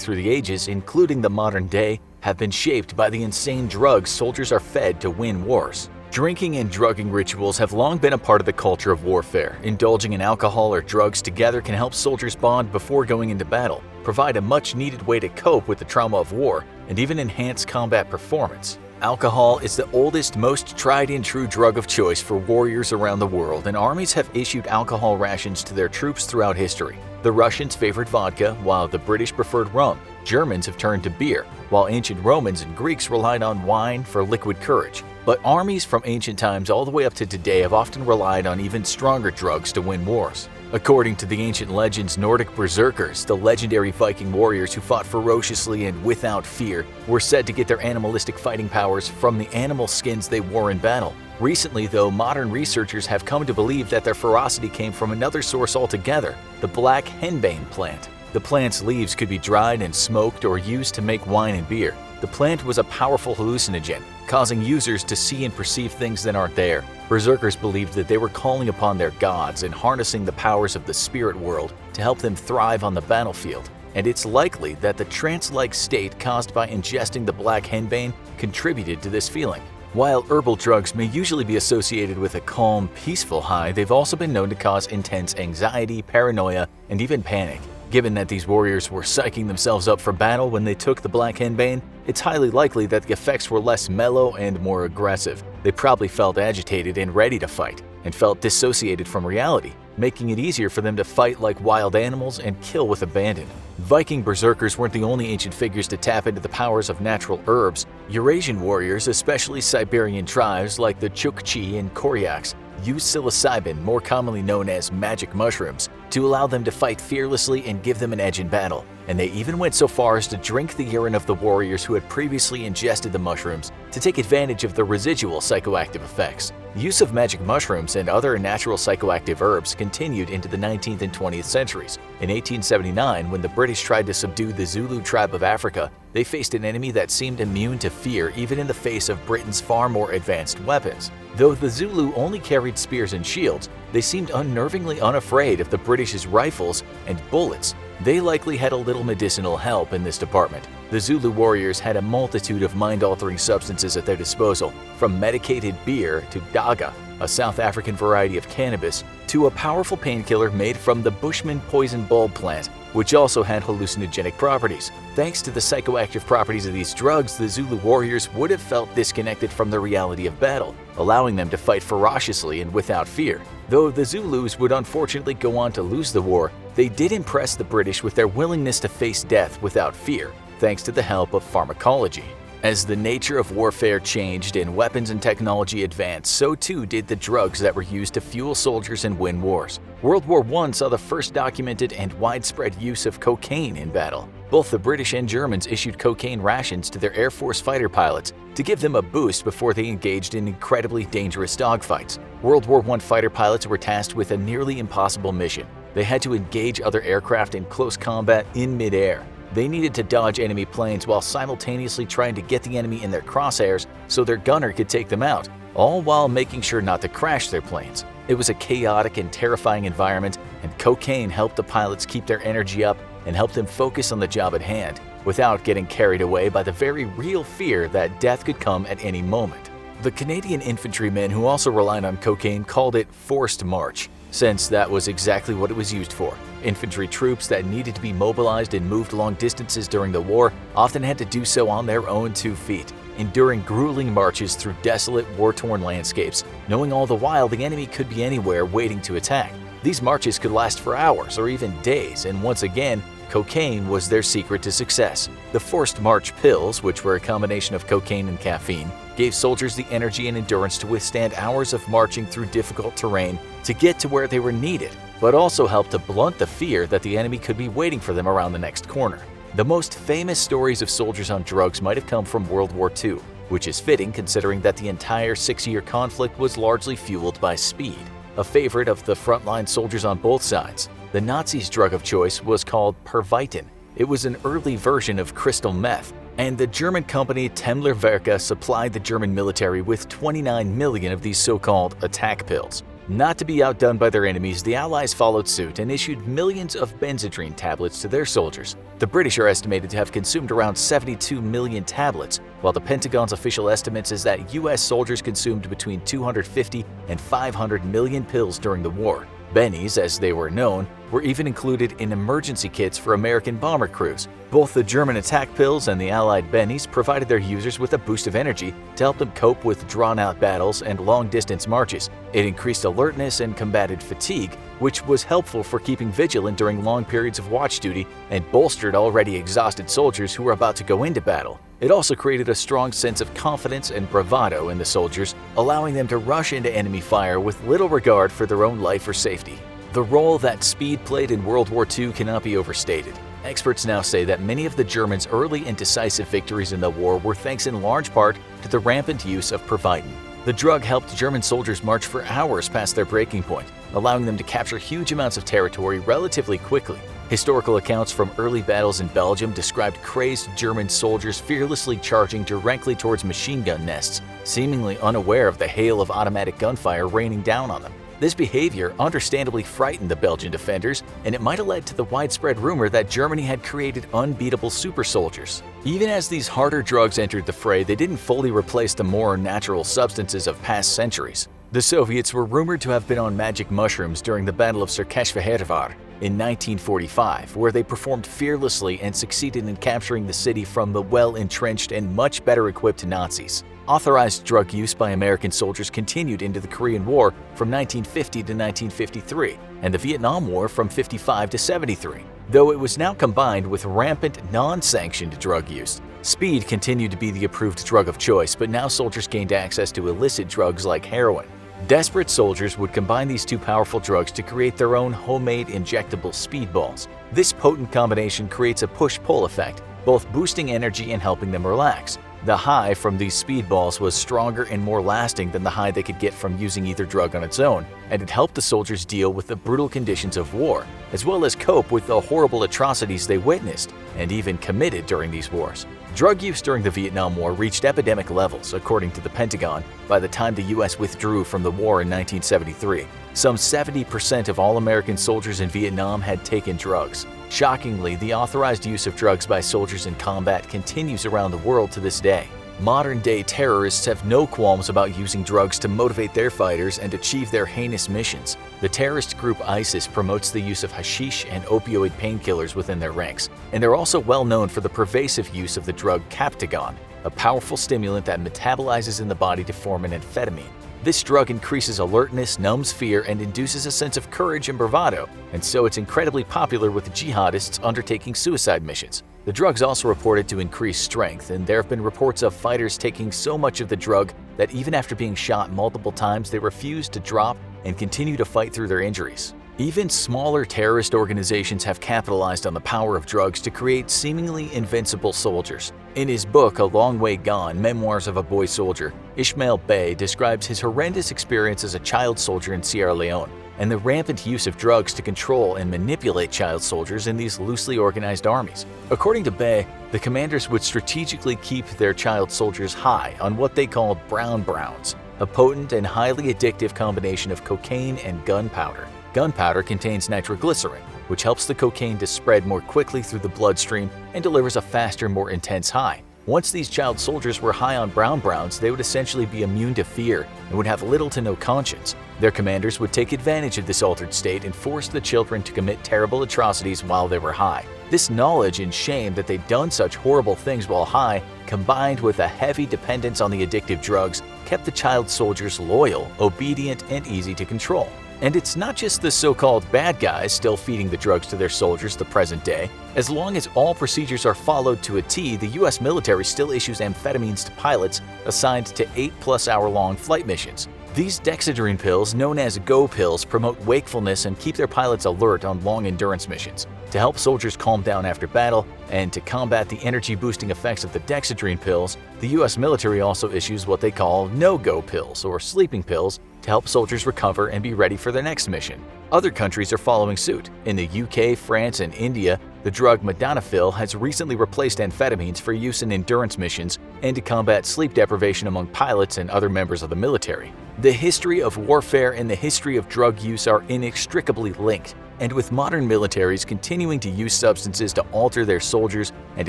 through the ages, including the modern day, have been shaped by the insane drugs soldiers are fed to win wars. Drinking and drugging rituals have long been a part of the culture of warfare. Indulging in alcohol or drugs together can help soldiers bond before going into battle, provide a much-needed way to cope with the trauma of war, and even enhance combat performance. Alcohol is the oldest, most tried-and-true drug of choice for warriors around the world, and armies have issued alcohol rations to their troops throughout history. The Russians favored vodka, while the British preferred rum. Germans have turned to beer, while ancient Romans and Greeks relied on wine for liquid courage. But armies from ancient times all the way up to today have often relied on even stronger drugs to win wars. According to the ancient legends, Nordic berserkers, the legendary Viking warriors who fought ferociously and without fear, were said to get their animalistic fighting powers from the animal skins they wore in battle. Recently, though, modern researchers have come to believe that their ferocity came from another source altogether, the black henbane plant. The plant's leaves could be dried and smoked or used to make wine and beer. The plant was a powerful hallucinogen, causing users to see and perceive things that aren't there. Berserkers believed that they were calling upon their gods and harnessing the powers of the spirit world to help them thrive on the battlefield. And it's likely that the trance-like state caused by ingesting the black henbane contributed to this feeling. While herbal drugs may usually be associated with a calm, peaceful high, they've also been known to cause intense anxiety, paranoia, and even panic. Given that these warriors were psyching themselves up for battle when they took the black henbane, it's highly likely that the effects were less mellow and more aggressive. They probably felt agitated and ready to fight, and felt dissociated from reality, making it easier for them to fight like wild animals and kill with abandon. Viking berserkers weren't the only ancient figures to tap into the powers of natural herbs. Eurasian warriors, especially Siberian tribes like the Chukchi and Koryaks, use psilocybin, more commonly known as magic mushrooms, to allow them to fight fearlessly and give them an edge in battle. And they even went so far as to drink the urine of the warriors who had previously ingested the mushrooms to take advantage of the residual psychoactive effects. The use of magic mushrooms and other natural psychoactive herbs continued into the 19th and 20th centuries. In 1879, when the British tried to subdue the Zulu tribe of Africa, they faced an enemy that seemed immune to fear even in the face of Britain's far more advanced weapons. Though the Zulu only carried spears and shields, they seemed unnervingly unafraid of the British's rifles and bullets. They likely had a little medicinal help in this department. The Zulu warriors had a multitude of mind-altering substances at their disposal, from medicated beer to daga, a South African variety of cannabis, to a powerful painkiller made from the Bushman poison bulb plant, which also had hallucinogenic properties. Thanks to the psychoactive properties of these drugs, the Zulu warriors would have felt disconnected from the reality of battle, allowing them to fight ferociously and without fear. Though the Zulus would unfortunately go on to lose the war, they did impress the British with their willingness to face death without fear, thanks to the help of pharmacology. As the nature of warfare changed and weapons and technology advanced, so too did the drugs that were used to fuel soldiers and win wars. World War I saw the first documented and widespread use of cocaine in battle. Both the British and Germans issued cocaine rations to their Air Force fighter pilots to give them a boost before they engaged in incredibly dangerous dogfights. World War I fighter pilots were tasked with a nearly impossible mission. They had to engage other aircraft in close combat in midair. They needed to dodge enemy planes while simultaneously trying to get the enemy in their crosshairs so their gunner could take them out, all while making sure not to crash their planes. It was a chaotic and terrifying environment, and cocaine helped the pilots keep their energy up and helped them focus on the job at hand without getting carried away by the very real fear that death could come at any moment. The Canadian infantrymen who also relied on cocaine called it forced march, since that was exactly what it was used for. Infantry troops that needed to be mobilized and moved long distances during the war often had to do so on their own 2 feet, enduring grueling marches through desolate, war-torn landscapes, knowing all the while the enemy could be anywhere waiting to attack. These marches could last for hours or even days, and once again, cocaine was their secret to success. The forced march pills, which were a combination of cocaine and caffeine, gave soldiers the energy and endurance to withstand hours of marching through difficult terrain to get to where they were needed, but also helped to blunt the fear that the enemy could be waiting for them around the next corner. The most famous stories of soldiers on drugs might have come from World War II, which is fitting considering that the entire 6-year conflict was largely fueled by speed. A favorite of the frontline soldiers on both sides, the Nazis' drug of choice was called Pervitin. It was an early version of crystal meth, and the German company Temmler-Werke supplied the German military with 29 million of these so-called attack pills. Not to be outdone by their enemies, the Allies followed suit and issued millions of Benzedrine tablets to their soldiers. The British are estimated to have consumed around 72 million tablets, while the Pentagon's official estimates is that US soldiers consumed between 250 and 500 million pills during the war. Bennies, as they were known, were even included in emergency kits for American bomber crews. Both the German attack pills and the Allied bennies provided their users with a boost of energy to help them cope with drawn-out battles and long-distance marches. It increased alertness and combated fatigue, which was helpful for keeping vigilant during long periods of watch duty and bolstered already exhausted soldiers who were about to go into battle. It also created a strong sense of confidence and bravado in the soldiers, allowing them to rush into enemy fire with little regard for their own life or safety. The role that speed played in World War II cannot be overstated. Experts now say that many of the Germans' early and decisive victories in the war were thanks in large part to the rampant use of Pervitin. The drug helped German soldiers march for hours past their breaking point, allowing them to capture huge amounts of territory relatively quickly. Historical accounts from early battles in Belgium described crazed German soldiers fearlessly charging directly towards machine gun nests, seemingly unaware of the hail of automatic gunfire raining down on them. This behavior understandably frightened the Belgian defenders, and it might have led to the widespread rumor that Germany had created unbeatable super soldiers. Even as these harder drugs entered the fray, they didn't fully replace the more natural substances of past centuries. The Soviets were rumored to have been on magic mushrooms during the Battle of Czerkesfehérvár in 1945, where they performed fearlessly and succeeded in capturing the city from the well-entrenched and much better equipped Nazis. Authorized drug use by American soldiers continued into the Korean War from 1950 to 1953, and the Vietnam War from 55 to 73, though it was now combined with rampant non-sanctioned drug use. Speed continued to be the approved drug of choice, but now soldiers gained access to illicit drugs like heroin. Desperate soldiers would combine these two powerful drugs to create their own homemade injectable speedballs. This potent combination creates a push-pull effect, both boosting energy and helping them relax. The high from these speedballs was stronger and more lasting than the high they could get from using either drug on its own, and it helped the soldiers deal with the brutal conditions of war, as well as cope with the horrible atrocities they witnessed and even committed during these wars. Drug use during the Vietnam War reached epidemic levels, according to the Pentagon, by the time the U.S. withdrew from the war in 1973. Some 70% of all American soldiers in Vietnam had taken drugs. Shockingly, the authorized use of drugs by soldiers in combat continues around the world to this day. Modern-day terrorists have no qualms about using drugs to motivate their fighters and achieve their heinous missions. The terrorist group ISIS promotes the use of hashish and opioid painkillers within their ranks, and they're also well known for the pervasive use of the drug Captagon, a powerful stimulant that metabolizes in the body to form an amphetamine. This drug increases alertness, numbs fear, and induces a sense of courage and bravado, and so it's incredibly popular with jihadists undertaking suicide missions. The drug's also reported to increase strength, and there have been reports of fighters taking so much of the drug that even after being shot multiple times, they refuse to drop and continue to fight through their injuries. Even smaller terrorist organizations have capitalized on the power of drugs to create seemingly invincible soldiers. In his book, A Long Way Gone, Memoirs of a Boy Soldier, Ismail Bey describes his horrendous experience as a child soldier in Sierra Leone and the rampant use of drugs to control and manipulate child soldiers in these loosely organized armies. According to Bey, the commanders would strategically keep their child soldiers high on what they called brown browns, a potent and highly addictive combination of cocaine and gunpowder. Gunpowder contains nitroglycerin, which helps the cocaine to spread more quickly through the bloodstream and delivers a faster, more intense high. Once these child soldiers were high on brown browns, they would essentially be immune to fear and would have little to no conscience. Their commanders would take advantage of this altered state and force the children to commit terrible atrocities while they were high. This knowledge and shame that they'd done such horrible things while high, combined with a heavy dependence on the addictive drugs, kept the child soldiers loyal, obedient, and easy to control. And it's not just the so-called bad guys still feeding the drugs to their soldiers the present day. As long as all procedures are followed to a T, the US military still issues amphetamines to pilots assigned to 8+ hour-long flight missions. These dexedrine pills, known as Go pills, promote wakefulness and keep their pilots alert on long endurance missions. To help soldiers calm down after battle and to combat the energy-boosting effects of the dexedrine pills, the US military also issues what they call no-go pills or sleeping pills to help soldiers recover and be ready for their next mission. Other countries are following suit. In the UK, France, and India, the drug modafinil has recently replaced amphetamines for use in endurance missions and to combat sleep deprivation among pilots and other members of the military. The history of warfare and the history of drug use are inextricably linked, and with modern militaries continuing to use substances to alter their soldiers and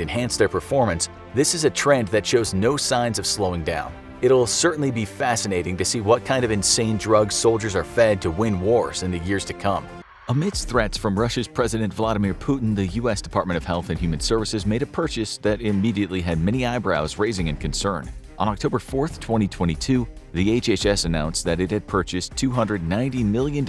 enhance their performance, this is a trend that shows no signs of slowing down. It'll certainly be fascinating to see what kind of insane drugs soldiers are fed to win wars in the years to come. Amidst threats from Russia's President Vladimir Putin, the U.S. Department of Health and Human Services made a purchase that immediately had many eyebrows raising in concern. On October 4, 2022, the HHS announced that it had purchased $290 million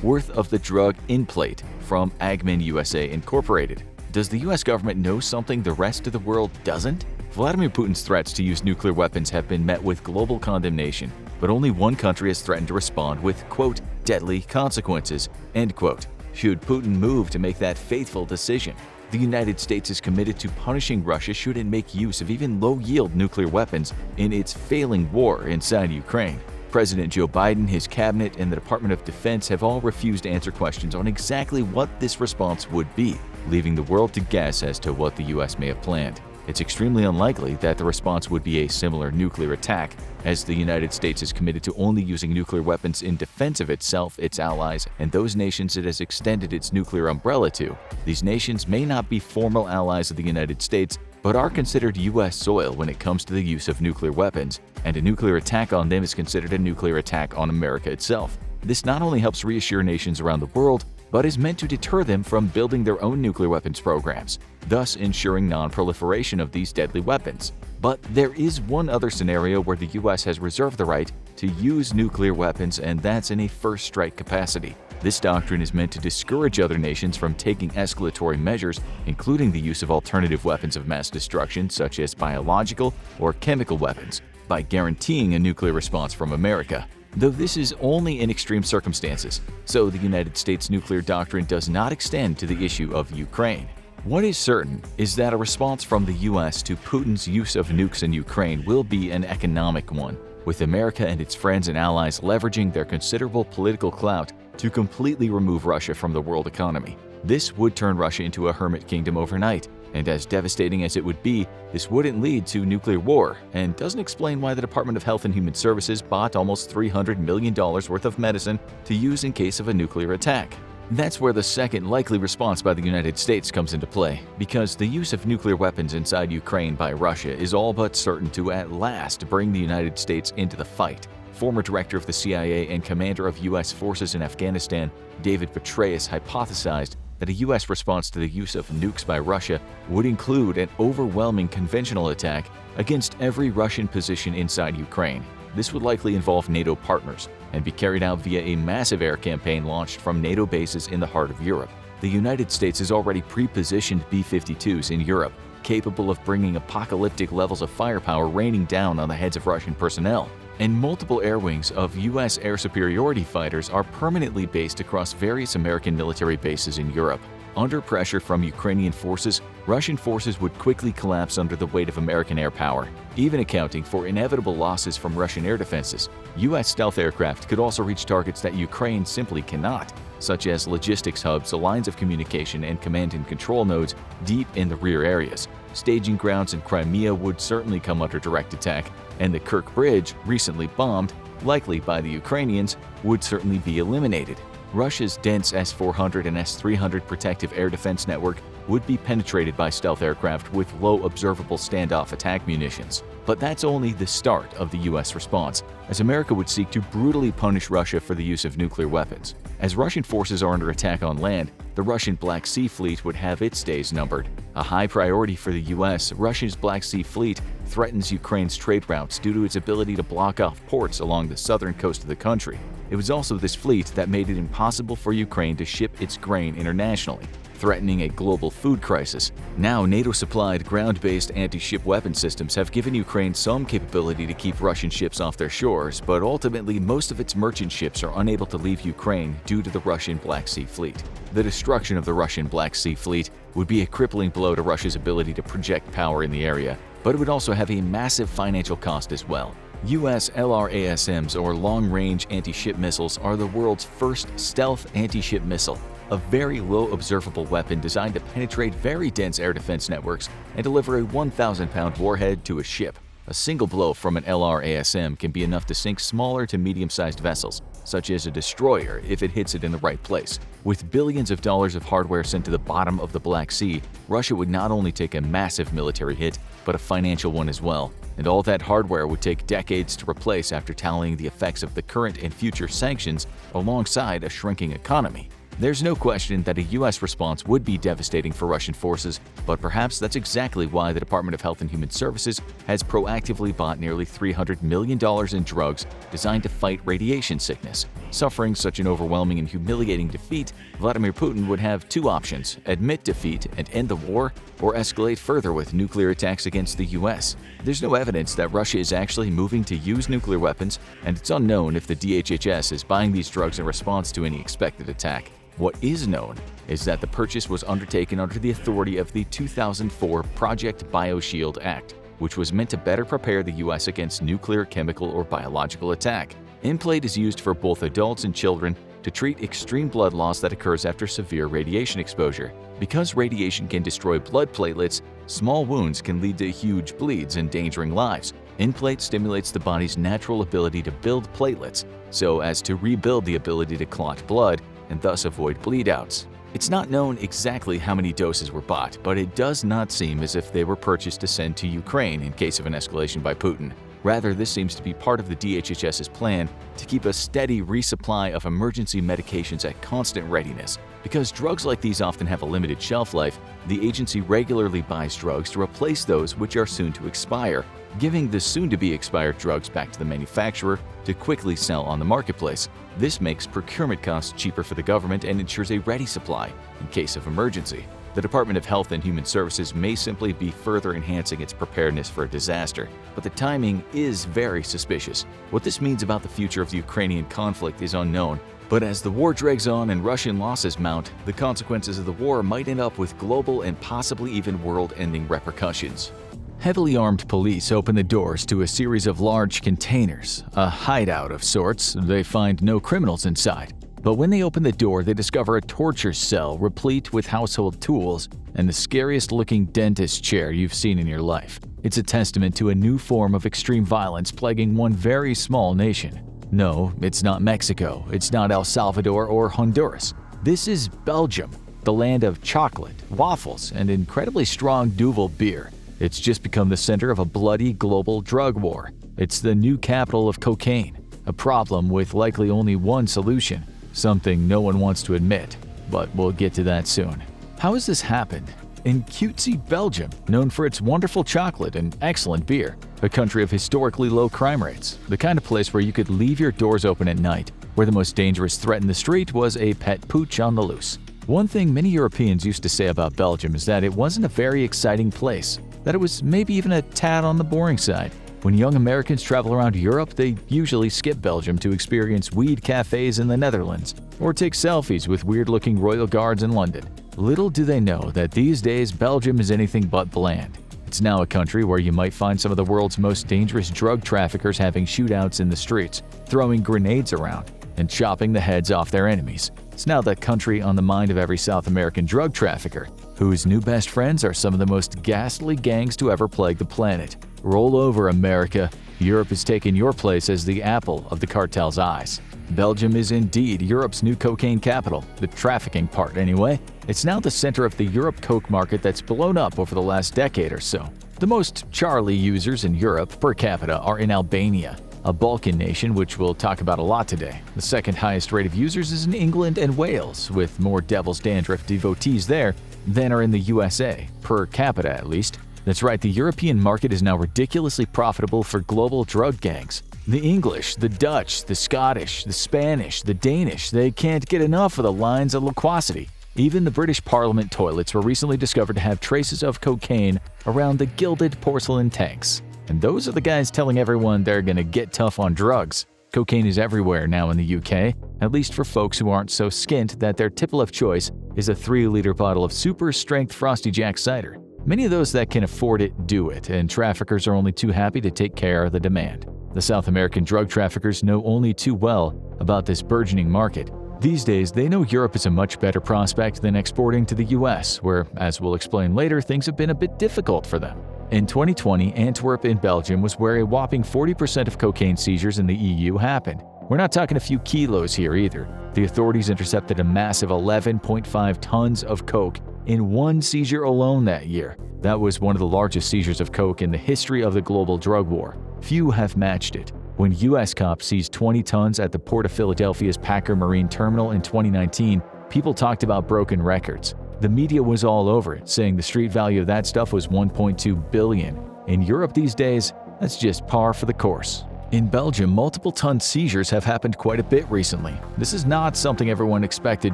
worth of the drug Nplate from Agmin USA Incorporated. Does the U.S. government know something the rest of the world doesn't? Vladimir Putin's threats to use nuclear weapons have been met with global condemnation, but only one country has threatened to respond with, quote, deadly consequences, end quote, should Putin move to make that fateful decision. The United States is committed to punishing Russia should it make use of even low-yield nuclear weapons in its failing war inside Ukraine. President Joe Biden, his cabinet, and the Department of Defense have all refused to answer questions on exactly what this response would be, leaving the world to guess as to what the U.S. may have planned. It's extremely unlikely that the response would be a similar nuclear attack, as the United States is committed to only using nuclear weapons in defense of itself, its allies, and those nations it has extended its nuclear umbrella to. These nations may not be formal allies of the United States, but are considered U.S. soil when it comes to the use of nuclear weapons, and a nuclear attack on them is considered a nuclear attack on America itself. This not only helps reassure nations around the world, but is meant to deter them from building their own nuclear weapons programs, thus ensuring non-proliferation of these deadly weapons. But there is one other scenario where the U.S. has reserved the right to use nuclear weapons, and that's in a first strike capacity. This doctrine is meant to discourage other nations from taking escalatory measures, including the use of alternative weapons of mass destruction such as biological or chemical weapons, by guaranteeing a nuclear response from America. Though this is only in extreme circumstances, so the United States nuclear doctrine does not extend to the issue of Ukraine. What is certain is that a response from the U.S. to Putin's use of nukes in Ukraine will be an economic one, with America and its friends and allies leveraging their considerable political clout to completely remove Russia from the world economy. This would turn Russia into a hermit kingdom overnight, and as devastating as it would be, this wouldn't lead to nuclear war, and doesn't explain why the Department of Health and Human Services bought almost $300 million worth of medicine to use in case of a nuclear attack. That's where the second likely response by the United States comes into play, because the use of nuclear weapons inside Ukraine by Russia is all but certain to at last bring the United States into the fight. Former director of the CIA and commander of U.S. forces in Afghanistan, David Petraeus, hypothesized that a U.S. response to the use of nukes by Russia would include an overwhelming conventional attack against every Russian position inside Ukraine. This would likely involve NATO partners and be carried out via a massive air campaign launched from NATO bases in the heart of Europe. The United States has already pre-positioned B-52s in Europe, capable of bringing apocalyptic levels of firepower raining down on the heads of Russian personnel. And multiple air wings of U.S. air superiority fighters are permanently based across various American military bases in Europe. Under pressure from Ukrainian forces, Russian forces would quickly collapse under the weight of American air power, even accounting for inevitable losses from Russian air defenses. U.S. stealth aircraft could also reach targets that Ukraine simply cannot, such as logistics hubs, lines of communication, and command and control nodes deep in the rear areas. Staging grounds in Crimea would certainly come under direct attack, and the Kerch Bridge, recently bombed, likely by the Ukrainians, would certainly be eliminated. Russia's dense S-400 and S-300 protective air defense network would be penetrated by stealth aircraft with low observable standoff attack munitions. But that's only the start of the U.S. response, as America would seek to brutally punish Russia for the use of nuclear weapons. As Russian forces are under attack on land, the Russian Black Sea Fleet would have its days numbered. A high priority for the U.S., Russia's Black Sea Fleet threatens Ukraine's trade routes due to its ability to block off ports along the southern coast of the country. It was also this fleet that made it impossible for Ukraine to ship its grain internationally, threatening a global food crisis. Now, NATO-supplied ground-based anti-ship weapon systems have given Ukraine some capability to keep Russian ships off their shores, but ultimately most of its merchant ships are unable to leave Ukraine due to the Russian Black Sea Fleet. The destruction of the Russian Black Sea Fleet would be a crippling blow to Russia's ability to project power in the area, but it would also have a massive financial cost as well. U.S. LRASMs, or long-range anti-ship missiles, are the world's first stealth anti-ship missile, a very low observable weapon designed to penetrate very dense air defense networks and deliver a 1,000-pound warhead to a ship. A single blow from an LRASM can be enough to sink smaller to medium-sized vessels, such as a destroyer, if it hits it in the right place. With billions of dollars of hardware sent to the bottom of the Black Sea, Russia would not only take a massive military hit, but a financial one as well. And all that hardware would take decades to replace after tallying the effects of the current and future sanctions alongside a shrinking economy. There's no question that a U.S. response would be devastating for Russian forces, but perhaps that's exactly why the Department of Health and Human Services has proactively bought nearly $300 million in drugs designed to fight radiation sickness. Suffering such an overwhelming and humiliating defeat, Vladimir Putin would have two options: admit defeat and end the war, or escalate further with nuclear attacks against the U.S. There's no evidence that Russia is actually moving to use nuclear weapons, and it's unknown if the DHHS is buying these drugs in response to any expected attack. What is known is that the purchase was undertaken under the authority of the 2004 Project BioShield Act, which was meant to better prepare the U.S. against nuclear, chemical, or biological attack. Nplate is used for both adults and children to treat extreme blood loss that occurs after severe radiation exposure. Because radiation can destroy blood platelets, small wounds can lead to huge bleeds, endangering lives. Nplate stimulates the body's natural ability to build platelets, so as to rebuild the ability to clot blood and thus avoid bleedouts. It's not known exactly how many doses were bought, but it does not seem as if they were purchased to send to Ukraine in case of an escalation by Putin. Rather, this seems to be part of the DHHS's plan to keep a steady resupply of emergency medications at constant readiness. Because drugs like these often have a limited shelf life, the agency regularly buys drugs to replace those which are soon to expire, giving the soon-to-be expired drugs back to the manufacturer to quickly sell on the marketplace. This makes procurement costs cheaper for the government and ensures a ready supply in case of emergency. The Department of Health and Human Services may simply be further enhancing its preparedness for a disaster, but the timing is very suspicious. What this means about the future of the Ukrainian conflict is unknown, but as the war drags on and Russian losses mount, the consequences of the war might end up with global and possibly even world-ending repercussions. Heavily armed police open the doors to a series of large containers, a hideout of sorts. They find no criminals inside. But when they open the door, they discover a torture cell replete with household tools and the scariest-looking dentist chair you've seen in your life. It's a testament to a new form of extreme violence plaguing one very small nation. No, it's not Mexico, it's not El Salvador or Honduras. This is Belgium, the land of chocolate, waffles, and incredibly strong Duvel beer. It's just become the center of a bloody global drug war. It's the new capital of cocaine, a problem with likely only one solution, something no one wants to admit, but we'll get to that soon. How has this happened? In cutesy Belgium, known for its wonderful chocolate and excellent beer, a country of historically low crime rates, the kind of place where you could leave your doors open at night, where the most dangerous threat in the street was a pet pooch on the loose. One thing many Europeans used to say about Belgium is that it wasn't a very exciting place, that it was maybe even a tad on the boring side. When young Americans travel around Europe, they usually skip Belgium to experience weed cafes in the Netherlands or take selfies with weird-looking royal guards in London. Little do they know that these days Belgium is anything but bland. It's now a country where you might find some of the world's most dangerous drug traffickers having shootouts in the streets, throwing grenades around, and chopping the heads off their enemies. It's now the country on the mind of every South American drug trafficker, whose new best friends are some of the most ghastly gangs to ever plague the planet. Roll over, America. Europe has taken your place as the apple of the cartel's eyes. Belgium is indeed Europe's new cocaine capital, the trafficking part anyway. It's now the center of the Europe coke market that's blown up over the last decade or so. The most Charlie users in Europe per capita are in Albania, a Balkan nation which we'll talk about a lot today. The second highest rate of users is in England and Wales, with more Devil's Dandruff devotees there than are in the USA, per capita at least. That's right, the European market is now ridiculously profitable for global drug gangs. The English, the Dutch, the Scottish, the Spanish, the Danish, they can't get enough of the lines of loquacity. Even the British Parliament toilets were recently discovered to have traces of cocaine around the gilded porcelain tanks. And those are the guys telling everyone they're gonna get tough on drugs. Cocaine is everywhere now in the UK, at least for folks who aren't so skint that their tipple of choice is a 3-liter bottle of super-strength Frosty Jack cider. Many of those that can afford it do it, and traffickers are only too happy to take care of the demand. The South American drug traffickers know only too well about this burgeoning market. These days, they know Europe is a much better prospect than exporting to the US, where, as we'll explain later, things have been a bit difficult for them. In 2020, Antwerp in Belgium was where a whopping 40% of cocaine seizures in the EU happened. We're not talking a few kilos here either. The authorities intercepted a massive 11.5 tons of coke in one seizure alone that year. That was one of the largest seizures of coke in the history of the global drug war. Few have matched it. When U.S. cops seized 20 tons at the Port of Philadelphia's Packer Marine Terminal in 2019, people talked about broken records. The media was all over it, saying the street value of that stuff was $1.2 billion. In Europe these days, that's just par for the course. In Belgium, multiple-ton seizures have happened quite a bit recently. This is not something everyone expected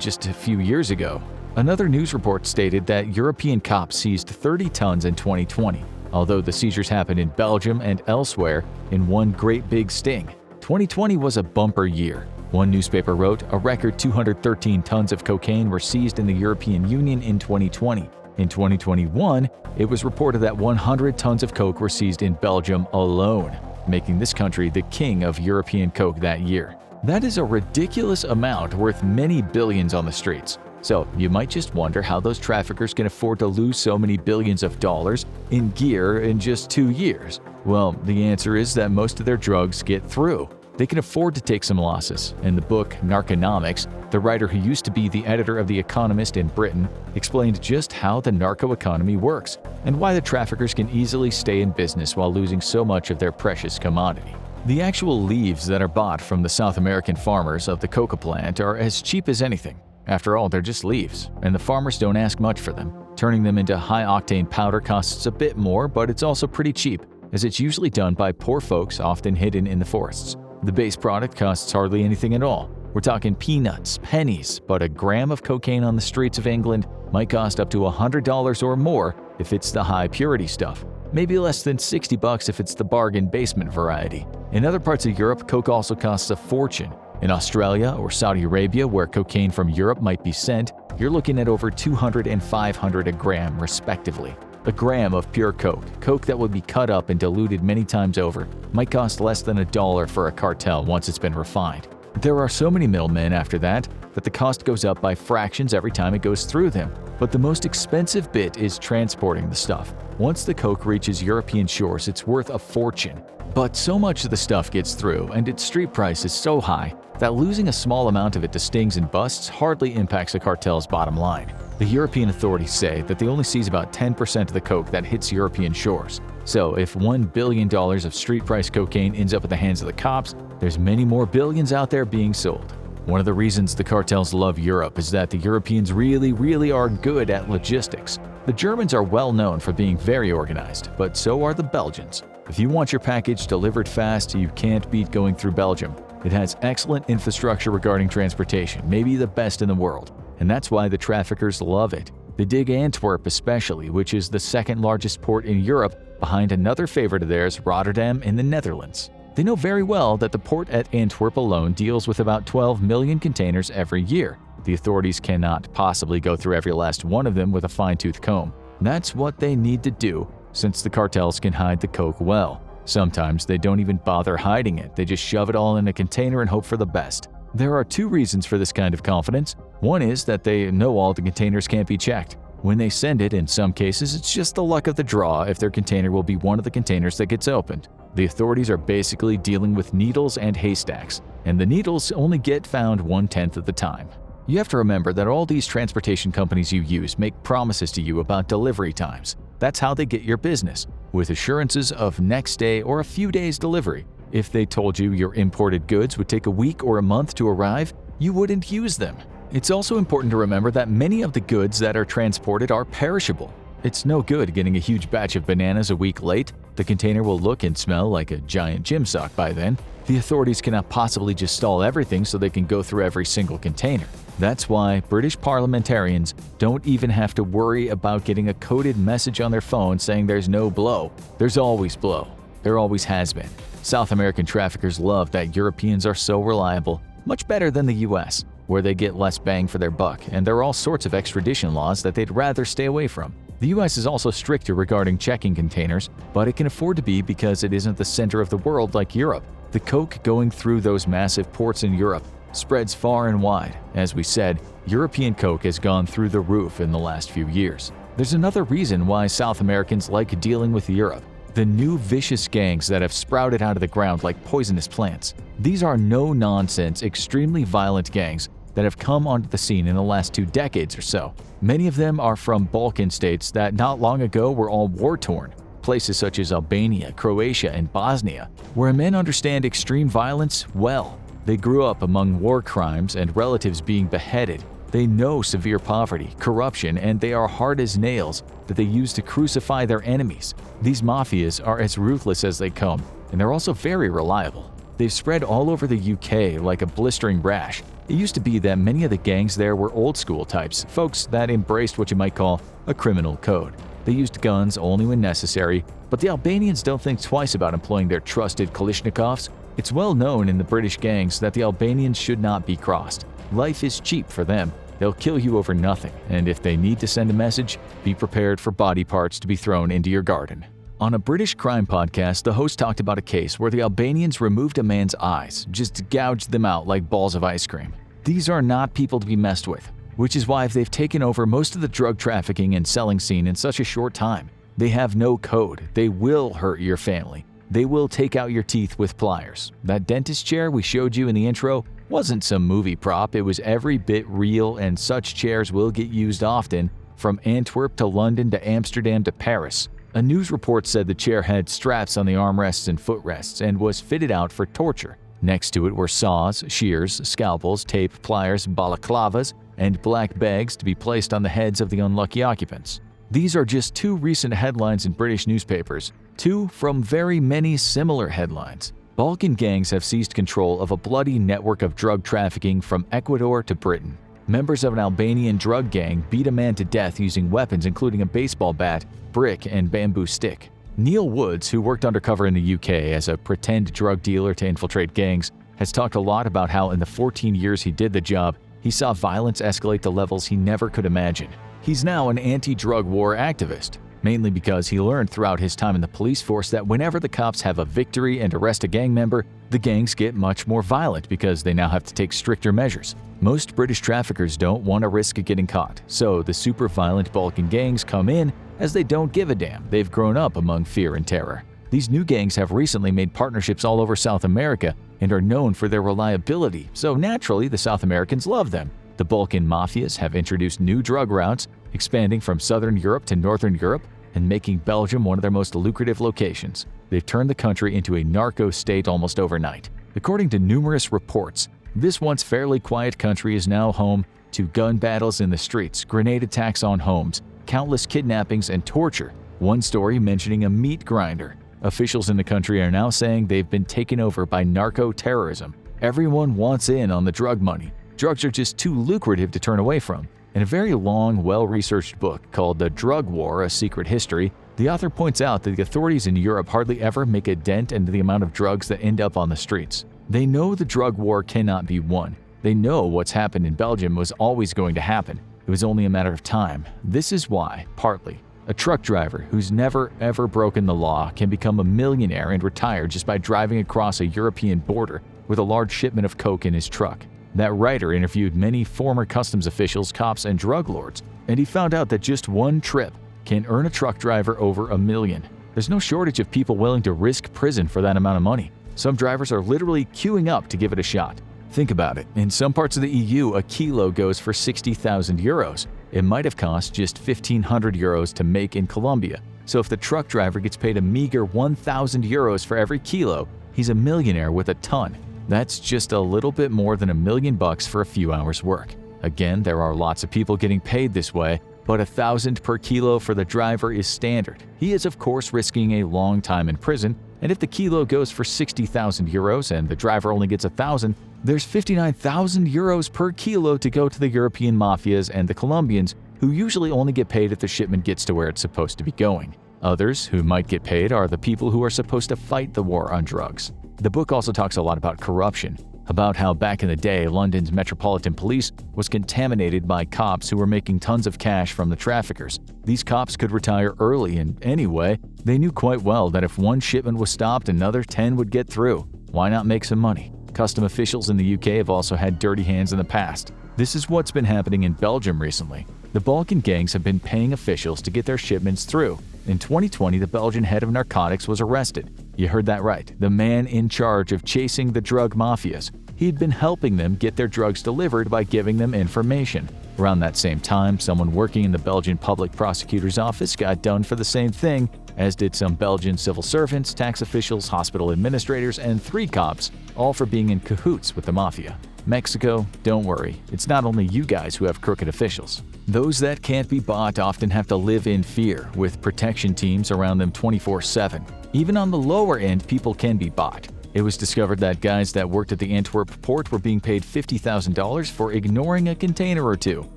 just a few years ago. Another news report stated that European cops seized 30 tons in 2020, although the seizures happened in Belgium and elsewhere in one great big sting. 2020 was a bumper year. One newspaper wrote, a record 213 tons of cocaine were seized in the European Union in 2020. In 2021, it was reported that 100 tons of coke were seized in Belgium alone, making this country the king of European coke that year. That is a ridiculous amount worth many billions on the streets. So you might just wonder how those traffickers can afford to lose so many billions of dollars in gear in just 2 years. Well, the answer is that most of their drugs get through. They can afford to take some losses. In the book Narconomics, the writer who used to be the editor of The Economist in Britain explained just how the narco economy works and why the traffickers can easily stay in business while losing so much of their precious commodity. The actual leaves that are bought from the South American farmers of the coca plant are as cheap as anything. After all, they're just leaves, and the farmers don't ask much for them. Turning them into high-octane powder costs a bit more, but it's also pretty cheap, as it's usually done by poor folks often hidden in the forests. The base product costs hardly anything at all. We're talking peanuts, pennies, but a gram of cocaine on the streets of England might cost up to $100 or more if it's the high-purity stuff. Maybe less than $60 if it's the bargain basement variety. In other parts of Europe, coke also costs a fortune. In Australia or Saudi Arabia, where cocaine from Europe might be sent, you're looking at over $200 and $500 a gram, respectively. A gram of pure coke that would be cut up and diluted many times over, might cost less than $1 for a cartel once it's been refined. There are so many middlemen after that the cost goes up by fractions every time it goes through them. But the most expensive bit is transporting the stuff. Once the coke reaches European shores, it's worth a fortune. But so much of the stuff gets through, and its street price is so high that losing a small amount of it to stings and busts hardly impacts a cartel's bottom line. The European authorities say that they only seize about 10% of the coke that hits European shores. So if $1 billion of street-price cocaine ends up at the hands of the cops, there's many more billions out there being sold. One of the reasons the cartels love Europe is that the Europeans really are good at logistics. The Germans are well known for being very organized, but so are the Belgians. If you want your package delivered fast, you can't beat going through Belgium. It has excellent infrastructure regarding transportation, maybe the best in the world. And that's why the traffickers love it. They dig Antwerp especially, which is the second largest port in Europe, behind another favorite of theirs, Rotterdam in the Netherlands. They know very well that the port at Antwerp alone deals with about 12 million containers every year. The authorities cannot possibly go through every last one of them with a fine-tooth comb. That's what they need to do, since the cartels can hide the coke well. Sometimes they don't even bother hiding it, they just shove it all in a container and hope for the best. There are two reasons for this kind of confidence. One is that they know all the containers can't be checked. When they send it, in some cases, it's just the luck of the draw if their container will be one of the containers that gets opened. The authorities are basically dealing with needles and haystacks, and the needles only get found 1/10 of the time. You have to remember that all these transportation companies you use make promises to you about delivery times. That's how they get your business, with assurances of next day or a few days delivery. If they told you your imported goods would take a week or a month to arrive, you wouldn't use them. It's also important to remember that many of the goods that are transported are perishable. It's no good getting a huge batch of bananas a week late. The container will look and smell like a giant gym sock by then. The authorities cannot possibly just stall everything so they can go through every single container. That's why British parliamentarians don't even have to worry about getting a coded message on their phone saying there's no blow. There's always blow. There always has been. South American traffickers love that Europeans are so reliable, much better than the US, where they get less bang for their buck, and there are all sorts of extradition laws that they'd rather stay away from. The US is also stricter regarding checking containers, but it can afford to be because it isn't the center of the world like Europe. The coke going through those massive ports in Europe spreads far and wide. As we said, European coke has gone through the roof in the last few years. There's another reason why South Americans like dealing with Europe: the new vicious gangs that have sprouted out of the ground like poisonous plants. These are no-nonsense, extremely violent gangs that have come onto the scene in the last 2 decades or so. Many of them are from Balkan states that not long ago were all war-torn. Places such as Albania, Croatia, and Bosnia, where men understand extreme violence well. They grew up among war crimes and relatives being beheaded. They know severe poverty, corruption, and they are hard as nails that they use to crucify their enemies. These mafias are as ruthless as they come, and they're also very reliable. They've spread all over the UK like a blistering rash. It used to be that many of the gangs there were old-school types, folks that embraced what you might call a criminal code. They used guns only when necessary, but the Albanians don't think twice about employing their trusted Kalashnikovs. It's well known in the British gangs that the Albanians should not be crossed. Life is cheap for them. They'll kill you over nothing, and if they need to send a message, be prepared for body parts to be thrown into your garden. On a British crime podcast, the host talked about a case where the Albanians removed a man's eyes, just gouged them out like balls of ice cream. These are not people to be messed with, which is why they've taken over most of the drug trafficking and selling scene in such a short time. They have no code. They will hurt your family. They will take out your teeth with pliers. That dentist chair we showed you in the intro wasn't some movie prop. It was every bit real, and such chairs will get used often, from Antwerp to London to Amsterdam to Paris. A news report said the chair had straps on the armrests and footrests and was fitted out for torture. Next to it were saws, shears, scalpels, tape, pliers, balaclavas, and black bags to be placed on the heads of the unlucky occupants. These are just 2 recent headlines in British newspapers, 2 from very many similar headlines. Balkan gangs have seized control of a bloody network of drug trafficking from Ecuador to Britain. Members of an Albanian drug gang beat a man to death using weapons including a baseball bat, brick, and bamboo stick. Neil Woods, who worked undercover in the UK as a pretend drug dealer to infiltrate gangs, has talked a lot about how in the 14 years he did the job, he saw violence escalate to levels he never could imagine. He's now an anti-drug war activist, mainly because he learned throughout his time in the police force that whenever the cops have a victory and arrest a gang member, the gangs get much more violent because they now have to take stricter measures. Most British traffickers don't want to risk getting caught, so the super violent Balkan gangs come in as they don't give a damn. They've grown up among fear and terror. These new gangs have recently made partnerships all over South America and are known for their reliability, so naturally the South Americans love them. The Balkan mafias have introduced new drug routes, expanding from Southern Europe to Northern Europe and making Belgium one of their most lucrative locations. They've turned the country into a narco state almost overnight. According to numerous reports, this once fairly quiet country is now home to gun battles in the streets, grenade attacks on homes, countless kidnappings, and torture. One story mentioning a meat grinder. Officials in the country are now saying they've been taken over by narco-terrorism. Everyone wants in on the drug money. Drugs are just too lucrative to turn away from. In a very long, well-researched book called The Drug War: A Secret History, the author points out that the authorities in Europe hardly ever make a dent into the amount of drugs that end up on the streets. They know the drug war cannot be won. They know what's happened in Belgium was always going to happen. It was only a matter of time. This is why, partly, a truck driver who's never ever broken the law can become a millionaire and retire just by driving across a European border with a large shipment of coke in his truck. That writer interviewed many former customs officials, cops, and drug lords, and he found out that just one trip can earn a truck driver over $1 million. There's no shortage of people willing to risk prison for that amount of money. Some drivers are literally queuing up to give it a shot. Think about it. In some parts of the EU, a kilo goes for 60,000 euros. It might have cost just 1,500 euros to make in Colombia. So if the truck driver gets paid a meager 1,000 euros for every kilo, he's a millionaire with a ton. That's just a little bit more than $1 million for a few hours' work. Again, there are lots of people getting paid this way, but 1,000 per kilo for the driver is standard. He is of course risking a long time in prison, and if the kilo goes for 60,000 euros and the driver only gets 1,000, there's 59,000 euros per kilo to go to the European mafias and the Colombians, who usually only get paid if the shipment gets to where it's supposed to be going. Others who might get paid are the people who are supposed to fight the war on drugs. The book also talks a lot about corruption, about how back in the day London's Metropolitan Police was contaminated by cops who were making tons of cash from the traffickers. These cops could retire early, and anyway, they knew quite well that if one shipment was stopped, another 10 would get through. Why not make some money? Custom officials in the UK have also had dirty hands in the past. This is what's been happening in Belgium recently. The Balkan gangs have been paying officials to get their shipments through. In 2020, the Belgian head of narcotics was arrested. You heard that right, the man in charge of chasing the drug mafias. He'd been helping them get their drugs delivered by giving them information. Around that same time, someone working in the Belgian public prosecutor's office got done for the same thing, as did some Belgian civil servants, tax officials, hospital administrators, and 3 cops, all for being in cahoots with the mafia. Mexico, don't worry, it's not only you guys who have crooked officials. Those that can't be bought often have to live in fear, with protection teams around them 24/7. Even on the lower end, people can be bought. It was discovered that guys that worked at the Antwerp port were being paid $50,000 for ignoring a container or two.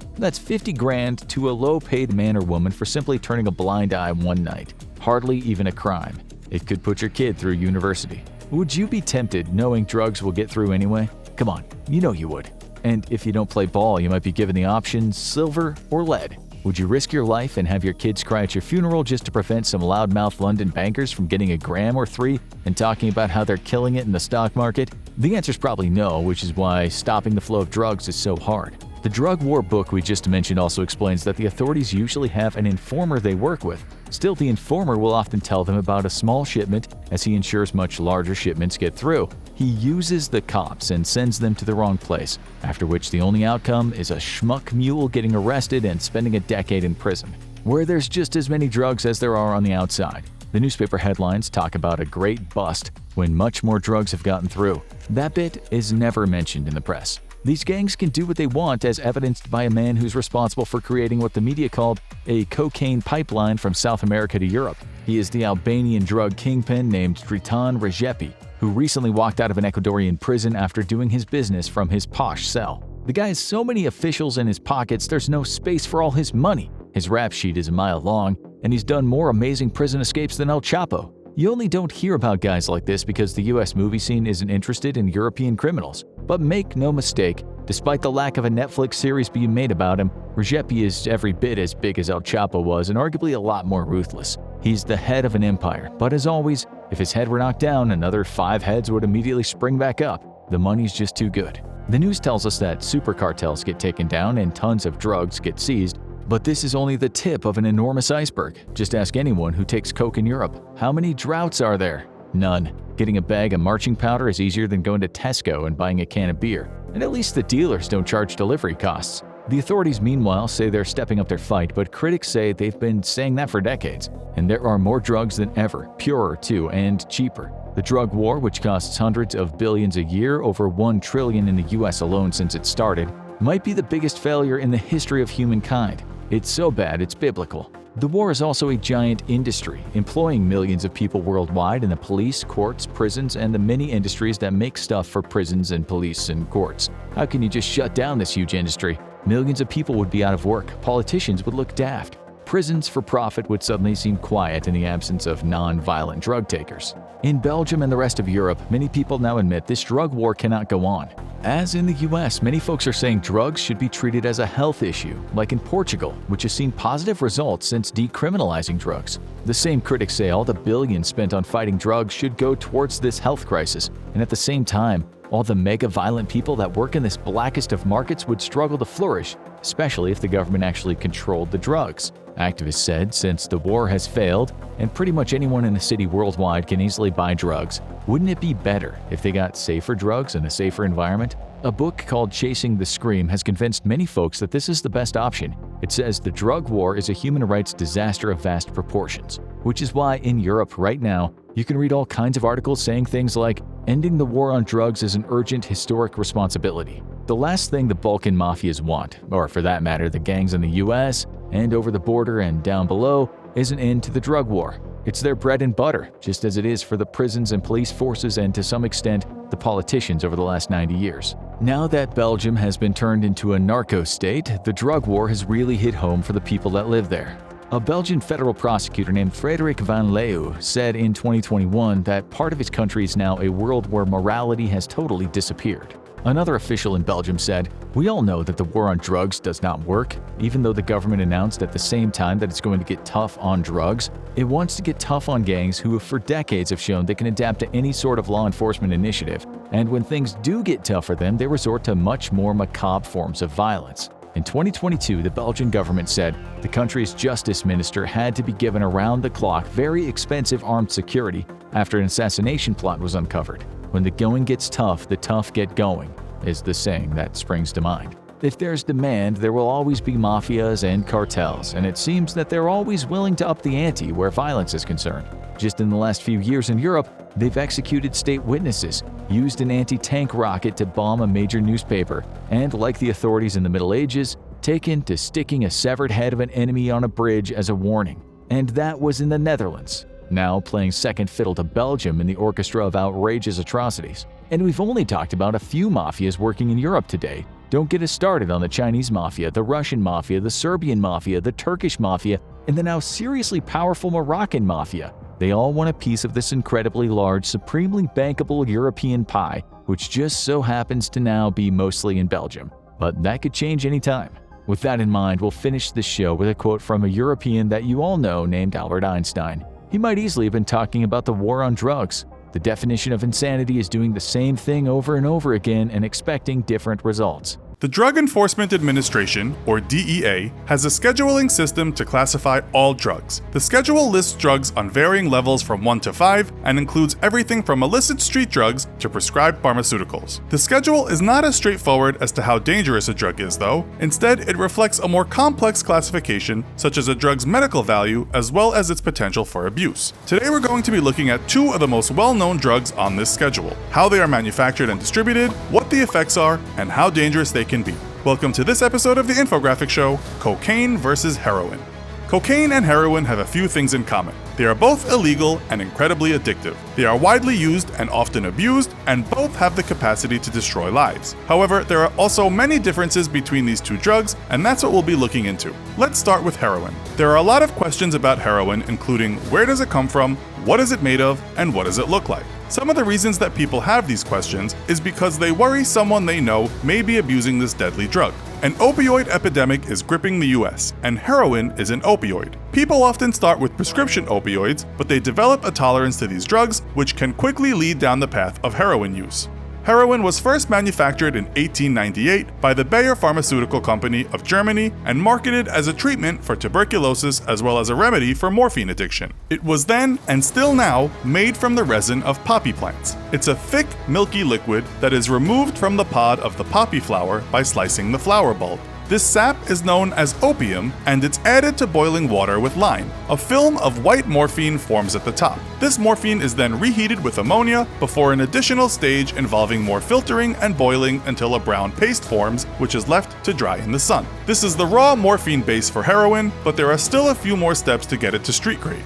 That's 50 grand to a low-paid man or woman for simply turning a blind eye one night. Hardly even a crime. It could put your kid through university. Would you be tempted knowing drugs will get through anyway? Come on, you know you would. And if you don't play ball, you might be given the options silver or lead. Would you risk your life and have your kids cry at your funeral just to prevent some loudmouth London bankers from getting a gram or 3 and talking about how they're killing it in the stock market? The answer is probably no, which is why stopping the flow of drugs is so hard. The drug war book we just mentioned also explains that the authorities usually have an informer they work with. Still, the informer will often tell them about a small shipment as he ensures much larger shipments get through. He uses the cops and sends them to the wrong place, after which the only outcome is a schmuck mule getting arrested and spending a decade in prison, where there's just as many drugs as there are on the outside. The newspaper headlines talk about a great bust when much more drugs have gotten through. That bit is never mentioned in the press. These gangs can do what they want, as evidenced by a man who's responsible for creating what the media called a cocaine pipeline from South America to Europe. He is the Albanian drug kingpin named Dritan Rajepi, who recently walked out of an Ecuadorian prison after doing his business from his posh cell. The guy has so many officials in his pockets, there's no space for all his money. His rap sheet is a mile long, and he's done more amazing prison escapes than El Chapo. You only don't hear about guys like this because the US movie scene isn't interested in European criminals. But make no mistake, despite the lack of a Netflix series being made about him, Rajepi is every bit as big as El Chapo was and arguably a lot more ruthless. He's the head of an empire, but as always, if his head were knocked down, another 5 heads would immediately spring back up. The money's just too good. The news tells us that super cartels get taken down and tons of drugs get seized, but this is only the tip of an enormous iceberg. Just ask anyone who takes coke in Europe. How many droughts are there? None. Getting a bag of marching powder is easier than going to Tesco and buying a can of beer. And at least the dealers don't charge delivery costs. The authorities, meanwhile, say they're stepping up their fight, but critics say they've been saying that for decades. And there are more drugs than ever, purer too, and cheaper. The drug war, which costs hundreds of billions a year, over $1 trillion in the US alone since it started, might be the biggest failure in the history of humankind. It's so bad it's biblical. The war is also a giant industry, employing millions of people worldwide in the police, courts, prisons, and the many industries that make stuff for prisons and police and courts. How can you just shut down this huge industry? Millions of people would be out of work, politicians would look daft. Prisons for profit would suddenly seem quiet in the absence of non-violent drug takers. In Belgium and the rest of Europe, many people now admit this drug war cannot go on. As in the US, many folks are saying drugs should be treated as a health issue, like in Portugal, which has seen positive results since decriminalizing drugs. The same critics say all the billions spent on fighting drugs should go towards this health crisis, and at the same time, all the mega-violent people that work in this blackest of markets would struggle to flourish especially if the government actually controlled the drugs. Activists said since the war has failed and pretty much anyone in a city worldwide can easily buy drugs, wouldn't it be better if they got safer drugs in a safer environment? A book called Chasing the Scream has convinced many folks that this is the best option. It says the drug war is a human rights disaster of vast proportions, which is why in Europe right now, you can read all kinds of articles saying things like, ending the war on drugs is an urgent historic responsibility. The last thing the Balkan mafias want, or for that matter the gangs in the US and over the border and down below, is an end to the drug war. It's their bread and butter, just as it is for the prisons and police forces and to some extent, the politicians over the last 90 years. Now that Belgium has been turned into a narco state, the drug war has really hit home for the people that live there. A Belgian federal prosecutor named Frederik van Leeuw said in 2021 that part of his country is now a world where morality has totally disappeared. Another official in Belgium said, "We all know that the war on drugs does not work. Even though the government announced at the same time that it's going to get tough on drugs, it wants to get tough on gangs who for decades have shown they can adapt to any sort of law enforcement initiative. And when things do get tough for them, they resort to much more macabre forms of violence." In 2022, the Belgian government said the country's justice minister had to be given around-the-clock, very expensive armed security after an assassination plot was uncovered. When the going gets tough, the tough get going, is the saying that springs to mind. If there's demand, there will always be mafias and cartels, and it seems that they're always willing to up the ante where violence is concerned. Just in the last few years in Europe, they've executed state witnesses, used an anti-tank rocket to bomb a major newspaper, and like the authorities in the Middle Ages, taken to sticking a severed head of an enemy on a bridge as a warning. And that was in the Netherlands, now playing second fiddle to Belgium in the orchestra of outrageous atrocities. And we've only talked about a few mafias working in Europe today. Don't get us started on the Chinese mafia, the Russian mafia, the Serbian mafia, the Turkish mafia, and the now seriously powerful Moroccan mafia. They all want a piece of this incredibly large, supremely bankable European pie, which just so happens to now be mostly in Belgium. But that could change anytime. With that in mind, we'll finish this show with a quote from a European that you all know named Albert Einstein. He might easily have been talking about the war on drugs. The definition of insanity is doing the same thing over and over again and expecting different results. The Drug Enforcement Administration, or DEA, has a scheduling system to classify all drugs. The schedule lists drugs on varying levels from 1 to 5 and includes everything from illicit street drugs to prescribed pharmaceuticals. The schedule is not as straightforward as to how dangerous a drug is, though. Instead, it reflects a more complex classification, such as a drug's medical value as well as its potential for abuse. Today we're going to be looking at two of the most well-known drugs on this schedule, how they are manufactured and distributed, what the effects are, and how dangerous they can be. Welcome to this episode of the Infographic Show, Cocaine versus Heroin. Cocaine and heroin have a few things in common. They are both illegal and incredibly addictive. They are widely used and often abused, and both have the capacity to destroy lives. However, there are also many differences between these two drugs, and that's what we'll be looking into. Let's start with heroin. There are a lot of questions about heroin, including where does it come from, what is it made of, and what does it look like? Some of the reasons that people have these questions is because they worry someone they know may be abusing this deadly drug. An opioid epidemic is gripping the US, and heroin is an opioid. People often start with prescription opioids, but they develop a tolerance to these drugs, which can quickly lead down the path of heroin use. Heroin was first manufactured in 1898 by the Bayer Pharmaceutical Company of Germany and marketed as a treatment for tuberculosis as well as a remedy for morphine addiction. It was then, and still now, made from the resin of poppy plants. It's a thick, milky liquid that is removed from the pod of the poppy flower by slicing the flower bulb. This sap is known as opium, and it's added to boiling water with lime. A film of white morphine forms at the top. This morphine is then reheated with ammonia before an additional stage involving more filtering and boiling until a brown paste forms, which is left to dry in the sun. This is the raw morphine base for heroin, but there are still a few more steps to get it to street grade.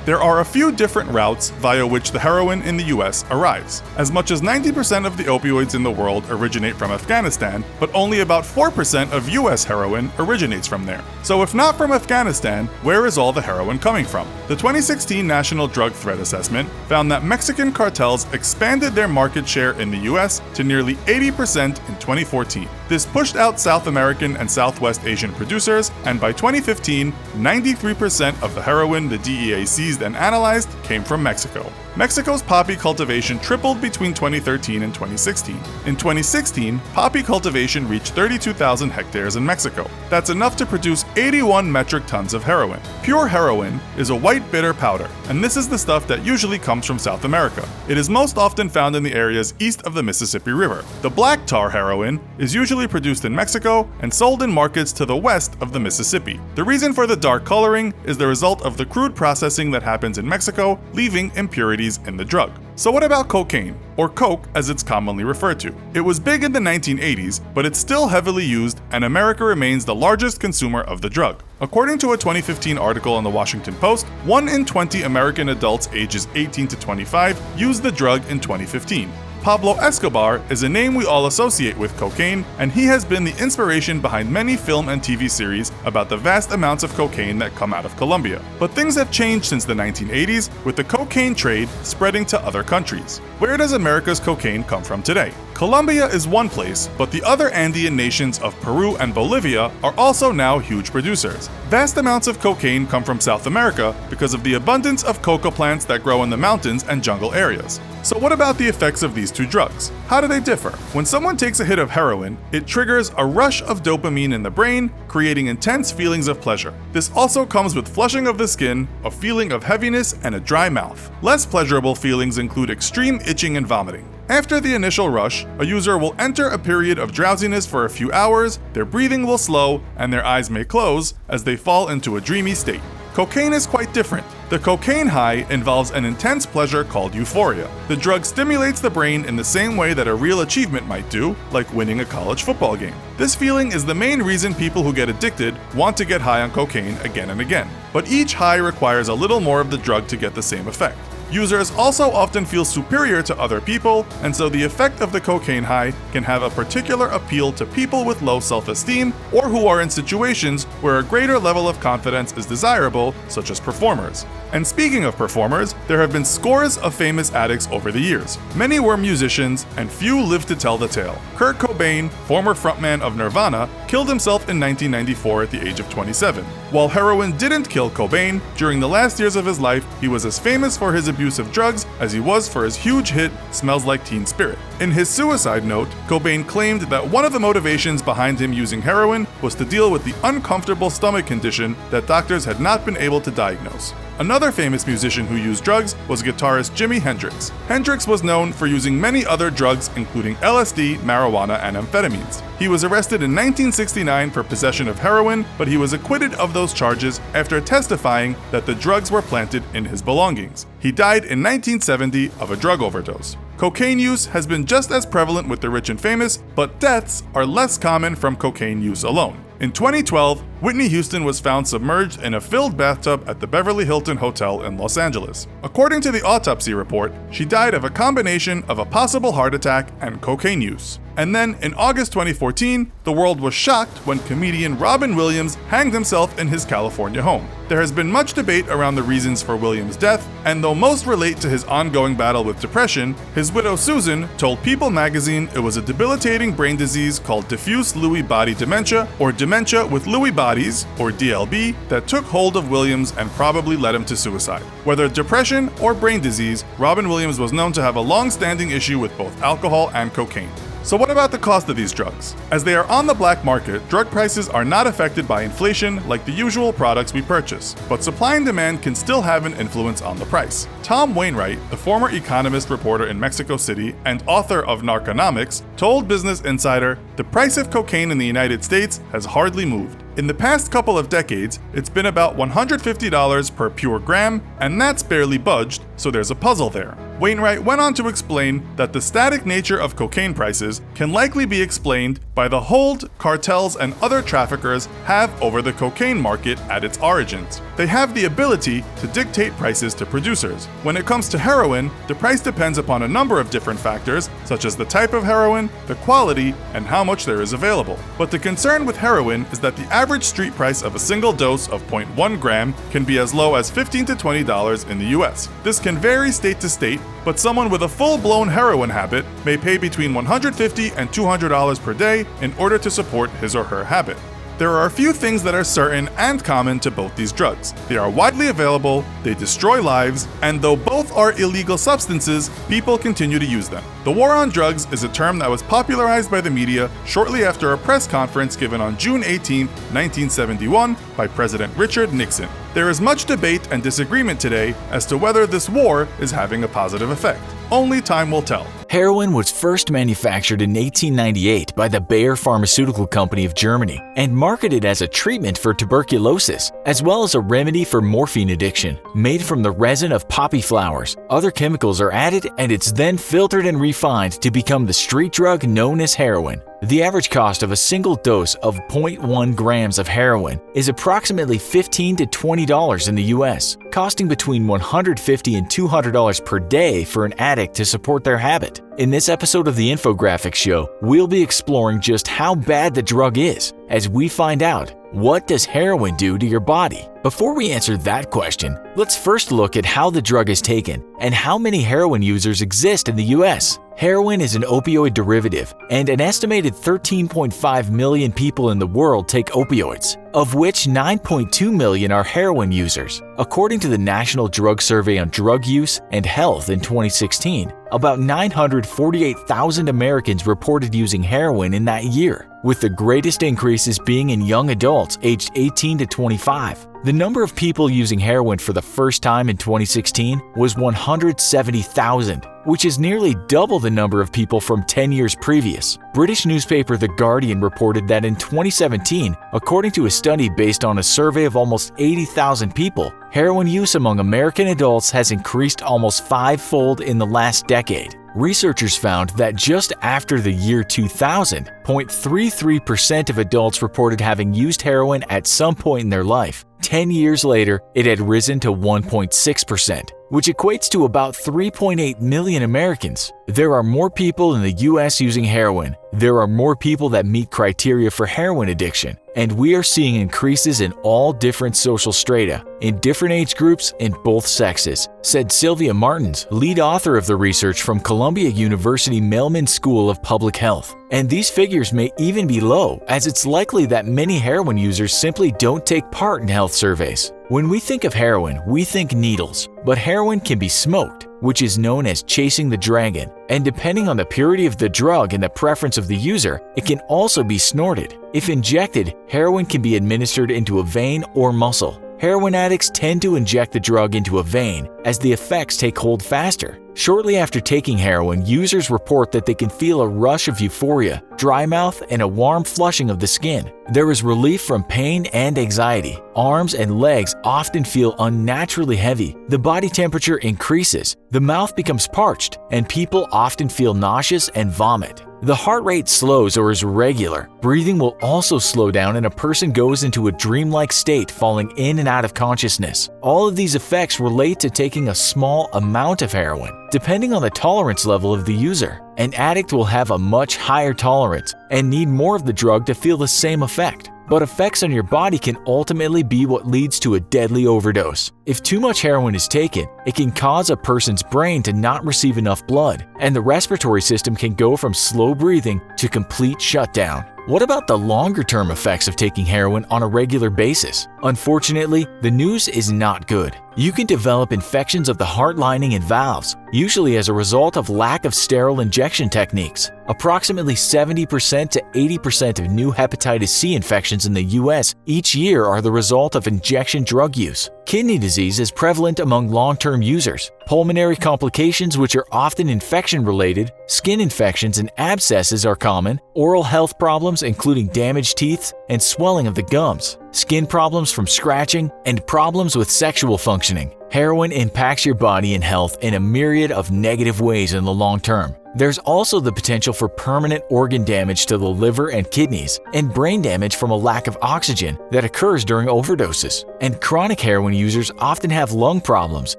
There are a few different routes via which the heroin in the US arrives. As much as 90% of the opioids in the world originate from Afghanistan, but only about 4% of US heroin originates from there. So if not from Afghanistan, where is all the heroin coming from? The 2016 National Drug Threat Assessment found that Mexican cartels expanded their market share in the US to nearly 80% in 2014. This pushed out South American and Southwest Asian producers, and by 2015, 93% of the heroin the DEA seized and analyzed came from Mexico. Mexico's poppy cultivation tripled between 2013 and 2016. In 2016, poppy cultivation reached 32,000 hectares in Mexico. That's enough to produce 81 metric tons of heroin. Pure heroin is a white bitter powder, and this is the stuff that usually comes from South America. It is most often found in the areas east of the Mississippi River. The black tar heroin is usually produced in Mexico and sold in markets to the west of the Mississippi. The reason for the dark coloring is the result of the crude processing that happens in Mexico, leaving impurities in the drug. So what about cocaine, or coke as it's commonly referred to? It was big in the 1980s, but it's still heavily used, and America remains the largest consumer of the drug. According to a 2015 article in the Washington Post, 1 in 20 American adults ages 18 to 25 used the drug in 2015. Pablo Escobar is a name we all associate with cocaine, and he has been the inspiration behind many film and TV series about the vast amounts of cocaine that come out of Colombia. But things have changed since the 1980s, with the cocaine trade spreading to other countries. Where does America's cocaine come from today? Colombia is one place, but the other Andean nations of Peru and Bolivia are also now huge producers. Vast amounts of cocaine come from South America because of the abundance of coca plants that grow in the mountains and jungle areas. So what about the effects of these two drugs? How do they differ? When someone takes a hit of heroin, it triggers a rush of dopamine in the brain, creating intense feelings of pleasure. This also comes with flushing of the skin, a feeling of heaviness, and a dry mouth. Less pleasurable feelings include extreme itching and vomiting. After the initial rush, a user will enter a period of drowsiness for a few hours, their breathing will slow, and their eyes may close as they fall into a dreamy state. Cocaine is quite different. The cocaine high involves an intense pleasure called euphoria. The drug stimulates the brain in the same way that a real achievement might do, like winning a college football game. This feeling is the main reason people who get addicted want to get high on cocaine again and again. But each high requires a little more of the drug to get the same effect. Users also often feel superior to other people, and so the effect of the cocaine high can have a particular appeal to people with low self-esteem or who are in situations where a greater level of confidence is desirable, such as performers. And speaking of performers, there have been scores of famous addicts over the years. Many were musicians, and few lived to tell the tale. Kurt Cobain, former frontman of Nirvana, killed himself in 1994 at the age of 27. While heroin didn't kill Cobain, during the last years of his life, he was as famous for his abuse of drugs as he was for his huge hit, Smells Like Teen Spirit. In his suicide note, Cobain claimed that one of the motivations behind him using heroin was to deal with the uncomfortable stomach condition that doctors had not been able to diagnose. Another famous musician who used drugs was guitarist Jimi Hendrix. Hendrix was known for using many other drugs, including LSD, marijuana, and amphetamines. He was arrested in 1969 for possession of heroin, but he was acquitted of those charges after testifying that the drugs were planted in his belongings. He died in 1970 of a drug overdose. Cocaine use has been just as prevalent with the rich and famous, but deaths are less common from cocaine use alone. In 2012, Whitney Houston was found submerged in a filled bathtub at the Beverly Hilton Hotel in Los Angeles. According to the autopsy report, she died of a combination of a possible heart attack and cocaine use. And then, in August 2014, the world was shocked when comedian Robin Williams hanged himself in his California home. There has been much debate around the reasons for Williams' death, and though most relate to his ongoing battle with depression, his widow Susan told People magazine it was a debilitating brain disease called diffuse Lewy body dementia, or dementia with Lewy bodies, or DLB, that took hold of Williams and probably led him to suicide. Whether depression or brain disease, Robin Williams was known to have a long-standing issue with both alcohol and cocaine. So what about the cost of these drugs? As they are on the black market, drug prices are not affected by inflation like the usual products we purchase, but supply and demand can still have an influence on the price. Tom Wainwright, the former economist reporter in Mexico City and author of Narconomics, told Business Insider, "The price of cocaine in the United States has hardly moved. In the past couple of decades, it's been about $150 per pure gram, and that's barely budged, so there's a puzzle there." Wainwright went on to explain that the static nature of cocaine prices can likely be explained by the hold cartels and other traffickers have over the cocaine market at its origins. They have the ability to dictate prices to producers. When it comes to heroin, the price depends upon a number of different factors, such as the type of heroin, the quality, and how much there is available. But the concern with heroin is that the average street price of a single dose of 0.1 gram can be as low as $15 to $20 in the US. This can vary state to state, but someone with a full-blown heroin habit may pay between $150 and $200 per day in order to support his or her habit. There are a few things that are certain and common to both these drugs. They are widely available, they destroy lives, and though both are illegal substances, people continue to use them. The war on drugs is a term that was popularized by the media shortly after a press conference given on June 18, 1971 by President Richard Nixon. There is much debate and disagreement today as to whether this war is having a positive effect. Only time will tell. Heroin was first manufactured in 1898 by the Bayer Pharmaceutical Company of Germany and marketed as a treatment for tuberculosis, as well as a remedy for morphine addiction. Made from the resin of poppy flowers, other chemicals are added and it's then filtered and refined to become the street drug known as heroin. The average cost of a single dose of 0.1 grams of heroin is approximately $15 to $20 in the US, costing between $150 and $200 per day for an addict to support their habit. In this episode of the Infographics Show, we'll be exploring just how bad the drug is as we find out, what does heroin do to your body? Before we answer that question, let's first look at how the drug is taken and how many heroin users exist in the US. Heroin is an opioid derivative, and an estimated 13.5 million people in the world take opioids, of which 9.2 million are heroin users. According to the National Drug Survey on Drug Use and Health in 2016, about 948,000 Americans reported using heroin in that year, with the greatest increases being in young adults aged 18 to 25. The number of people using heroin for the first time in 2016 was 170,000, which is nearly double the number of people from 10 years previous. British newspaper The Guardian reported that in 2017, according to a study based on a survey of almost 80,000 people, heroin use among American adults has increased almost five-fold in the last decade. Researchers found that just after the year 2000, 0.33% of adults reported having used heroin at some point in their life. 10 years later, it had risen to 1.6%, which equates to about 3.8 million Americans. There are more people in the US using heroin. There are more people that meet criteria for heroin addiction, and we are seeing increases in all different social strata, in different age groups, in both sexes, said Sylvia Martins, lead author of the research from Columbia University Mailman School of Public Health. And these figures may even be low, as it's likely that many heroin users simply don't take part in health surveys. When we think of heroin, we think needles, but heroin can be smoked, which is known as chasing the dragon, and depending on the purity of the drug and the preference of the user, it can also be snorted. If injected, heroin can be administered into a vein or muscle. Heroin addicts tend to inject the drug into a vein as the effects take hold faster. Shortly after taking heroin, users report that they can feel a rush of euphoria, dry mouth, and a warm flushing of the skin. There is relief from pain and anxiety. Arms and legs often feel unnaturally heavy. The body temperature increases, the mouth becomes parched, and people often feel nauseous and vomit. The heart rate slows or is irregular. Breathing will also slow down and a person goes into a dreamlike state, falling in and out of consciousness. All of these effects relate to taking a small amount of heroin. Depending on the tolerance level of the user, an addict will have a much higher tolerance and need more of the drug to feel the same effect. But effects on your body can ultimately be what leads to a deadly overdose. If too much heroin is taken, it can cause a person's brain to not receive enough blood, and the respiratory system can go from slow breathing to complete shutdown. What about the longer-term effects of taking heroin on a regular basis? Unfortunately, the news is not good. You can develop infections of the heart lining and valves, usually as a result of lack of sterile injection techniques. Approximately 70% to 80% of new hepatitis C infections in the US each year are the result of injection drug use. Kidney disease is prevalent among long-term users. Pulmonary complications, which are often infection-related, skin infections and abscesses are common. Oral health problems, including damaged teeth and swelling of the gums, skin problems from scratching, and problems with sexual functioning. Heroin impacts your body and health in a myriad of negative ways in the long term. There's also the potential for permanent organ damage to the liver and kidneys, and brain damage from a lack of oxygen that occurs during overdoses. And chronic heroin users often have lung problems,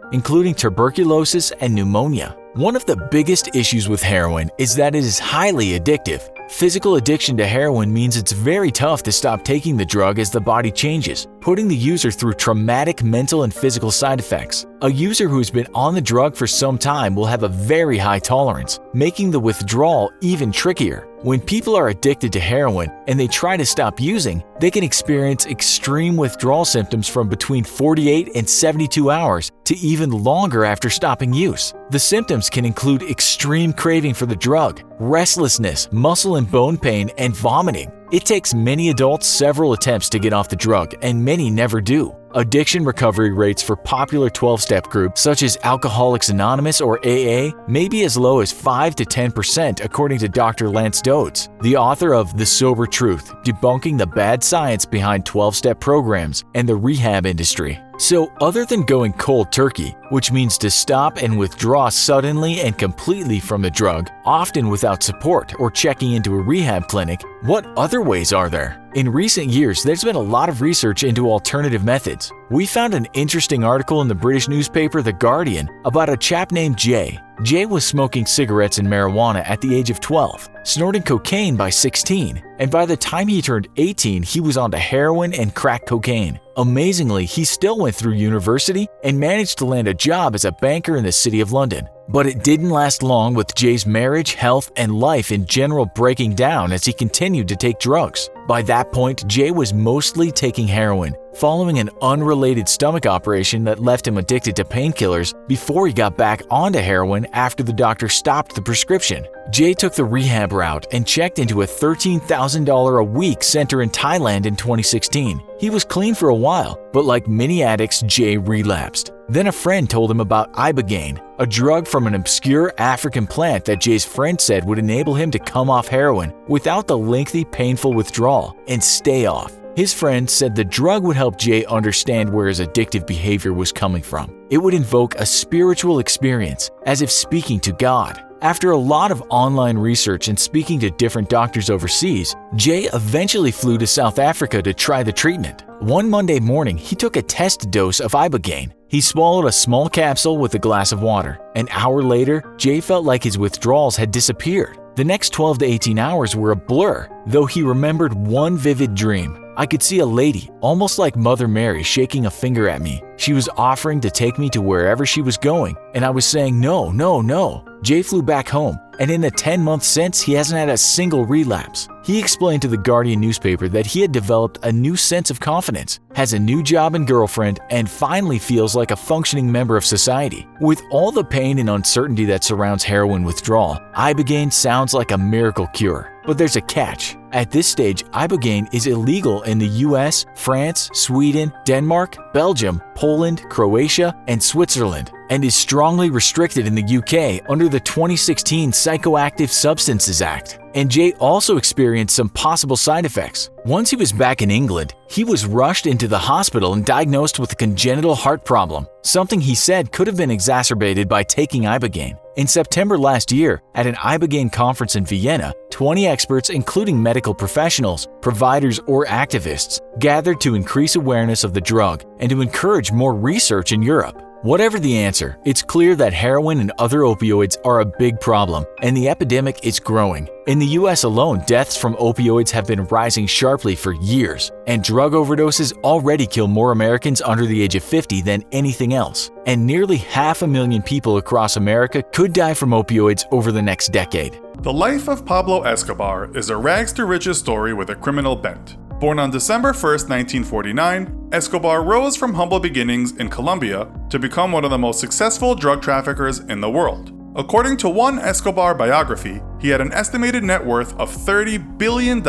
including tuberculosis and pneumonia. One of the biggest issues with heroin is that it is highly addictive. Physical addiction to heroin means it's very tough to stop taking the drug as the body changes, putting the user through traumatic mental and physical side effects. A user who's been on the drug for some time will have a very high tolerance, making the withdrawal even trickier. When people are addicted to heroin and they try to stop using, they can experience extreme withdrawal symptoms from between 48 and 72 hours to even longer after stopping use. The symptoms can include extreme craving for the drug, restlessness, muscle and bone pain, and vomiting. It takes many adults several attempts to get off the drug, and many never do. Addiction recovery rates for popular 12-step groups such as Alcoholics Anonymous or AA may be as low as 5 to 10% according to Dr. Lance Dodds, the author of The Sober Truth, debunking the bad science behind 12-step programs and the rehab industry. So other than going cold turkey, which means to stop and withdraw suddenly and completely from the drug, often without support or checking into a rehab clinic, what other ways are there? In recent years, there's been a lot of research into alternative methods. We found an interesting article in the British newspaper The Guardian about a chap named Jay. Jay was smoking cigarettes and marijuana at the age of 12, snorting cocaine by 16, and by the time he turned 18, he was onto heroin and crack cocaine. Amazingly, he still went through university and managed to land a job as a banker in the City of London. But it didn't last long, with Jay's marriage, health, and life in general breaking down as he continued to take drugs. By that point, Jay was mostly taking heroin, following an unrelated stomach operation that left him addicted to painkillers before he got back onto heroin after the doctor stopped the prescription. Jay took the rehab route and checked into a $13,000 a week center in Thailand in 2016. He was clean for a while, but like many addicts, Jay relapsed. Then a friend told him about ibogaine, a drug from an obscure African plant that Jay's friend said would enable him to come off heroin without the lengthy, painful withdrawal and stay off. His friend said the drug would help Jay understand where his addictive behavior was coming from. It would invoke a spiritual experience, as if speaking to God. After a lot of online research and speaking to different doctors overseas, Jay eventually flew to South Africa to try the treatment. One Monday morning, he took a test dose of ibogaine. He swallowed a small capsule with a glass of water. An hour later, Jay felt like his withdrawals had disappeared. The next 12 to 18 hours were a blur, though he remembered one vivid dream. I could see a lady, almost like Mother Mary, shaking a finger at me. She was offering to take me to wherever she was going, and I was saying no, no, no. Jay flew back home, and in the 10 months since, he hasn't had a single relapse. He explained to the Guardian newspaper that he had developed a new sense of confidence, has a new job and girlfriend, and finally feels like a functioning member of society. With all the pain and uncertainty that surrounds heroin withdrawal, ibogaine sounds like a miracle cure. But there's a catch. At this stage, ibogaine is illegal in the US, France, Sweden, Denmark, Belgium, Poland, Croatia, and Switzerland, and is strongly restricted in the UK under the 2016 Psychoactive Substances Act. And Jay also experienced some possible side effects. Once he was back in England, he was rushed into the hospital and diagnosed with a congenital heart problem, something he said could have been exacerbated by taking ibogaine. In September last year, at an ibogaine conference in Vienna, 20 experts, including medical professionals, providers, or activists, gathered to increase awareness of the drug and to encourage more research in Europe. Whatever the answer, it's clear that heroin and other opioids are a big problem, and the epidemic is growing. In the US alone, deaths from opioids have been rising sharply for years, and drug overdoses already kill more Americans under the age of 50 than anything else. And nearly 500,000 people across America could die from opioids over the next decade. The life of Pablo Escobar is a rags-to-riches story with a criminal bent. Born on December 1st, 1949, Escobar rose from humble beginnings in Colombia to become one of the most successful drug traffickers in the world. According to one Escobar biography, he had an estimated net worth of $30 billion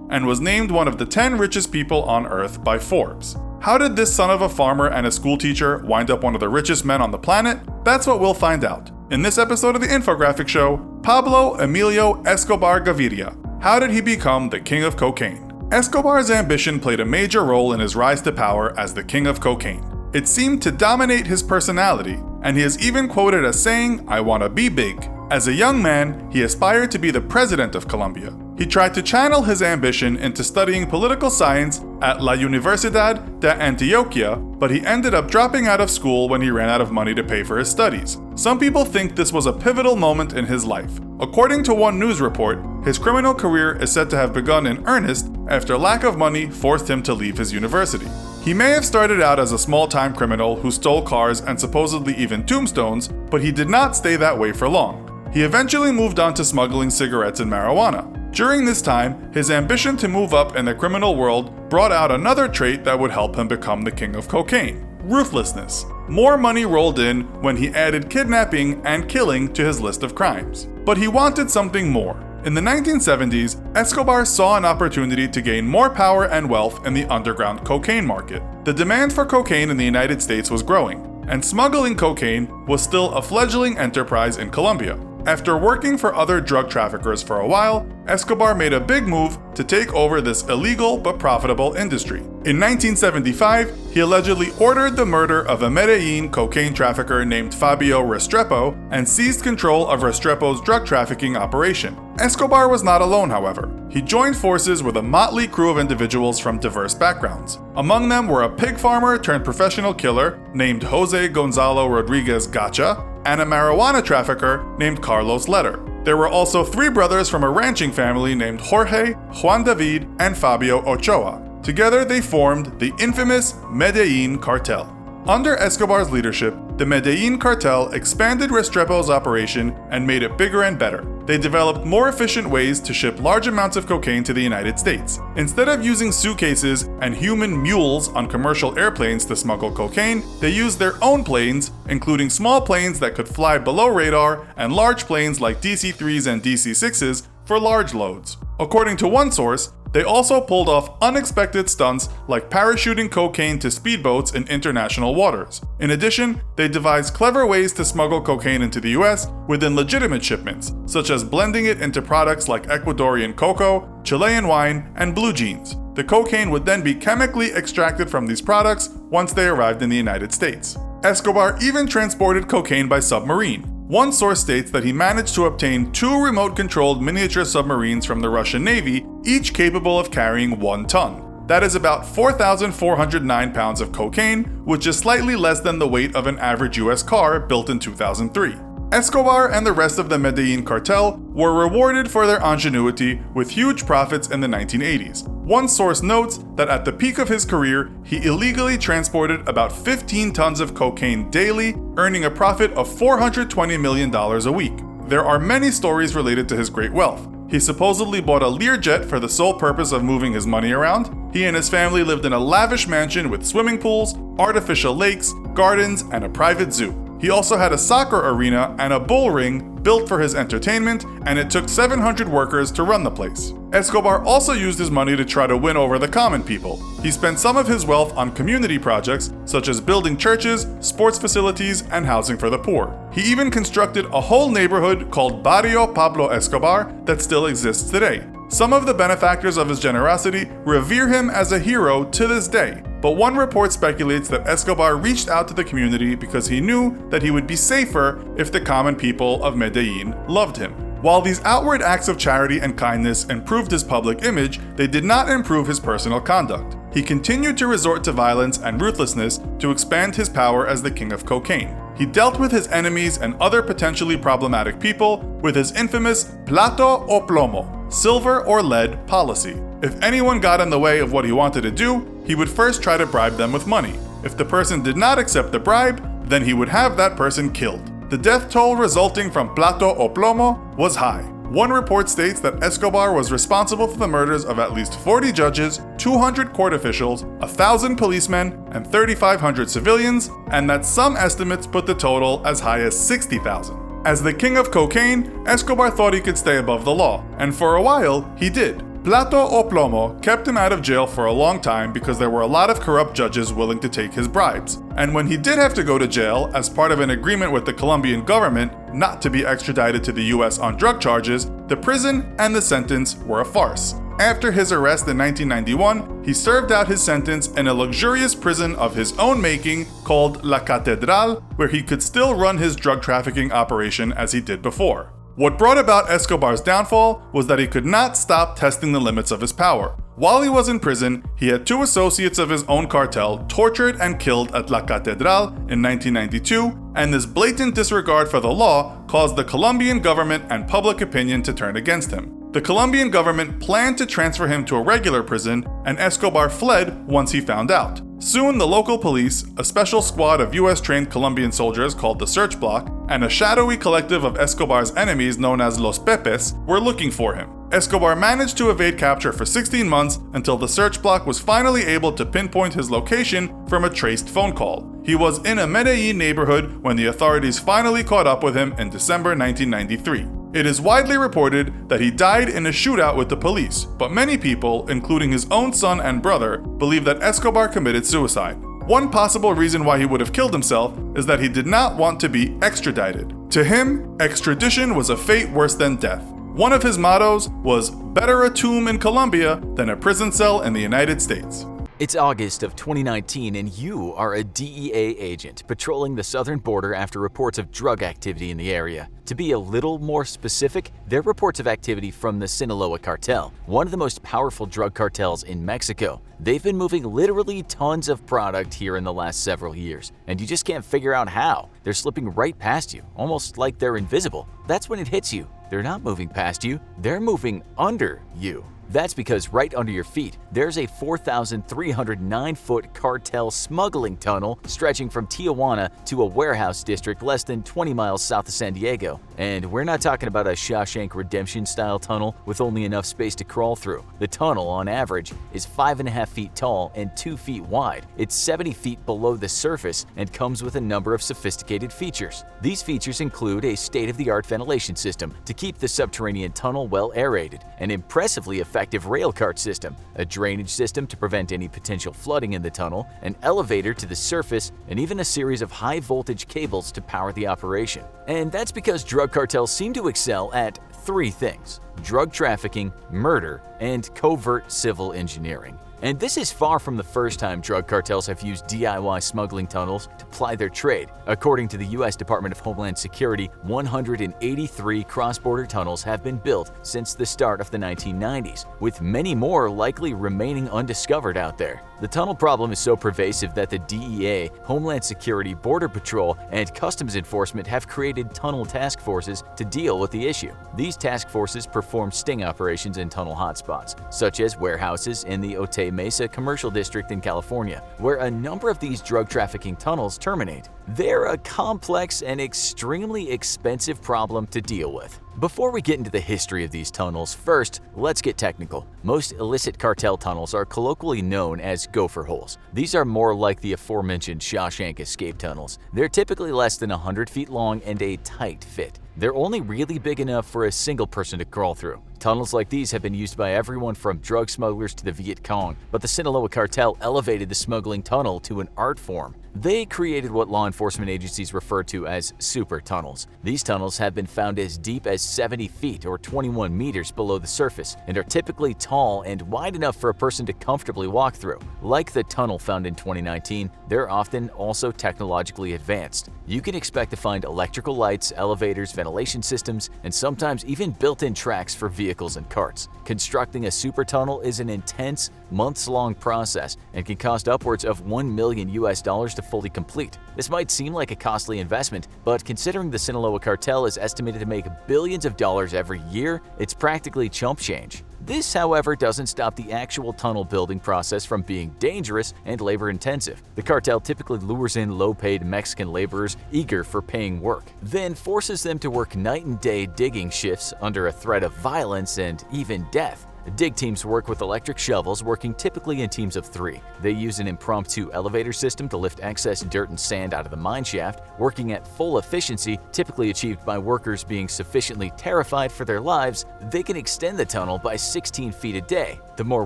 and was named one of the 10 richest people on Earth by Forbes. How did this son of a farmer and a school teacher wind up one of the richest men on the planet? That's what we'll find out. In this episode of the Infographic Show, Pablo Emilio Escobar Gaviria. How did he become the king of cocaine? Escobar's ambition played a major role in his rise to power as the king of cocaine. It seemed to dominate his personality, and he is even quoted as saying, "I want to be big." As a young man, he aspired to be the president of Colombia. He tried to channel his ambition into studying political science at La Universidad de Antioquia, but he ended up dropping out of school when he ran out of money to pay for his studies. Some people think this was a pivotal moment in his life. According to one news report, his criminal career is said to have begun in earnest after lack of money forced him to leave his university. He may have started out as a small-time criminal who stole cars and supposedly even tombstones, but he did not stay that way for long. He eventually moved on to smuggling cigarettes and marijuana. During this time, his ambition to move up in the criminal world brought out another trait that would help him become the king of cocaine: ruthlessness. More money rolled in when he added kidnapping and killing to his list of crimes. But he wanted something more. In the 1970s, Escobar saw an opportunity to gain more power and wealth in the underground cocaine market. The demand for cocaine in the United States was growing, and smuggling cocaine was still a fledgling enterprise in Colombia. After working for other drug traffickers for a while, Escobar made a big move to take over this illegal but profitable industry. In 1975, he allegedly ordered the murder of a Medellin cocaine trafficker named Fabio Restrepo and seized control of Restrepo's drug trafficking operation. Escobar was not alone, however. He joined forces with a motley crew of individuals from diverse backgrounds. Among them were a pig farmer turned professional killer named Jose Gonzalo Rodriguez Gacha, and a marijuana trafficker named Carlos Letter. There were also 3 brothers from a ranching family named Jorge, Juan David, and Fabio Ochoa. Together they formed the infamous Medellin Cartel. Under Escobar's leadership, the Medellin Cartel expanded Restrepo's operation and made it bigger and better. They developed more efficient ways to ship large amounts of cocaine to the United States. Instead of using suitcases and human mules on commercial airplanes to smuggle cocaine, they used their own planes, including small planes that could fly below radar and large planes like DC-3s and DC-6s for large loads. According to one source, they also pulled off unexpected stunts like parachuting cocaine to speedboats in international waters. In addition, they devised clever ways to smuggle cocaine into the US within legitimate shipments, such as blending it into products like Ecuadorian cocoa, Chilean wine, and blue jeans. The cocaine would then be chemically extracted from these products once they arrived in the United States. Escobar even transported cocaine by submarine. One source states that he managed to obtain 2 remote-controlled miniature submarines from the Russian Navy, each capable of carrying 1 ton. That is about 4,409 pounds of cocaine, which is slightly less than the weight of an average US car built in 2003. Escobar and the rest of the Medellin cartel were rewarded for their ingenuity with huge profits in the 1980s. One source notes that at the peak of his career, he illegally transported about 15 tons of cocaine daily, earning a profit of $420 million a week. There are many stories related to his great wealth. He supposedly bought a Learjet for the sole purpose of moving his money around. He and his family lived in a lavish mansion with swimming pools, artificial lakes, gardens, and a private zoo. He also had a soccer arena and a bull ring built for his entertainment, and it took 700 workers to run the place. Escobar also used his money to try to win over the common people. He spent some of his wealth on community projects, such as building churches, sports facilities, and housing for the poor. He even constructed a whole neighborhood called Barrio Pablo Escobar that still exists today. Some of the benefactors of his generosity revere him as a hero to this day, but one report speculates that Escobar reached out to the community because he knew that he would be safer if the common people of Medellin loved him. While these outward acts of charity and kindness improved his public image, they did not improve his personal conduct. He continued to resort to violence and ruthlessness to expand his power as the king of cocaine. He dealt with his enemies and other potentially problematic people with his infamous plato o plomo, silver or lead policy. If anyone got in the way of what he wanted to do, he would first try to bribe them with money. If the person did not accept the bribe, then he would have that person killed. The death toll resulting from plato o plomo was high. One report states that Escobar was responsible for the murders of at least 40 judges, 200 court officials, 1,000 policemen, and 3,500 civilians, and that some estimates put the total as high as 60,000. As the king of cocaine, Escobar thought he could stay above the law, and for a while, he did. Plato o plomo kept him out of jail for a long time because there were a lot of corrupt judges willing to take his bribes. And when he did have to go to jail as part of an agreement with the Colombian government not to be extradited to the US on drug charges, the prison and the sentence were a farce. After his arrest in 1991, he served out his sentence in a luxurious prison of his own making called La Catedral, where he could still run his drug trafficking operation as he did before. What brought about Escobar's downfall was that he could not stop testing the limits of his power. While he was in prison, he had 2 associates of his own cartel tortured and killed at La Catedral in 1992, and this blatant disregard for the law caused the Colombian government and public opinion to turn against him. The Colombian government planned to transfer him to a regular prison, and Escobar fled once he found out. Soon, the local police, a special squad of US-trained Colombian soldiers called the Search Block, and a shadowy collective of Escobar's enemies known as Los Pepes were looking for him. Escobar managed to evade capture for 16 months until the search block was finally able to pinpoint his location from a traced phone call. He was in a Medellin neighborhood when the authorities finally caught up with him in December 1993. It is widely reported that he died in a shootout with the police, but many people, including his own son and brother, believe that Escobar committed suicide. One possible reason why he would have killed himself is that he did not want to be extradited. To him, extradition was a fate worse than death. One of his mottos was, "Better a tomb in Colombia than a prison cell in the United States." It's August of 2019 and you are a DEA agent patrolling the southern border after reports of drug activity in the area. To be a little more specific, they're reports of activity from the Sinaloa cartel, one of the most powerful drug cartels in Mexico. They've been moving literally tons of product here in the last several years, and you just can't figure out how. They're slipping right past you, almost like they're invisible. That's when it hits you. They're not moving past you, they're moving under you. That's because right under your feet, there's a 4,309-foot cartel smuggling tunnel stretching from Tijuana to a warehouse district less than 20 miles south of San Diego. And we're not talking about a Shawshank Redemption-style tunnel with only enough space to crawl through. The tunnel, on average, is 5.5 feet tall and 2 feet wide. It's 70 feet below the surface and comes with a number of sophisticated features. These features include a state-of-the-art ventilation system to keep the subterranean tunnel well aerated, an impressively effective rail cart system, a drainage system to prevent any potential flooding in the tunnel, an elevator to the surface, and even a series of high-voltage cables to power the operation. And that's because drug cartels seem to excel at three things: drug trafficking, murder, and covert civil engineering. And this is far from the first time drug cartels have used DIY smuggling tunnels to ply their trade. According to the U.S. Department of Homeland Security, 183 cross-border tunnels have been built since the start of the 1990s, with many more likely remaining undiscovered out there. The tunnel problem is so pervasive that the DEA, Homeland Security, Border Patrol, and Customs Enforcement have created tunnel task forces to deal with the issue. These task forces perform sting operations in tunnel hotspots, such as warehouses in the Otay Mesa Commercial District in California, where a number of these drug trafficking tunnels terminate. They're a complex and extremely expensive problem to deal with. Before we get into the history of these tunnels, first, let's get technical. Most illicit cartel tunnels are colloquially known as gopher holes. These are more like the aforementioned Shawshank escape tunnels. They're typically less than 100 feet long and a tight fit. They're only really big enough for a single person to crawl through. Tunnels like these have been used by everyone from drug smugglers to the Viet Cong, but the Sinaloa cartel elevated the smuggling tunnel to an art form. They created what law enforcement agencies refer to as super tunnels. These tunnels have been found as deep as 70 feet or 21 meters below the surface and are typically tall and wide enough for a person to comfortably walk through. Like the tunnel found in 2019, they're often also technologically advanced. You can expect to find electrical lights, elevators, ventilation systems, and sometimes even built-in tracks for vehicles and carts. Constructing a super tunnel is an intense, months-long process and can cost upwards of $1 million to fully complete. This might seem like a costly investment, but considering the Sinaloa cartel is estimated to make billions of dollars every year, it's practically chump change. This, however, doesn't stop the actual tunnel building process from being dangerous and labor-intensive. The cartel typically lures in low-paid Mexican laborers eager for paying work, then forces them to work night and day digging shifts under a threat of violence and even death. Dig teams work with electric shovels, working typically in teams of 3. They use an impromptu elevator system to lift excess dirt and sand out of the mine shaft, working at full efficiency, typically achieved by workers being sufficiently terrified for their lives. They can extend the tunnel by 16 feet a day. The more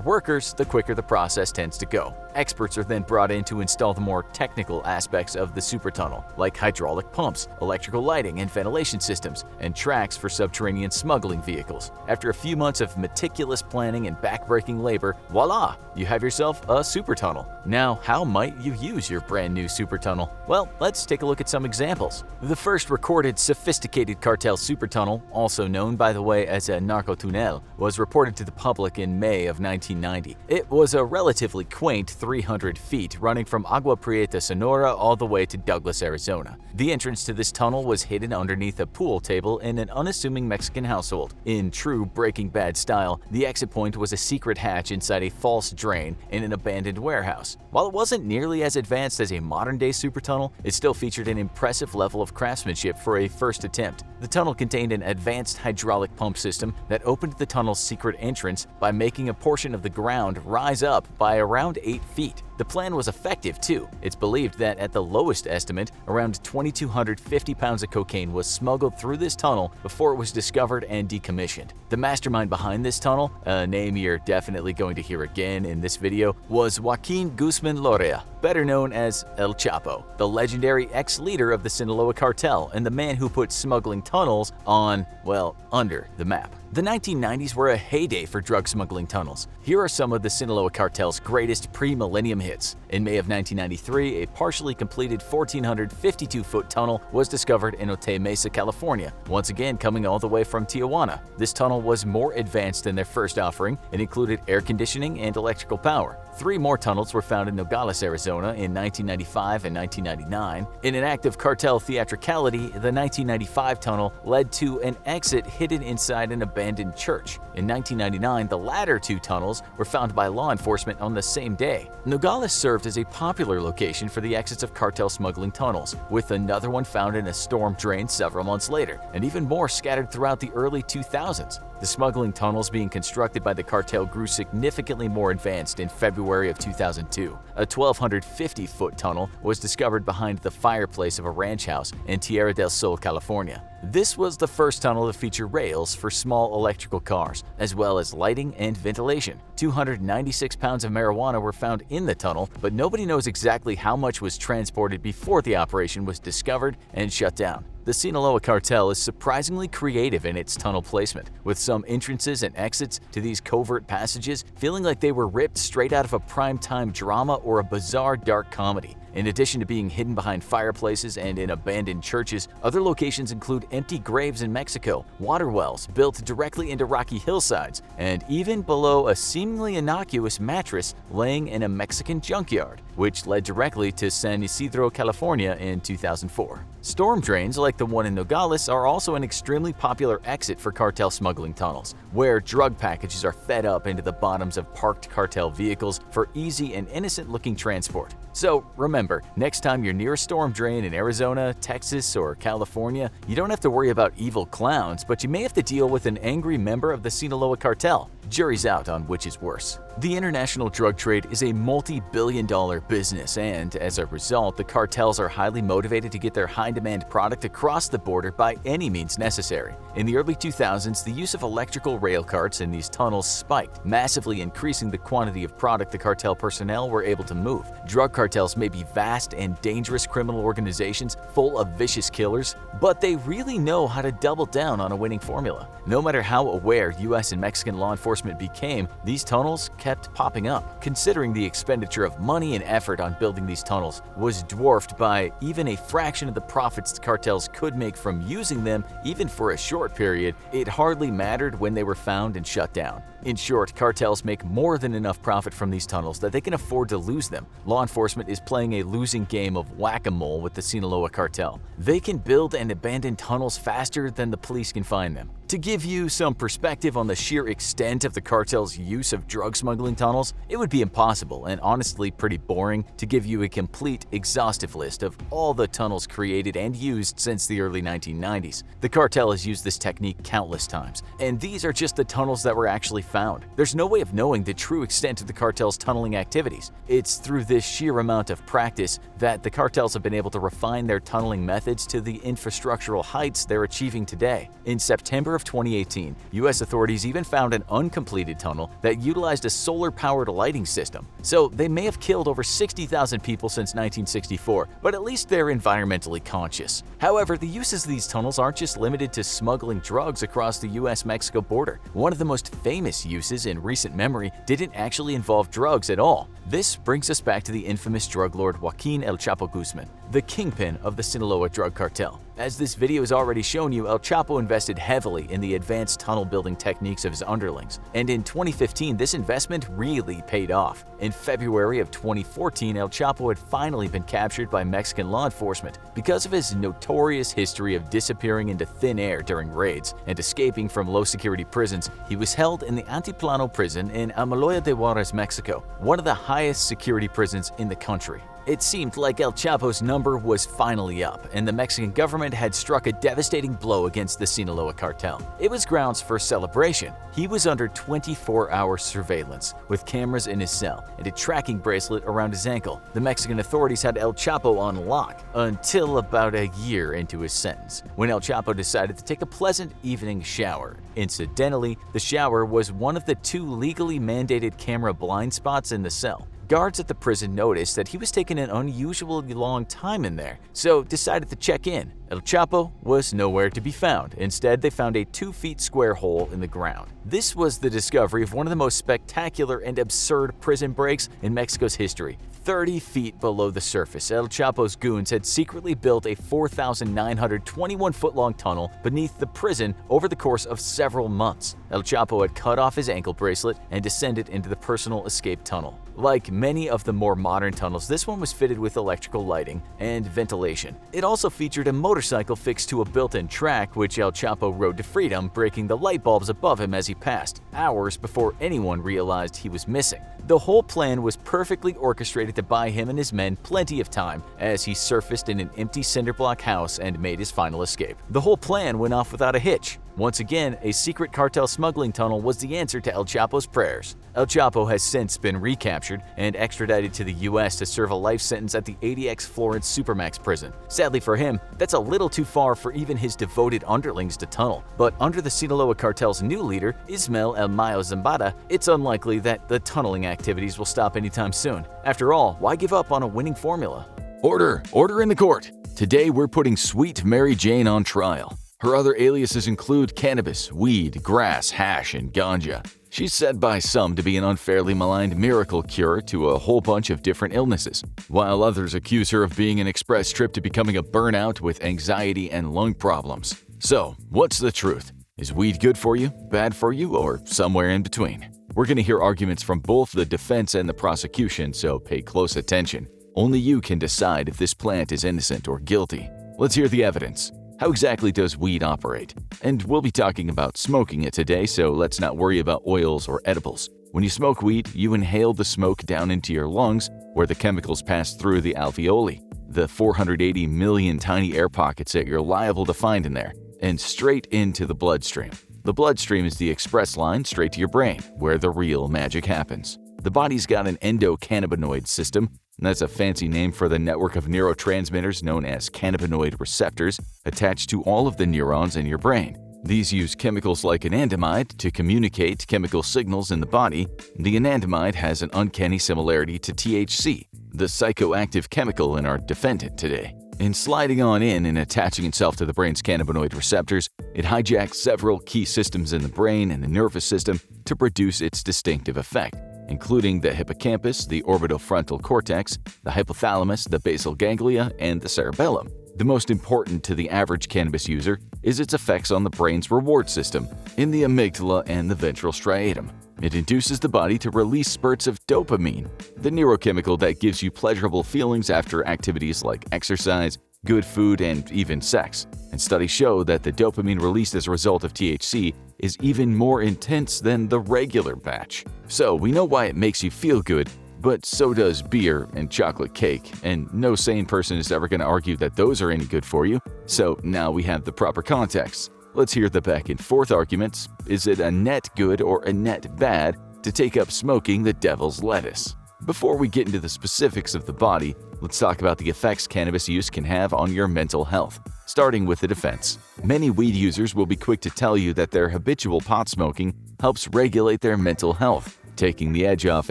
workers, the quicker the process tends to go. Experts are then brought in to install the more technical aspects of the super tunnel, like hydraulic pumps, electrical lighting and ventilation systems, and tracks for subterranean smuggling vehicles. After a few months of meticulous planning and backbreaking labor, voila! You have yourself a super tunnel. Now, how might you use your brand new super tunnel? Well, let's take a look at some examples. The first recorded sophisticated cartel super tunnel, also known by the way as a narcotunnel, was reported to the public in May of 1990. It was a relatively quaint 300 feet, running from Agua Prieta, Sonora all the way to Douglas, Arizona. The entrance to this tunnel was hidden underneath a pool table in an unassuming Mexican household. In true Breaking Bad style, the exit point was a secret hatch inside a false drain in an abandoned warehouse. While it wasn't nearly as advanced as a modern-day super tunnel, it still featured an impressive level of craftsmanship for a first attempt. The tunnel contained an advanced hydraulic pump system that opened the tunnel's secret entrance by making a portion of the ground rise up by around 8 feet. The plan was effective too. It's believed that at the lowest estimate, around 2,250 pounds of cocaine was smuggled through this tunnel before it was discovered and decommissioned. The mastermind behind this tunnel, a name you're definitely going to hear again in this video, was Joaquin Guzman Lorea, better known as El Chapo, the legendary ex-leader of the Sinaloa cartel and the man who put smuggling tunnels on, well, under the map. The 1990s were a heyday for drug smuggling tunnels. Here are some of the Sinaloa cartel's greatest pre-millennium hits. In May of 1993, a partially completed 1,452-foot tunnel was discovered in Otay Mesa, California, once again coming all the way from Tijuana. This tunnel was more advanced than their first offering and included air conditioning and electrical power. 3 more tunnels were found in Nogales, Arizona in 1995 and 1999. In an act of cartel theatricality, the 1995 tunnel led to an exit hidden inside an abandoned church. In 1999, the latter 2 tunnels were found by law enforcement on the same day. Nogales served as a popular location for the exits of cartel smuggling tunnels, with another one found in a storm drain several months later, and even more scattered throughout the early 2000s. The smuggling tunnels being constructed by the cartel grew significantly more advanced in February of 2002. A 1,250-foot tunnel was discovered behind the fireplace of a ranch house in Tierra del Sol, California. This was the first tunnel to feature rails for small electrical cars, as well as lighting and ventilation. 296 pounds of marijuana were found in the tunnel, but nobody knows exactly how much was transported before the operation was discovered and shut down. The Sinaloa cartel is surprisingly creative in its tunnel placement, with some entrances and exits to these covert passages feeling like they were ripped straight out of a primetime drama or a bizarre dark comedy. In addition to being hidden behind fireplaces and in abandoned churches, other locations include empty graves in Mexico, water wells built directly into rocky hillsides, and even below a seemingly innocuous mattress laying in a Mexican junkyard, which led directly to San Isidro, California in 2004. Storm drains like the one in Nogales are also an extremely popular exit for cartel smuggling tunnels, where drug packages are fed up into the bottoms of parked cartel vehicles for easy and innocent-looking transport. So remember, next time you're near a storm drain in Arizona, Texas, or California, you don't have to worry about evil clowns, but you may have to deal with an angry member of the Sinaloa cartel. Jury's out on which is worse. The international drug trade is a multi-billion-dollar business, and as a result, the cartels are highly motivated to get their high-demand product across the border by any means necessary. In the early 2000s, the use of electrical rail carts in these tunnels spiked, massively increasing the quantity of product the cartel personnel were able to move. Drug cartels may be vast and dangerous criminal organizations full of vicious killers, but they really know how to double down on a winning formula. No matter how aware US and Mexican law enforcement became, these tunnels kept popping up. Considering the expenditure of money and effort on building these tunnels was dwarfed by even a fraction of the profits the cartels could make from using them, even for a short period, it hardly mattered when they were found and shut down. In short, cartels make more than enough profit from these tunnels that they can afford to lose them. Law enforcement is playing a losing game of whack-a-mole with the Sinaloa cartel. They can build and abandon tunnels faster than the police can find them. To give you some perspective on the sheer extent of the cartel's use of drug smuggling tunnels, it would be impossible and honestly pretty boring to give you a complete, exhaustive list of all the tunnels created and used since the early 1990s. The cartel has used this technique countless times, and these are just the tunnels that were actually found. There's no way of knowing the true extent of the cartel's tunneling activities. It's through this sheer amount of practice that the cartels have been able to refine their tunneling methods to the infrastructural heights they're achieving today. In September of 2018, US authorities even found an uncompleted tunnel that utilized a solar-powered lighting system. So they may have killed over 60,000 people since 1964, but at least they're environmentally conscious. However, the uses of these tunnels aren't just limited to smuggling drugs across the US-Mexico border. One of the most famous uses in recent memory didn't actually involve drugs at all. This brings us back to the infamous drug lord Joaquin El Chapo Guzman, the kingpin of the Sinaloa drug cartel. As this video has already shown you, El Chapo invested heavily in the advanced tunnel building techniques of his underlings, and in 2015 this investment really paid off. In February of 2014, El Chapo had finally been captured by Mexican law enforcement. Because of his notorious history of disappearing into thin air during raids and escaping from low-security prisons, he was held in the Altiplano prison in Amaloya de Juarez, Mexico, one of the highest security prisons in the country. It seemed like El Chapo's number was finally up, and the Mexican government had struck a devastating blow against the Sinaloa cartel. It was grounds for celebration. He was under 24-hour surveillance, with cameras in his cell and a tracking bracelet around his ankle. The Mexican authorities had El Chapo on lock until about a year into his sentence, when El Chapo decided to take a pleasant evening shower. Incidentally, the shower was one of the 2 legally mandated camera blind spots in the cell. Guards at the prison noticed that he was taking an unusually long time in there, so decided to check in. El Chapo was nowhere to be found. Instead, they found a 2-foot square hole in the ground. This was the discovery of one of the most spectacular and absurd prison breaks in Mexico's history. 30 feet below the surface, El Chapo's goons had secretly built a 4,921-foot-long tunnel beneath the prison over the course of several months. El Chapo had cut off his ankle bracelet and descended into the personal escape tunnel. Like many of the more modern tunnels, this one was fitted with electrical lighting and ventilation. It also featured a motorcycle fixed to a built-in track, which El Chapo rode to freedom, breaking the light bulbs above him as he passed, hours before anyone realized he was missing. The whole plan was perfectly orchestrated to buy him and his men plenty of time as he surfaced in an empty cinderblock house and made his final escape. The whole plan went off without a hitch. Once again, a secret cartel smuggling tunnel was the answer to El Chapo's prayers. El Chapo has since been recaptured and extradited to the US to serve a life sentence at the ADX Florence Supermax prison. Sadly for him, that's a little too far for even his devoted underlings to tunnel. But under the Sinaloa cartel's new leader, Ismael El Mayo Zambada, it's unlikely that the tunneling activities will stop anytime soon. After all, why give up on a winning formula? Order! Order in the court! Today we're putting Sweet Mary Jane on trial. Her other aliases include cannabis, weed, grass, hash, and ganja. She's said by some to be an unfairly maligned miracle cure to a whole bunch of different illnesses, while others accuse her of being an express trip to becoming a burnout with anxiety and lung problems. So, what's the truth? Is weed good for you, bad for you, or somewhere in between? We're going to hear arguments from both the defense and the prosecution, so pay close attention. Only you can decide if this plant is innocent or guilty. Let's hear the evidence. How exactly does weed operate? And we'll be talking about smoking it today, so let's not worry about oils or edibles. When you smoke weed, you inhale the smoke down into your lungs, where the chemicals pass through the alveoli, the 480 million tiny air pockets that you're liable to find in there, and straight into the bloodstream. The bloodstream is the express line straight to your brain, where the real magic happens. The body's got an endocannabinoid system. That's a fancy name for the network of neurotransmitters known as cannabinoid receptors attached to all of the neurons in your brain. These use chemicals like anandamide to communicate chemical signals in the body. The anandamide has an uncanny similarity to THC, the psychoactive chemical in our defendant today. In sliding on in and attaching itself to the brain's cannabinoid receptors, it hijacks several key systems in the brain and the nervous system to produce its distinctive effect, including the hippocampus, the orbitofrontal cortex, the hypothalamus, the basal ganglia, and the cerebellum. The most important to the average cannabis user is its effects on the brain's reward system, in the amygdala and the ventral striatum. It induces the body to release spurts of dopamine, the neurochemical that gives you pleasurable feelings after activities like exercise, good food, and even sex. And studies show that the dopamine released as a result of THC is even more intense than the regular batch. So we know why it makes you feel good, but so does beer and chocolate cake, and no sane person is ever going to argue that those are any good for you. So now we have the proper context. Let's hear the back and forth arguments. Is it a net good or a net bad to take up smoking the devil's lettuce? Before we get into the specifics of the body, let's talk about the effects cannabis use can have on your mental health, starting with the defense. Many weed users will be quick to tell you that their habitual pot smoking helps regulate their mental health, taking the edge off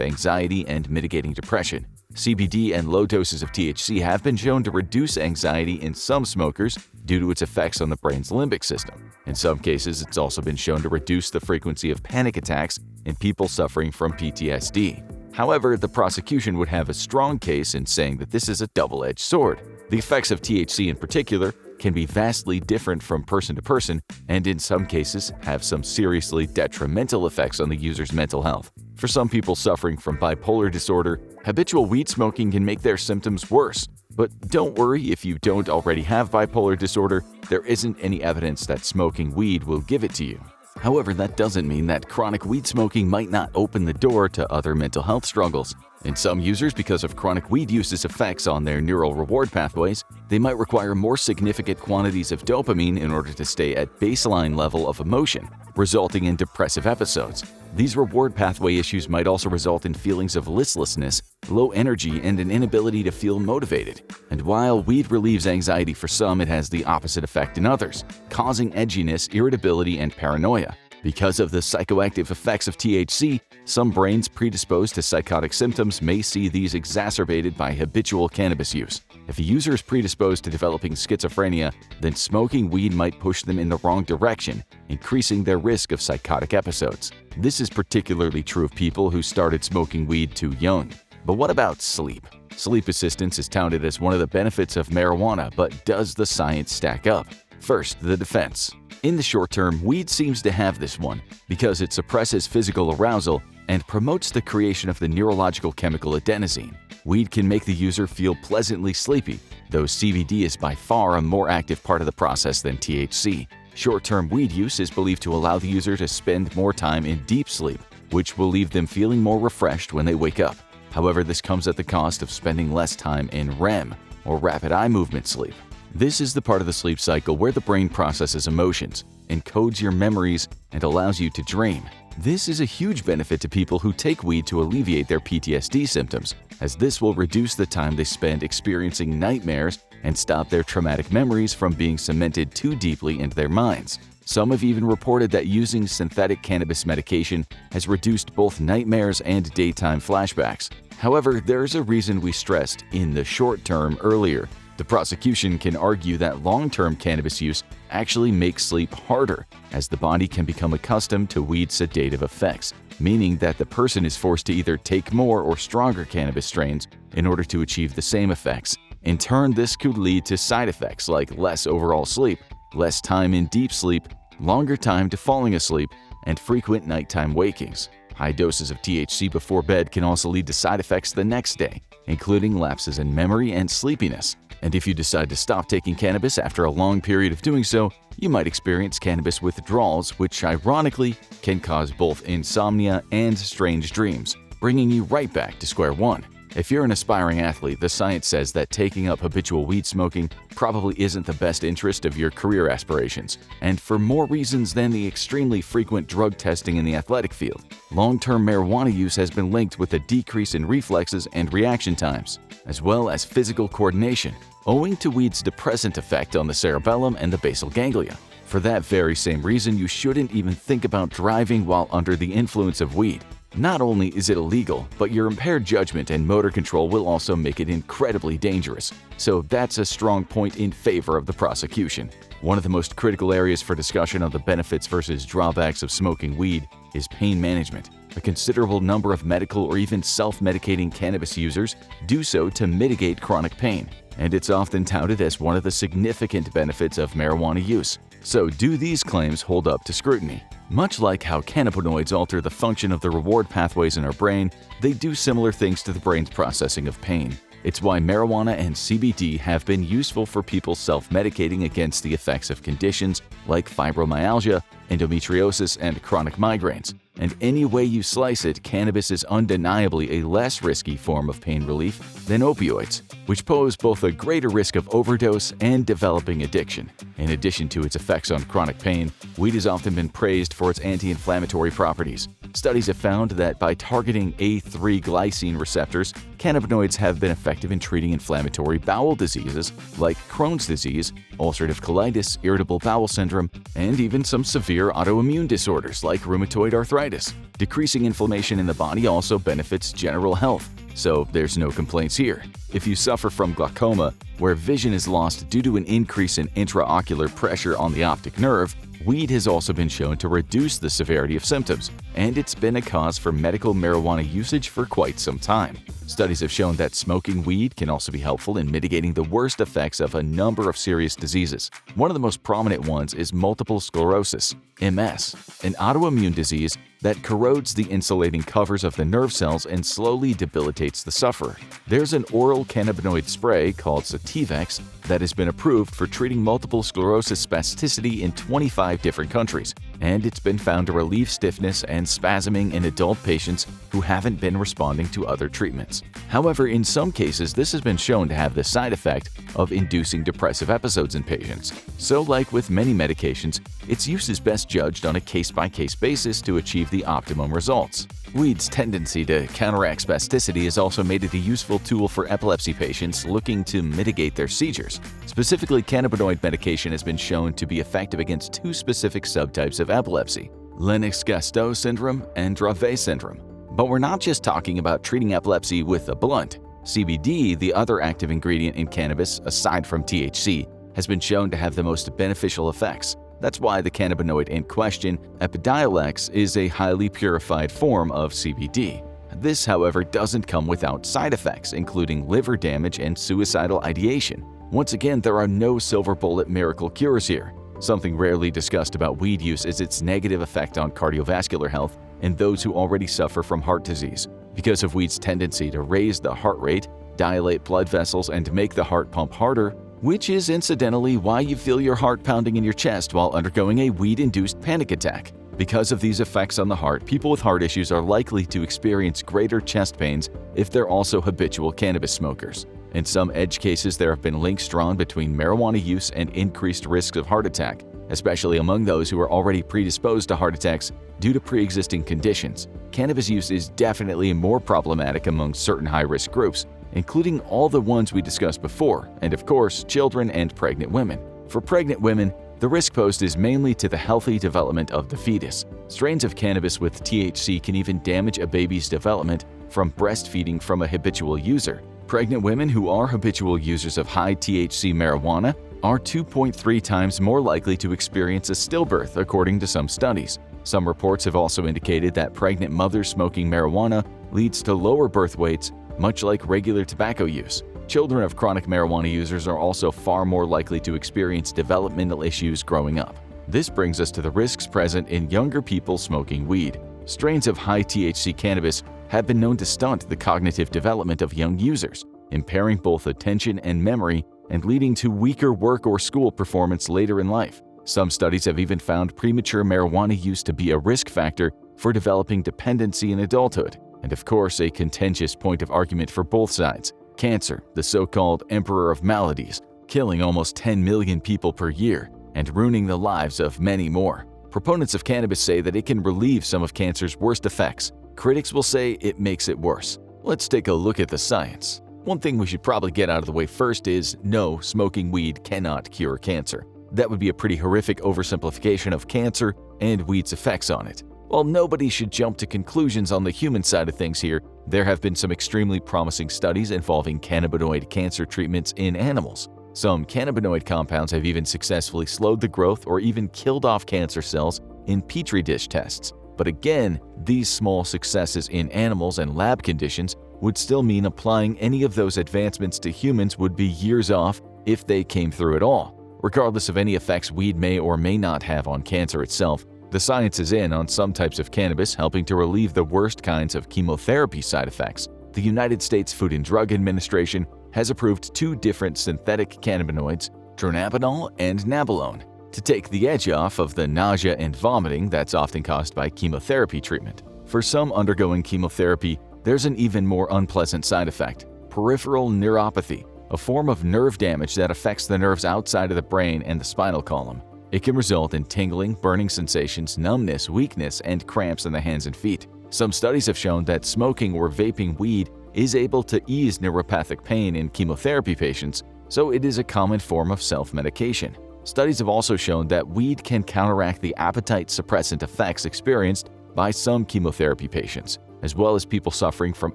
anxiety and mitigating depression. CBD and low doses of THC have been shown to reduce anxiety in some smokers due to its effects on the brain's limbic system. In some cases, it's also been shown to reduce the frequency of panic attacks in people suffering from PTSD. However, the prosecution would have a strong case in saying that this is a double-edged sword. The effects of THC in particular can be vastly different from person to person and in some cases have some seriously detrimental effects on the user's mental health. For some people suffering from bipolar disorder, habitual weed smoking can make their symptoms worse. But don't worry if you don't already have bipolar disorder, there isn't any evidence that smoking weed will give it to you. However, that doesn't mean that chronic weed smoking might not open the door to other mental health struggles. In some users, because of chronic weed use's effects on their neural reward pathways, they might require more significant quantities of dopamine in order to stay at baseline level of emotion, resulting in depressive episodes. These reward pathway issues might also result in feelings of listlessness, low energy, and an inability to feel motivated. And while weed relieves anxiety for some, it has the opposite effect in others, causing edginess, irritability, and paranoia. Because of the psychoactive effects of THC, some brains predisposed to psychotic symptoms may see these exacerbated by habitual cannabis use. If a user is predisposed to developing schizophrenia, then smoking weed might push them in the wrong direction, increasing their risk of psychotic episodes. This is particularly true of people who started smoking weed too young. But what about sleep? Sleep assistance is touted as one of the benefits of marijuana, but does the science stack up? First, the defense. In the short term, weed seems to have this one because it suppresses physical arousal and promotes the creation of the neurological chemical adenosine. Weed can make the user feel pleasantly sleepy, though CBD is by far a more active part of the process than THC. Short-term weed use is believed to allow the user to spend more time in deep sleep, which will leave them feeling more refreshed when they wake up. However, this comes at the cost of spending less time in REM, or rapid eye movement sleep. This is the part of the sleep cycle where the brain processes emotions, encodes your memories, and allows you to dream. This is a huge benefit to people who take weed to alleviate their PTSD symptoms, as this will reduce the time they spend experiencing nightmares and stop their traumatic memories from being cemented too deeply into their minds. Some have even reported that using synthetic cannabis medication has reduced both nightmares and daytime flashbacks. However, there's a reason we stressed "in the short term" earlier. The prosecution can argue that long-term cannabis use actually makes sleep harder, as the body can become accustomed to weed's sedative effects, meaning that the person is forced to either take more or stronger cannabis strains in order to achieve the same effects. In turn, this could lead to side effects like less overall sleep, less time in deep sleep, longer time to falling asleep, and frequent nighttime wakings. High doses of THC before bed can also lead to side effects the next day, including lapses in memory and sleepiness. And if you decide to stop taking cannabis after a long period of doing so, you might experience cannabis withdrawals, which ironically can cause both insomnia and strange dreams, bringing you right back to square one. If you're an aspiring athlete, the science says that taking up habitual weed smoking probably isn't the best interest of your career aspirations, and for more reasons than the extremely frequent drug testing in the athletic field. Long-term marijuana use has been linked with a decrease in reflexes and reaction times, as well as physical coordination, owing to weed's depressant effect on the cerebellum and the basal ganglia. For that very same reason, you shouldn't even think about driving while under the influence of weed. Not only is it illegal, but your impaired judgment and motor control will also make it incredibly dangerous. So that's a strong point in favor of the prosecution. One of the most critical areas for discussion of the benefits versus drawbacks of smoking weed is pain management. A considerable number of medical or even self-medicating cannabis users do so to mitigate chronic pain, and it's often touted as one of the significant benefits of marijuana use. So do these claims hold up to scrutiny? Much like how cannabinoids alter the function of the reward pathways in our brain, they do similar things to the brain's processing of pain. It's why marijuana and CBD have been useful for people self-medicating against the effects of conditions like fibromyalgia, endometriosis, and chronic migraines. And any way you slice it, cannabis is undeniably a less risky form of pain relief than opioids, which pose both a greater risk of overdose and developing addiction. In addition to its effects on chronic pain, weed has often been praised for its anti-inflammatory properties. Studies have found that by targeting A3 glycine receptors, cannabinoids have been effective in treating inflammatory bowel diseases like Crohn's disease, ulcerative colitis, irritable bowel syndrome, and even some severe autoimmune disorders like rheumatoid arthritis. Decreasing inflammation in the body also benefits general health, so there's no complaints here. If you suffer from glaucoma, where vision is lost due to an increase in intraocular pressure on the optic nerve, Weed has also been shown to reduce the severity of symptoms, and it's been a cause for medical marijuana usage for quite some time. Studies have shown that smoking weed can also be helpful in mitigating the worst effects of a number of serious diseases. One of the most prominent ones is multiple sclerosis, MS, an autoimmune disease that corrodes the insulating covers of the nerve cells and slowly debilitates the sufferer. There's an oral cannabinoid spray called Sativex that has been approved for treating multiple sclerosis spasticity in 25 different countries, and it's been found to relieve stiffness and spasming in adult patients who haven't been responding to other treatments. However, in some cases, this has been shown to have the side effect of inducing depressive episodes in patients. So, like with many medications, its use is best judged on a case-by-case basis to achieve the optimum results. Weed's tendency to counteract spasticity has also made it a useful tool for epilepsy patients looking to mitigate their seizures. Specifically, cannabinoid medication has been shown to be effective against two specific subtypes of epilepsy: Lennox-Gastaut syndrome and Dravet syndrome. But we're not just talking about treating epilepsy with a blunt. CBD, the other active ingredient in cannabis aside from THC, has been shown to have the most beneficial effects. That's why the cannabinoid in question, Epidiolex, is a highly purified form of CBD. This, however, doesn't come without side effects, including liver damage and suicidal ideation. Once again, there are no silver bullet miracle cures here. Something rarely discussed about weed use is its negative effect on cardiovascular health in those who already suffer from heart disease. Because of weed's tendency to raise the heart rate, dilate blood vessels, and make the heart pump harder, which is incidentally why you feel your heart pounding in your chest while undergoing a weed-induced panic attack. Because of these effects on the heart, people with heart issues are likely to experience greater chest pains if they're also habitual cannabis smokers. In some edge cases, there have been links drawn between marijuana use and increased risks of heart attack, especially among those who are already predisposed to heart attacks due to pre-existing conditions. Cannabis use is definitely more problematic among certain high-risk groups, including all the ones we discussed before, and of course, children and pregnant women. For pregnant women, the risk posed is mainly to the healthy development of the fetus. Strains of cannabis with THC can even damage a baby's development from breastfeeding from a habitual user. Pregnant women who are habitual users of high THC marijuana are 2.3 times more likely to experience a stillbirth, according to some studies. Some reports have also indicated that pregnant mothers smoking marijuana leads to lower birth weights, much like regular tobacco use. Children of chronic marijuana users are also far more likely to experience developmental issues growing up. This brings us to the risks present in younger people smoking weed. Strains of high THC cannabis have been known to stunt the cognitive development of young users, impairing both attention and memory and leading to weaker work or school performance later in life. Some studies have even found premature marijuana use to be a risk factor for developing dependency in adulthood. And of course, a contentious point of argument for both sides: cancer, the so-called emperor of maladies, killing almost 10 million people per year and ruining the lives of many more. Proponents of cannabis say that it can relieve some of cancer's worst effects. Critics will say it makes it worse. Let's take a look at the science. One thing we should probably get out of the way first is, no, smoking weed cannot cure cancer. That would be a pretty horrific oversimplification of cancer and weed's effects on it. While nobody should jump to conclusions on the human side of things here, there have been some extremely promising studies involving cannabinoid cancer treatments in animals. Some cannabinoid compounds have even successfully slowed the growth or even killed off cancer cells in petri dish tests. But again, these small successes in animals and lab conditions would still mean applying any of those advancements to humans would be years off if they came through at all. Regardless of any effects weed may or may not have on cancer itself, the science is in on some types of cannabis helping to relieve the worst kinds of chemotherapy side effects. The United States Food and Drug Administration has approved 2 different synthetic cannabinoids, dronabinol and nabilone, to take the edge off of the nausea and vomiting that's often caused by chemotherapy treatment. For some undergoing chemotherapy, there's an even more unpleasant side effect: peripheral neuropathy, a form of nerve damage that affects the nerves outside of the brain and the spinal column. It can result in tingling, burning sensations, numbness, weakness, and cramps in the hands and feet. Some studies have shown that smoking or vaping weed is able to ease neuropathic pain in chemotherapy patients, so it is a common form of self-medication. Studies have also shown that weed can counteract the appetite suppressant effects experienced by some chemotherapy patients, as well as people suffering from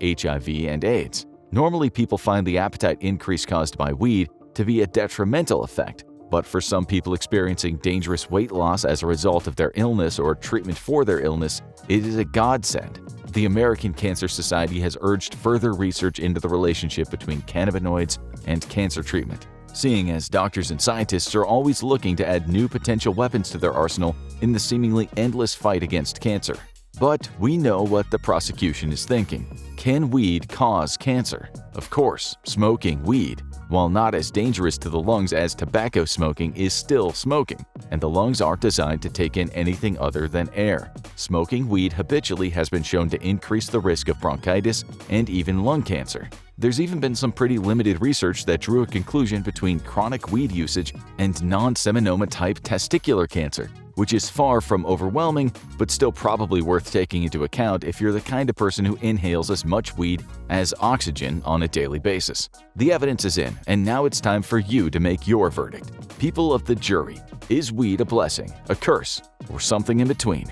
HIV and AIDS. Normally, people find the appetite increase caused by weed to be a detrimental effect, But for some people experiencing dangerous weight loss as a result of their illness or treatment for their illness, it is a godsend. The American Cancer Society has urged further research into the relationship between cannabinoids and cancer treatment, seeing as doctors and scientists are always looking to add new potential weapons to their arsenal in the seemingly endless fight against cancer. But we know what the prosecution is thinking. Can weed cause cancer? Of course, smoking weed, while not as dangerous to the lungs as tobacco smoking, is still smoking, and the lungs aren't designed to take in anything other than air. Smoking weed habitually has been shown to increase the risk of bronchitis and even lung cancer. There's even been some pretty limited research that drew a conclusion between chronic weed usage and non-seminoma-type testicular cancer, which is far from overwhelming, but still probably worth taking into account if you're the kind of person who inhales as much weed as oxygen on a daily basis. The evidence is in, and now it's time for you to make your verdict. People of the jury, is weed a blessing, a curse, or something in between?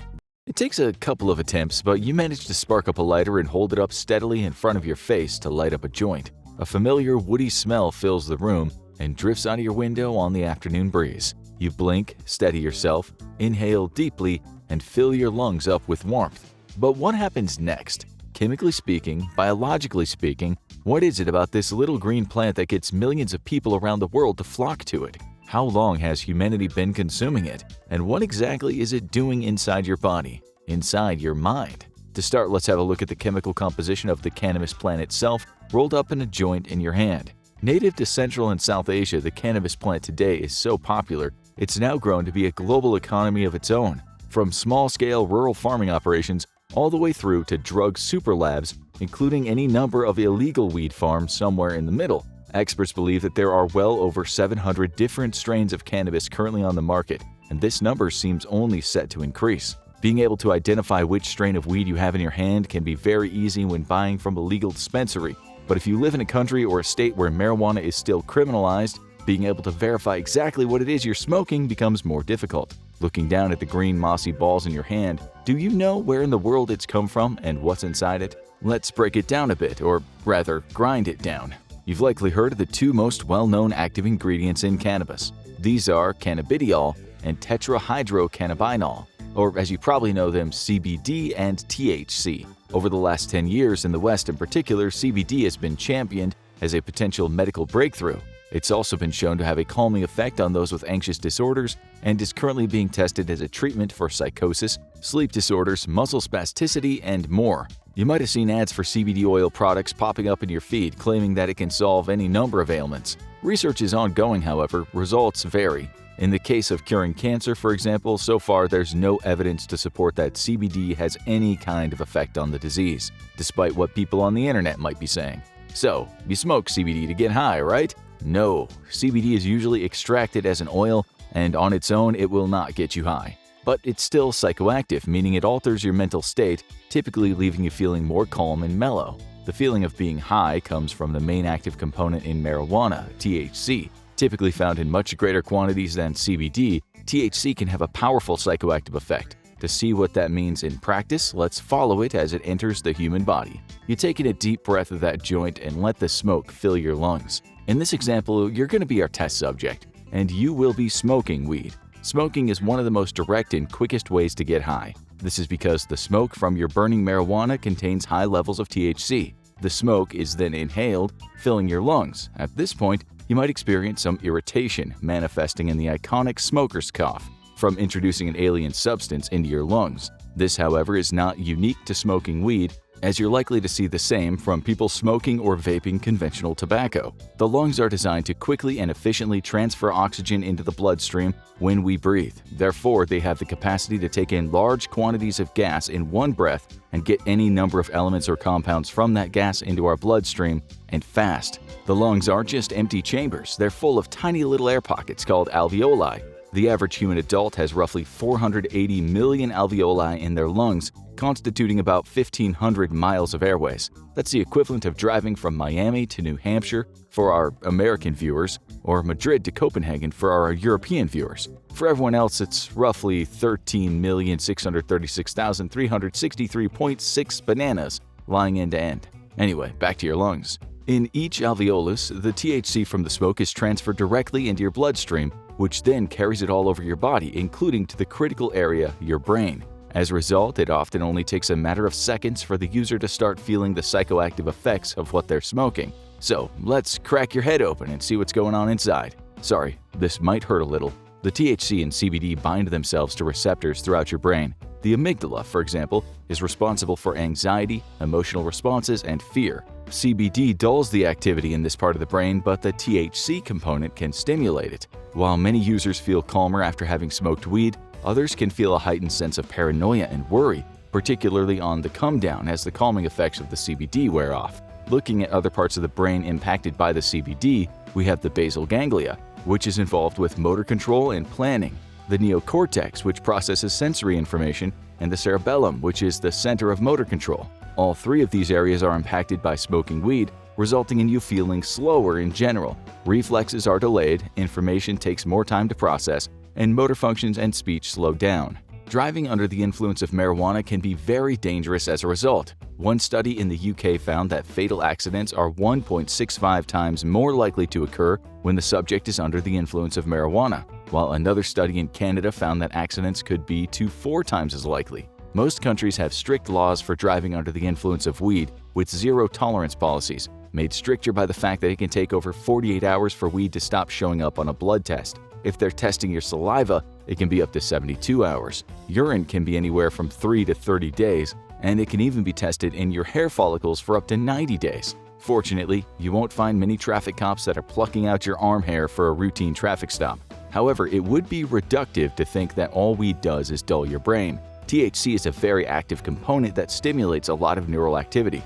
It takes a couple of attempts, but you manage to spark up a lighter and hold it up steadily in front of your face to light up a joint. A familiar woody smell fills the room and drifts out of your window on the afternoon breeze. You blink, steady yourself, inhale deeply, and fill your lungs up with warmth. But what happens next? Chemically speaking, biologically speaking, what is it about this little green plant that gets millions of people around the world to flock to it? How long has humanity been consuming it? And what exactly is it doing inside your body, inside your mind? To start, let's have a look at the chemical composition of the cannabis plant itself, rolled up in a joint in your hand. Native to Central and South Asia, the cannabis plant today is so popular, it's now grown to be a global economy of its own, from small-scale rural farming operations all the way through to drug super labs, including any number of illegal weed farms somewhere in the middle. Experts believe that there are well over 700 different strains of cannabis currently on the market, and this number seems only set to increase. Being able to identify which strain of weed you have in your hand can be very easy when buying from a legal dispensary, but if you live in a country or a state where marijuana is still criminalized, being able to verify exactly what it is you're smoking becomes more difficult. Looking down at the green mossy balls in your hand, do you know where in the world it's come from and what's inside it? Let's break it down a bit, or rather, grind it down. You've likely heard of the two most well-known active ingredients in cannabis. These are cannabidiol and tetrahydrocannabinol, or as you probably know them, CBD and THC. Over the last 10 years in the West in particular, CBD has been championed as a potential medical breakthrough. It's also been shown to have a calming effect on those with anxious disorders and is currently being tested as a treatment for psychosis, sleep disorders, muscle spasticity, and more. You might have seen ads for CBD oil products popping up in your feed claiming that it can solve any number of ailments. Research is ongoing, however, results vary. In the case of curing cancer, for example, so far there's no evidence to support that CBD has any kind of effect on the disease, despite what people on the internet might be saying. So, you smoke CBD to get high, right? No, CBD is usually extracted as an oil, and on its own it will not get you high. But it's still psychoactive, meaning it alters your mental state, typically leaving you feeling more calm and mellow. The feeling of being high comes from the main active component in marijuana, THC. Typically found in much greater quantities than CBD, THC can have a powerful psychoactive effect. To see what that means in practice, let's follow it as it enters the human body. You take in a deep breath of that joint and let the smoke fill your lungs. In this example, you're going to be our test subject, and you will be smoking weed. Smoking is one of the most direct and quickest ways to get high. This is because the smoke from your burning marijuana contains high levels of THC. The smoke is then inhaled, filling your lungs. At this point, you might experience some irritation, manifesting in the iconic smoker's cough from introducing an alien substance into your lungs. This, however, is not unique to smoking weed, as you're likely to see the same from people smoking or vaping conventional tobacco. The lungs are designed to quickly and efficiently transfer oxygen into the bloodstream when we breathe. Therefore, they have the capacity to take in large quantities of gas in one breath and get any number of elements or compounds from that gas into our bloodstream, and fast. The lungs aren't just empty chambers, they're full of tiny little air pockets called alveoli. The average human adult has roughly 480 million alveoli in their lungs, constituting about 1,500 miles of airways. That's the equivalent of driving from Miami to New Hampshire for our American viewers, or Madrid to Copenhagen for our European viewers. For everyone else, it's roughly 13,636,363.6 bananas lying end to end. Anyway, back to your lungs. In each alveolus, the THC from the smoke is transferred directly into your bloodstream, which then carries it all over your body, including to the critical area, your brain. As a result, it often only takes a matter of seconds for the user to start feeling the psychoactive effects of what they're smoking. So, let's crack your head open and see what's going on inside. Sorry, this might hurt a little. The THC and CBD bind themselves to receptors throughout your brain. The amygdala, for example, is responsible for anxiety, emotional responses, and fear. CBD dulls the activity in this part of the brain, but the THC component can stimulate it. While many users feel calmer after having smoked weed, others can feel a heightened sense of paranoia and worry, particularly on the come-down as the calming effects of the CBD wear off. Looking at other parts of the brain impacted by the CBD, we have the basal ganglia, which is involved with motor control and planning, the neocortex, which processes sensory information, and the cerebellum, which is the center of motor control. All three of these areas are impacted by smoking weed, resulting in you feeling slower in general. Reflexes are delayed, information takes more time to process, and motor functions and speech slow down. Driving under the influence of marijuana can be very dangerous as a result. One study in the UK found that fatal accidents are 1.65 times more likely to occur when the subject is under the influence of marijuana, while another study in Canada found that accidents could be 2 to 4 times as likely. Most countries have strict laws for driving under the influence of weed, with zero-tolerance policies, made stricter by the fact that it can take over 48 hours for weed to stop showing up on a blood test. If they're testing your saliva, it can be up to 72 hours. Urine can be anywhere from 3 to 30 days, and it can even be tested in your hair follicles for up to 90 days. Fortunately, you won't find many traffic cops that are plucking out your arm hair for a routine traffic stop. However, it would be reductive to think that all weed does is dull your brain. THC is a very active component that stimulates a lot of neural activity.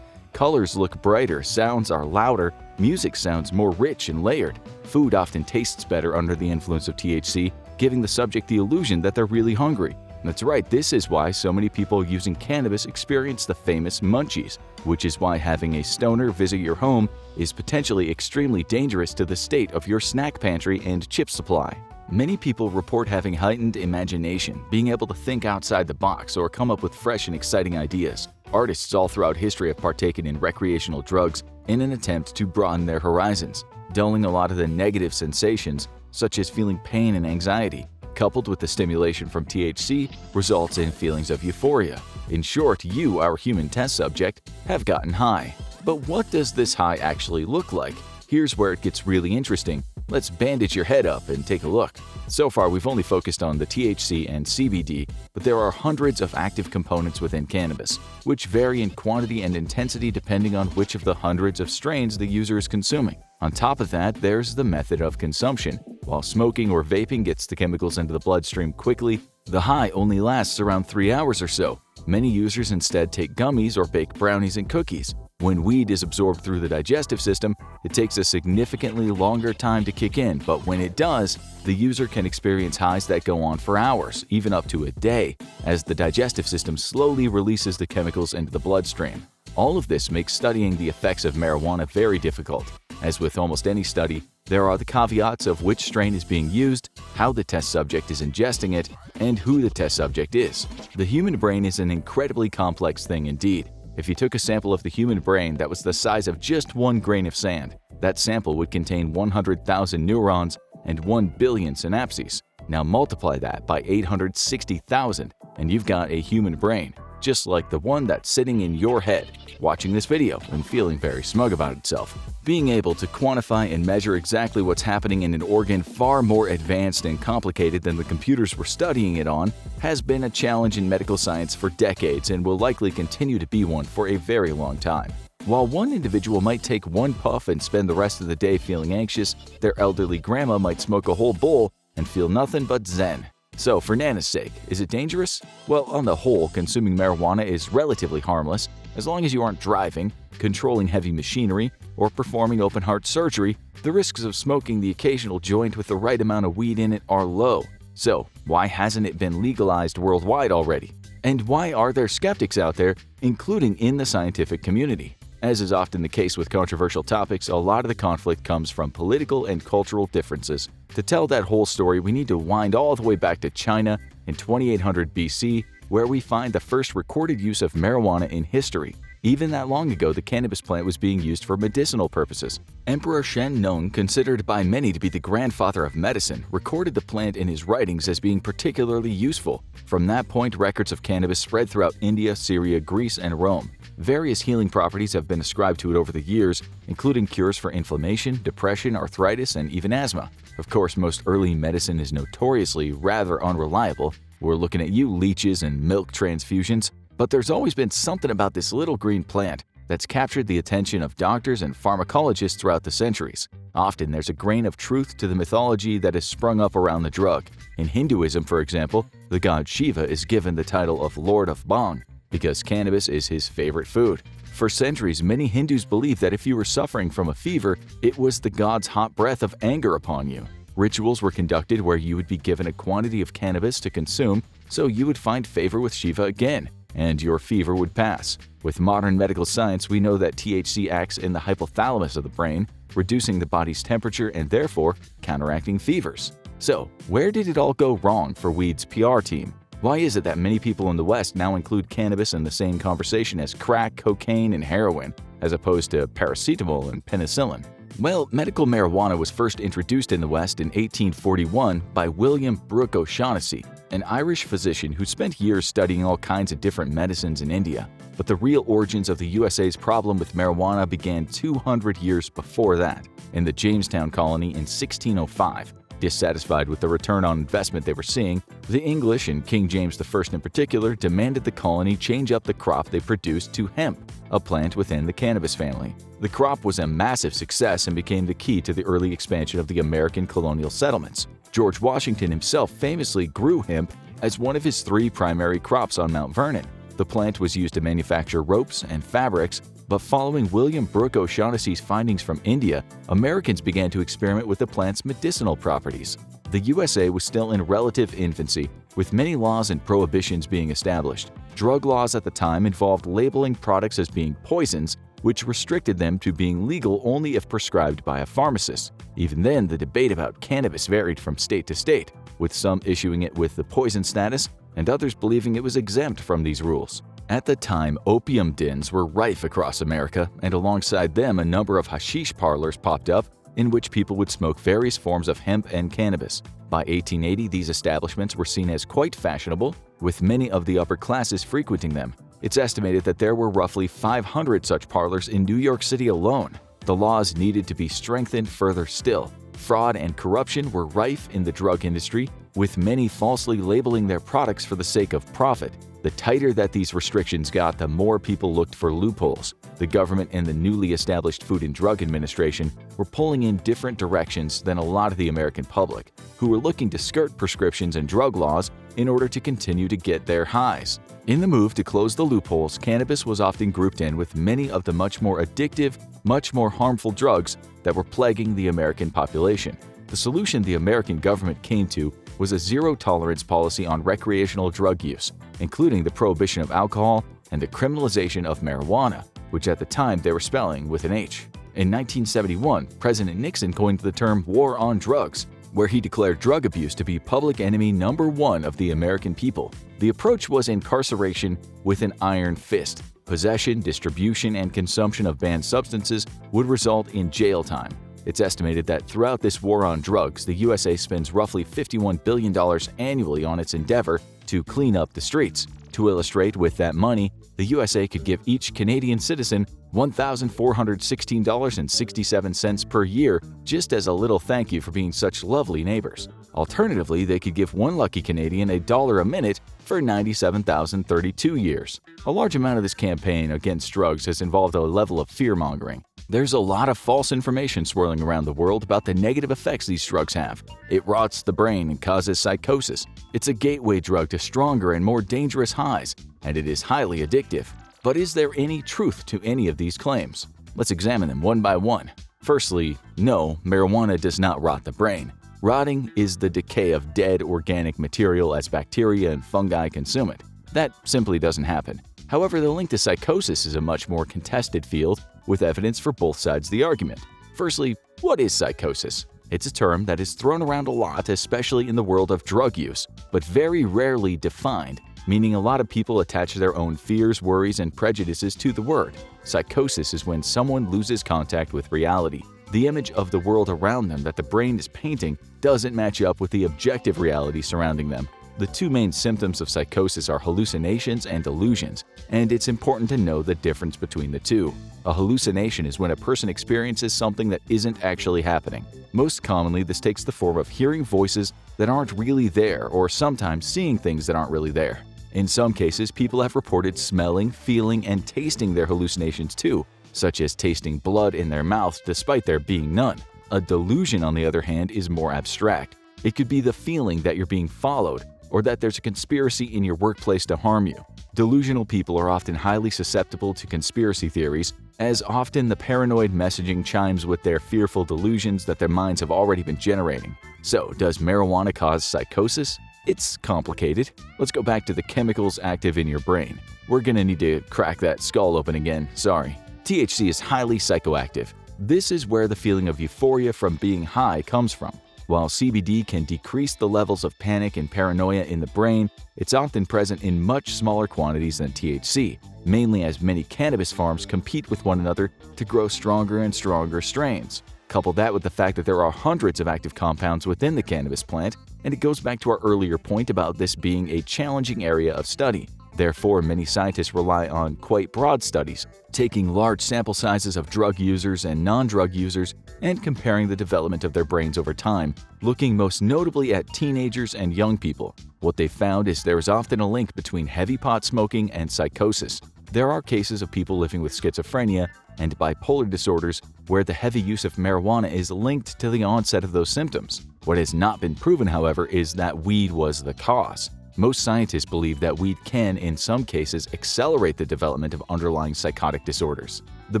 Colors look brighter, sounds are louder, music sounds more rich and layered. Food often tastes better under the influence of THC, giving the subject the illusion that they're really hungry. That's right, this is why so many people using cannabis experience the famous munchies, which is why having a stoner visit your home is potentially extremely dangerous to the state of your snack pantry and chip supply. Many people report having heightened imagination, being able to think outside the box or come up with fresh and exciting ideas. Artists all throughout history have partaken in recreational drugs in an attempt to broaden their horizons, dulling a lot of the negative sensations, such as feeling pain and anxiety, coupled with the stimulation from THC, results in feelings of euphoria. In short, you, our human test subject, have gotten high. But what does this high actually look like? Here's where it gets really interesting. Let's bandage your head up and take a look. So far, we've only focused on the THC and CBD, but there are hundreds of active components within cannabis, which vary in quantity and intensity depending on which of the hundreds of strains the user is consuming. On top of that, there's the method of consumption. While smoking or vaping gets the chemicals into the bloodstream quickly, the high only lasts around 3 hours or so. Many users instead take gummies or bake brownies and cookies. When weed is absorbed through the digestive system, it takes a significantly longer time to kick in, but when it does, the user can experience highs that go on for hours, even up to a day, as the digestive system slowly releases the chemicals into the bloodstream. All of this makes studying the effects of marijuana very difficult. As with almost any study, there are the caveats of which strain is being used, how the test subject is ingesting it, and who the test subject is. The human brain is an incredibly complex thing indeed. If you took a sample of the human brain that was the size of just 1 grain of sand, that sample would contain 100,000 neurons and 1 billion synapses. Now multiply that by 860,000, and you've got a human brain, just like the one that's sitting in your head, watching this video and feeling very smug about itself. Being able to quantify and measure exactly what's happening in an organ far more advanced and complicated than the computers we're studying it on has been a challenge in medical science for decades and will likely continue to be one for a very long time. While one individual might take 1 puff and spend the rest of the day feeling anxious, their elderly grandma might smoke a whole bowl and feel nothing but zen. So, for Nana's sake, is it dangerous? Well, on the whole, consuming marijuana is relatively harmless as long as you aren't driving, controlling heavy machinery, or performing open-heart surgery. The risks of smoking the occasional joint with the right amount of weed in it are low. So, why hasn't it been legalized worldwide already? And why are there skeptics out there, including in the scientific community? As is often the case with controversial topics, a lot of the conflict comes from political and cultural differences. To tell that whole story, we need to wind all the way back to China in 2800 BC, where we find the first recorded use of marijuana in history. Even that long ago, the cannabis plant was being used for medicinal purposes. Emperor Shen Nung, considered by many to be the grandfather of medicine, recorded the plant in his writings as being particularly useful. From that point, records of cannabis spread throughout India, Syria, Greece, and Rome. Various healing properties have been ascribed to it over the years, including cures for inflammation, depression, arthritis, and even asthma. Of course, most early medicine is notoriously rather unreliable. We're looking at you, leeches and milk transfusions. But there's always been something about this little green plant that's captured the attention of doctors and pharmacologists throughout the centuries. Often there's a grain of truth to the mythology that has sprung up around the drug. In Hinduism, for example, the god Shiva is given the title of Lord of Bhang because cannabis is his favorite food. For centuries, many Hindus believed that if you were suffering from a fever, it was the god's hot breath of anger upon you. Rituals were conducted where you would be given a quantity of cannabis to consume, so you would find favor with Shiva again, and your fever would pass. With modern medical science, we know that THC acts in the hypothalamus of the brain, reducing the body's temperature and therefore counteracting fevers. So, where did it all go wrong for weed's PR team? Why is it that many people in the West now include cannabis in the same conversation as crack, cocaine, and heroin, as opposed to paracetamol and penicillin? Well, medical marijuana was first introduced in the West in 1841 by William Brooke O'Shaughnessy, an Irish physician who spent years studying all kinds of different medicines in India. But the real origins of the USA's problem with marijuana began 200 years before that, in the Jamestown colony in 1605. Dissatisfied with the return on investment they were seeing, the English, and King James I in particular, demanded the colony change up the crop they produced to hemp, a plant within the cannabis family. The crop was a massive success and became the key to the early expansion of the American colonial settlements. George Washington himself famously grew hemp as one of his 3 primary crops on Mount Vernon. The plant was used to manufacture ropes and fabrics, but following William Brooke O'Shaughnessy's findings from India, Americans began to experiment with the plant's medicinal properties. The USA was still in relative infancy, with many laws and prohibitions being established. Drug laws at the time involved labeling products as being poisons, which restricted them to being legal only if prescribed by a pharmacist. Even then, the debate about cannabis varied from state to state, with some issuing it with the poison status and others believing it was exempt from these rules. At the time, opium dens were rife across America, and alongside them a number of hashish parlors popped up in which people would smoke various forms of hemp and cannabis. By 1880, these establishments were seen as quite fashionable, with many of the upper classes frequenting them. It's estimated that there were roughly 500 such parlors in New York City alone. The laws needed to be strengthened further still. Fraud and corruption were rife in the drug industry, with many falsely labeling their products for the sake of profit. The tighter that these restrictions got, the more people looked for loopholes. The government and the newly established Food and Drug Administration were pulling in different directions than a lot of the American public, who were looking to skirt prescriptions and drug laws in order to continue to get their highs. In the move to close the loopholes, cannabis was often grouped in with many of the much more addictive, much more harmful drugs that were plaguing the American population. The solution the American government came to was a zero-tolerance policy on recreational drug use, including the prohibition of alcohol and the criminalization of marijuana, which at the time they were spelling with an H. In 1971, President Nixon coined the term war on drugs, where he declared drug abuse to be public enemy number 1 of the American people. The approach was incarceration with an iron fist. Possession, distribution, and consumption of banned substances would result in jail time. It's estimated that throughout this war on drugs, the USA spends roughly $51 billion annually on its endeavor to clean up the streets. To illustrate, with that money, the USA could give each Canadian citizen $1,416.67 per year just as a little thank you for being such lovely neighbors. Alternatively, they could give one lucky Canadian $1 a minute for 97,032 years. A large amount of this campaign against drugs has involved a level of fear-mongering. There's a lot of false information swirling around the world about the negative effects these drugs have. It rots the brain and causes psychosis. It's a gateway drug to stronger and more dangerous highs, and it is highly addictive. But is there any truth to any of these claims? Let's examine them one by one. Firstly, no, marijuana does not rot the brain. Rotting is the decay of dead organic material as bacteria and fungi consume it. That simply doesn't happen. However, the link to psychosis is a much more contested field, with evidence for both sides of the argument. Firstly, what is psychosis? It's a term that is thrown around a lot, especially in the world of drug use, but very rarely defined. meaning a lot of people attach their own fears, worries, and prejudices to the word. Psychosis is when someone loses contact with reality. The image of the world around them that the brain is painting doesn't match up with the objective reality surrounding them. The two main symptoms of psychosis are hallucinations and delusions, and it's important to know the difference between the two. A hallucination is when a person experiences something that isn't actually happening. Most commonly, this takes the form of hearing voices that aren't really there, or sometimes seeing things that aren't really there. In some cases, people have reported smelling, feeling, and tasting their hallucinations too, such as tasting blood in their mouths despite there being none. A delusion, on the other hand, is more abstract. It could be the feeling that you're being followed, or that there's a conspiracy in your workplace to harm you. Delusional people are often highly susceptible to conspiracy theories, as often the paranoid messaging chimes with their fearful delusions that their minds have already been generating. So, does marijuana cause psychosis? It's complicated. Let's go back to the chemicals active in your brain. We're gonna need to crack that skull open again, sorry. THC is highly psychoactive. This is where the feeling of euphoria from being high comes from. While CBD can decrease the levels of panic and paranoia in the brain, it's often present in much smaller quantities than THC, mainly as many cannabis farms compete with one another to grow stronger and stronger strains. Couple that with the fact that there are hundreds of active compounds within the cannabis plant, and it goes back to our earlier point about this being a challenging area of study. Therefore, many scientists rely on quite broad studies, taking large sample sizes of drug users and non-drug users and comparing the development of their brains over time, looking most notably at teenagers and young people. What they found is there is often a link between heavy pot smoking and psychosis. There are cases of people living with schizophrenia and bipolar disorders where the heavy use of marijuana is linked to the onset of those symptoms. What has not been proven, however, is that weed was the cause. Most scientists believe that weed can, in some cases, accelerate the development of underlying psychotic disorders. The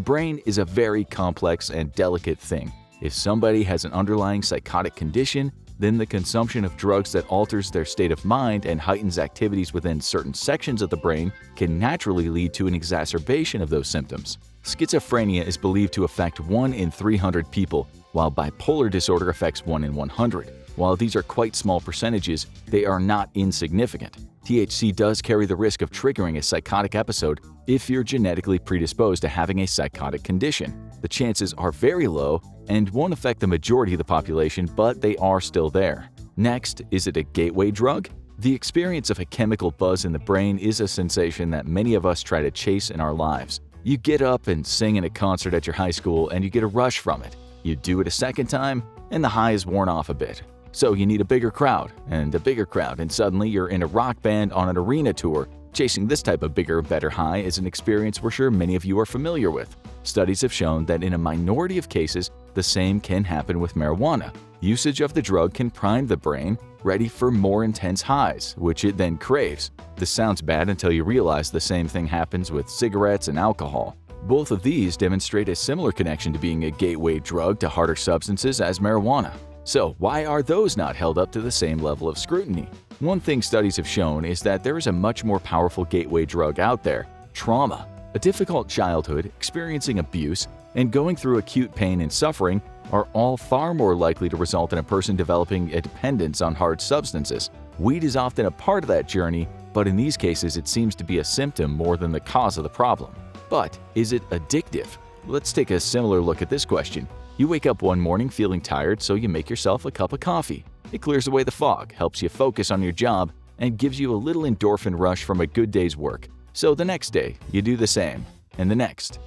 brain is a very complex and delicate thing. If somebody has an underlying psychotic condition, then the consumption of drugs that alters their state of mind and heightens activities within certain sections of the brain can naturally lead to an exacerbation of those symptoms. Schizophrenia is believed to affect 1 in 300 people, while bipolar disorder affects 1 in 100. While these are quite small percentages, they are not insignificant. THC does carry the risk of triggering a psychotic episode if you're genetically predisposed to having a psychotic condition. The chances are very low and won't affect the majority of the population, but they are still there. Next, is it a gateway drug? The experience of a chemical buzz in the brain is a sensation that many of us try to chase in our lives. You get up and sing in a concert at your high school and you get a rush from it. You do it a second time and the high is worn off a bit. So you need a bigger crowd, and suddenly you're in a rock band on an arena tour. Chasing this type of bigger, better high is an experience we're sure many of you are familiar with. Studies have shown that in a minority of cases, the same can happen with marijuana. Usage of the drug can prime the brain, ready for more intense highs, which it then craves. This sounds bad until you realize the same thing happens with cigarettes and alcohol. Both of these demonstrate a similar connection to being a gateway drug to harder substances as marijuana. So, why are those not held up to the same level of scrutiny? One thing studies have shown is that there is a much more powerful gateway drug out there: trauma. A difficult childhood, experiencing abuse, and going through acute pain and suffering are all far more likely to result in a person developing a dependence on hard substances. Weed is often a part of that journey, but in these cases it seems to be a symptom more than the cause of the problem. But is it addictive? Let's take a similar look at this question. You wake up one morning feeling tired, so you make yourself a cup of coffee. It clears away the fog, helps you focus on your job, and gives you a little endorphin rush from a good day's work. So the next day, you do the same, and the next,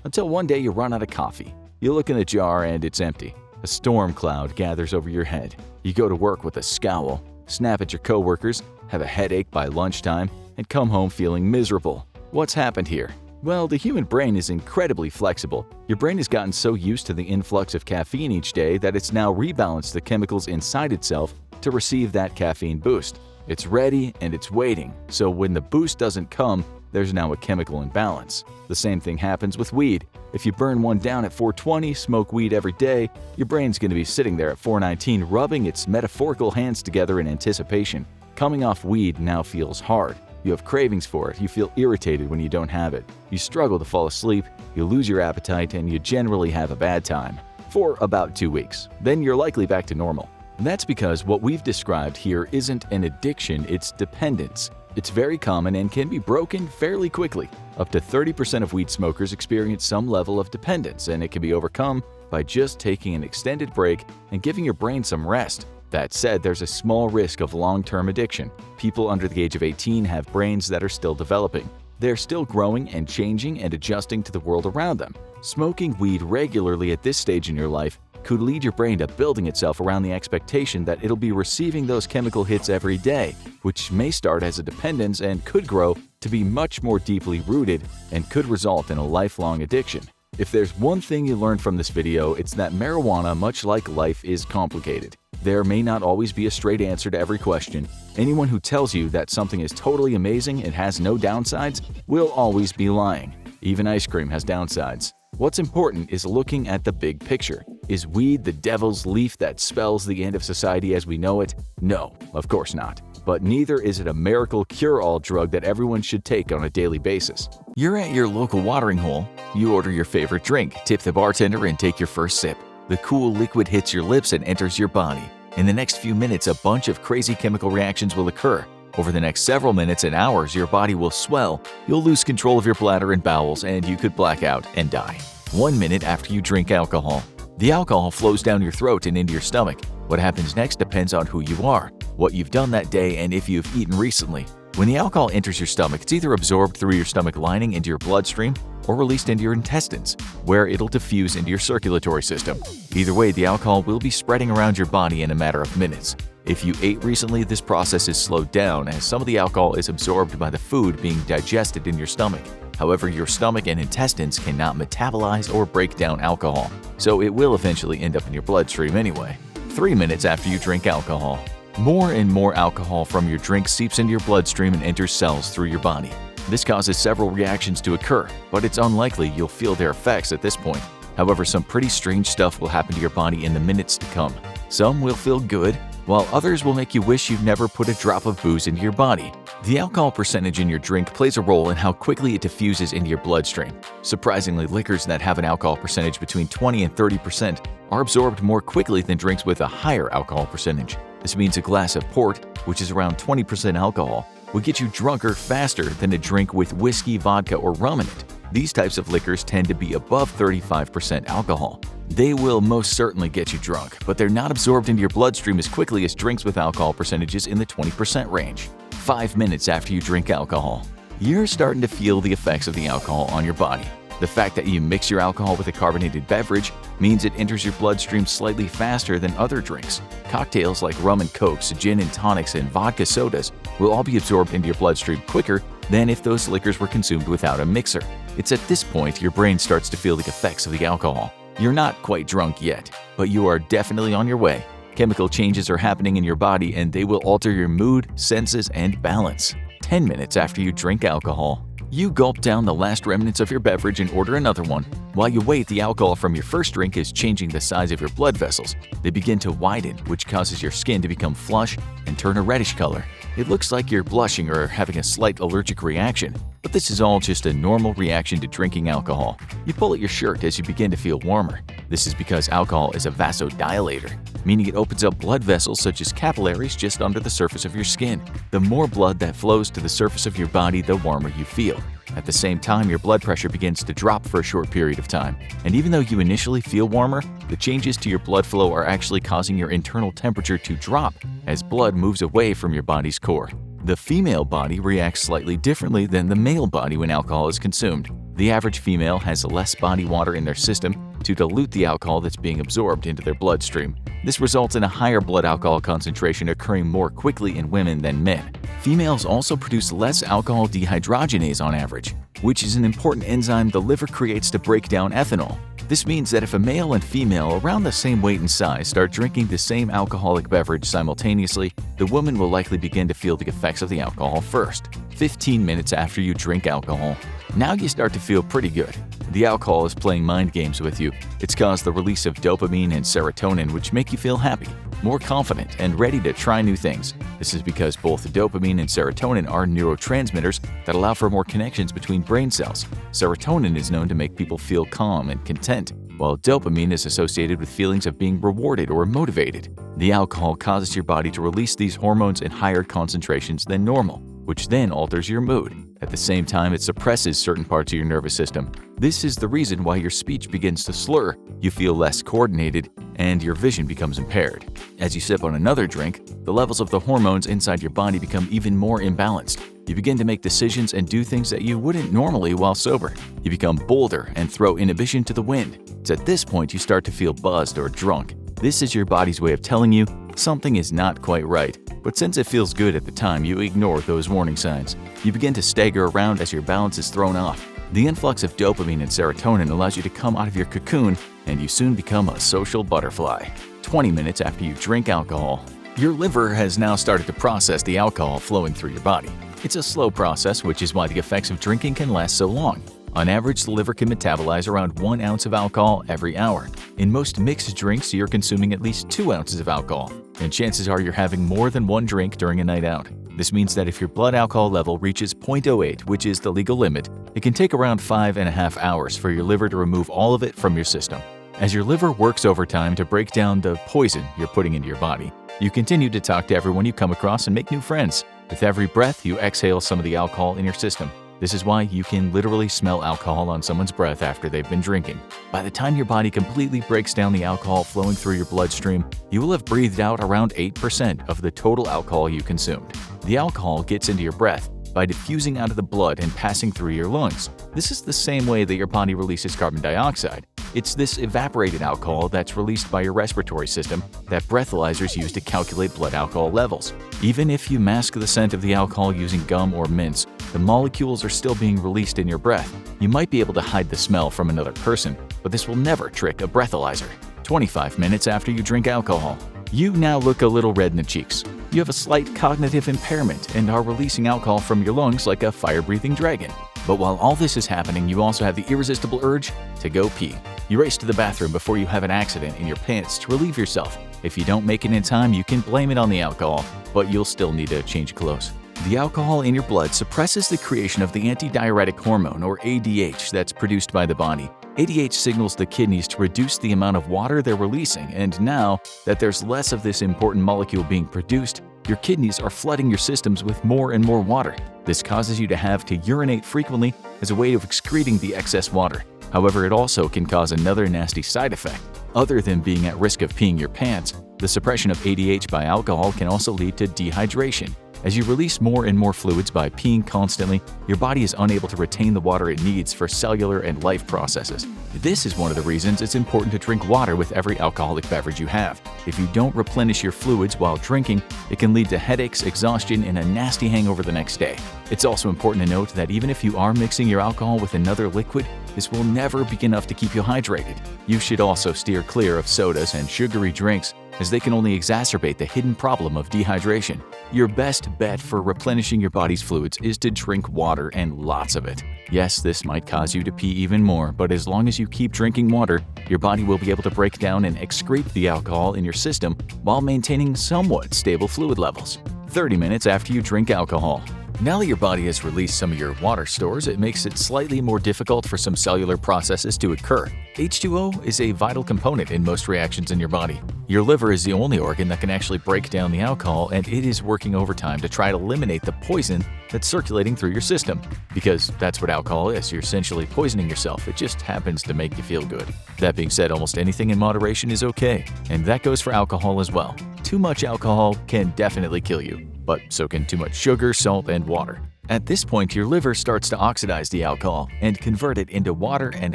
until one day you run out of coffee. You look in the jar and it's empty. A storm cloud gathers over your head. You go to work with a scowl, snap at your coworkers, have a headache by lunchtime, and come home feeling miserable. What's happened here? Well, the human brain is incredibly flexible. Your brain has gotten so used to the influx of caffeine each day that it's now rebalanced the chemicals inside itself to receive that caffeine boost. It's ready and it's waiting, so when the boost doesn't come, there's now a chemical imbalance. The same thing happens with weed. If you burn one down at 420, smoke weed every day, your brain's going to be sitting there at 419 rubbing its metaphorical hands together in anticipation. Coming off weed now feels hard. You have cravings for it, you feel irritated when you don't have it, you struggle to fall asleep, you lose your appetite, and you generally have a bad time. For about 2 weeks. Then you're likely back to normal. That's because what we've described here isn't an addiction, it's dependence. It's very common and can be broken fairly quickly. Up to 30% of weed smokers experience some level of dependence, and it can be overcome by just taking an extended break and giving your brain some rest. That said, there's a small risk of long-term addiction. People under the age of 18 have brains that are still developing. They're still growing and changing and adjusting to the world around them. Smoking weed regularly at this stage in your life could lead your brain to building itself around the expectation that it'll be receiving those chemical hits every day, which may start as a dependence and could grow to be much more deeply rooted and could result in a lifelong addiction. If there's one thing you learned from this video, it's that marijuana, much like life, is complicated. There may not always be a straight answer to every question. Anyone who tells you that something is totally amazing and has no downsides will always be lying. Even ice cream has downsides. What's important is looking at the big picture. Is weed the devil's leaf that spells the end of society as we know it? No, of course not. But neither is it a miracle cure-all drug that everyone should take on a daily basis. You're at your local watering hole. You order your favorite drink, tip the bartender, and take your first sip. The cool liquid hits your lips and enters your body. In the next few minutes, a bunch of crazy chemical reactions will occur. Over the next several minutes and hours, your body will swell, you'll lose control of your bladder and bowels, and you could black out and die. 1 minute after you drink alcohol. The alcohol flows down your throat and into your stomach. What happens next depends on who you are, what you've done that day, and if you've eaten recently. When the alcohol enters your stomach, it's either absorbed through your stomach lining into your bloodstream or released into your intestines, where it'll diffuse into your circulatory system. Either way, the alcohol will be spreading around your body in a matter of minutes. If you ate recently, this process is slowed down as some of the alcohol is absorbed by the food being digested in your stomach. However, your stomach and intestines cannot metabolize or break down alcohol, so it will eventually end up in your bloodstream anyway. 3 minutes after you drink alcohol. More and more alcohol from your drink seeps into your bloodstream and enters cells through your body. This causes several reactions to occur, but it's unlikely you'll feel their effects at this point. However, some pretty strange stuff will happen to your body in the minutes to come. Some will feel good, while others will make you wish you've never put a drop of booze into your body. The alcohol percentage in your drink plays a role in how quickly it diffuses into your bloodstream. Surprisingly, liquors that have an alcohol percentage between 20 and 30% are absorbed more quickly than drinks with a higher alcohol percentage. This means a glass of port, which is around 20% alcohol, will get you drunker faster than a drink with whiskey, vodka, or rum in it. These types of liquors tend to be above 35% alcohol. They will most certainly get you drunk, but they're not absorbed into your bloodstream as quickly as drinks with alcohol percentages in the 20% range. 5 minutes after you drink alcohol. You're starting to feel the effects of the alcohol on your body. The fact that you mix your alcohol with a carbonated beverage means it enters your bloodstream slightly faster than other drinks. Cocktails like rum and cokes, gin and tonics, and vodka sodas will all be absorbed into your bloodstream quicker than if those liquors were consumed without a mixer. It's at this point your brain starts to feel the effects of the alcohol. You're not quite drunk yet, but you are definitely on your way. Chemical changes are happening in your body and they will alter your mood, senses, and balance. 10 minutes after you drink alcohol. You gulp down the last remnants of your beverage and order another one. While you wait, the alcohol from your first drink is changing the size of your blood vessels. They begin to widen, which causes your skin to become flush and turn a reddish color. It looks like you're blushing or having a slight allergic reaction, but this is all just a normal reaction to drinking alcohol. You pull at your shirt as you begin to feel warmer. This is because alcohol is a vasodilator, meaning it opens up blood vessels such as capillaries just under the surface of your skin. The more blood that flows to the surface of your body, the warmer you feel. At the same time, your blood pressure begins to drop for a short period of time. And even though you initially feel warmer, the changes to your blood flow are actually causing your internal temperature to drop as blood moves away from your body's core. The female body reacts slightly differently than the male body when alcohol is consumed. The average female has less body water in their system to dilute the alcohol that's being absorbed into their bloodstream. This results in a higher blood alcohol concentration occurring more quickly in women than men. Females also produce less alcohol dehydrogenase on average, which is an important enzyme the liver creates to break down ethanol. This means that if a male and female around the same weight and size start drinking the same alcoholic beverage simultaneously, the woman will likely begin to feel the effects of the alcohol first. 15 minutes after you drink alcohol. Now you start to feel pretty good. The alcohol is playing mind games with you. It's caused the release of dopamine and serotonin, which make you feel happy, more confident, and ready to try new things. This is because both dopamine and serotonin are neurotransmitters that allow for more connections between brain cells. Serotonin is known to make people feel calm and content, while dopamine is associated with feelings of being rewarded or motivated. The alcohol causes your body to release these hormones in higher concentrations than normal. which then alters your mood. At the same time, it suppresses certain parts of your nervous system. This is the reason why your speech begins to slur, you feel less coordinated, and your vision becomes impaired. As you sip on another drink, the levels of the hormones inside your body become even more imbalanced. You begin to make decisions and do things that you wouldn't normally while sober. You become bolder and throw inhibition to the wind. It's at this point you start to feel buzzed or drunk. This is your body's way of telling you something is not quite right. But since it feels good at the time, you ignore those warning signs. You begin to stagger around as your balance is thrown off. The influx of dopamine and serotonin allows you to come out of your cocoon, and you soon become a social butterfly. 20 minutes after you drink alcohol, your liver has now started to process the alcohol flowing through your body. It's a slow process, which is why the effects of drinking can last so long. On average, the liver can metabolize around 1 ounce of alcohol every hour. In most mixed drinks, you're consuming at least 2 ounces of alcohol, and chances are you're having more than one drink during a night out. This means that if your blood alcohol level reaches 0.08, which is the legal limit, it can take around 5.5 hours for your liver to remove all of it from your system. As your liver works overtime to break down the poison you're putting into your body, you continue to talk to everyone you come across and make new friends. With every breath, you exhale some of the alcohol in your system. This is why you can literally smell alcohol on someone's breath after they've been drinking. By the time your body completely breaks down the alcohol flowing through your bloodstream, you will have breathed out around 8% of the total alcohol you consumed. The alcohol gets into your breath by diffusing out of the blood and passing through your lungs. This is the same way that your body releases carbon dioxide. It's this evaporated alcohol that's released by your respiratory system that breathalyzers use to calculate blood alcohol levels. Even if you mask the scent of the alcohol using gum or mints, the molecules are still being released in your breath. You might be able to hide the smell from another person, but this will never trick a breathalyzer. 25 minutes after you drink alcohol, you now look a little red in the cheeks. You have a slight cognitive impairment and are releasing alcohol from your lungs like a fire-breathing dragon. But while all this is happening, you also have the irresistible urge to go pee. You race to the bathroom before you have an accident in your pants to relieve yourself. If you don't make it in time, you can blame it on the alcohol, but you'll still need to change clothes. The alcohol in your blood suppresses the creation of the antidiuretic hormone, or ADH, that's produced by the body. ADH signals the kidneys to reduce the amount of water they're releasing, and now that there's less of this important molecule being produced, your kidneys are flooding your systems with more and more water. This causes you to have to urinate frequently as a way of excreting the excess water. However, it also can cause another nasty side effect. Other than being at risk of peeing your pants, the suppression of ADH by alcohol can also lead to dehydration. As you release more and more fluids by peeing constantly, your body is unable to retain the water it needs for cellular and life processes. This is one of the reasons it's important to drink water with every alcoholic beverage you have. If you don't replenish your fluids while drinking, it can lead to headaches, exhaustion, and a nasty hangover the next day. It's also important to note that even if you are mixing your alcohol with another liquid, this will never be enough to keep you hydrated. You should also steer clear of sodas and sugary drinks, as they can only exacerbate the hidden problem of dehydration. Your best bet for replenishing your body's fluids is to drink water, and lots of it. Yes, this might cause you to pee even more, but as long as you keep drinking water, your body will be able to break down and excrete the alcohol in your system while maintaining somewhat stable fluid levels. 30 minutes after you drink alcohol. Now that your body has released some of your water stores, it makes it slightly more difficult for some cellular processes to occur. H2O is a vital component in most reactions in your body. Your liver is the only organ that can actually break down the alcohol, and it is working overtime to try to eliminate the poison that's circulating through your system. Because that's what alcohol is, you're essentially poisoning yourself. It just happens to make you feel good. That being said, almost anything in moderation is okay, and that goes for alcohol as well. Too much alcohol can definitely kill you, but so can too much sugar, salt, and water. At this point, your liver starts to oxidize the alcohol and convert it into water and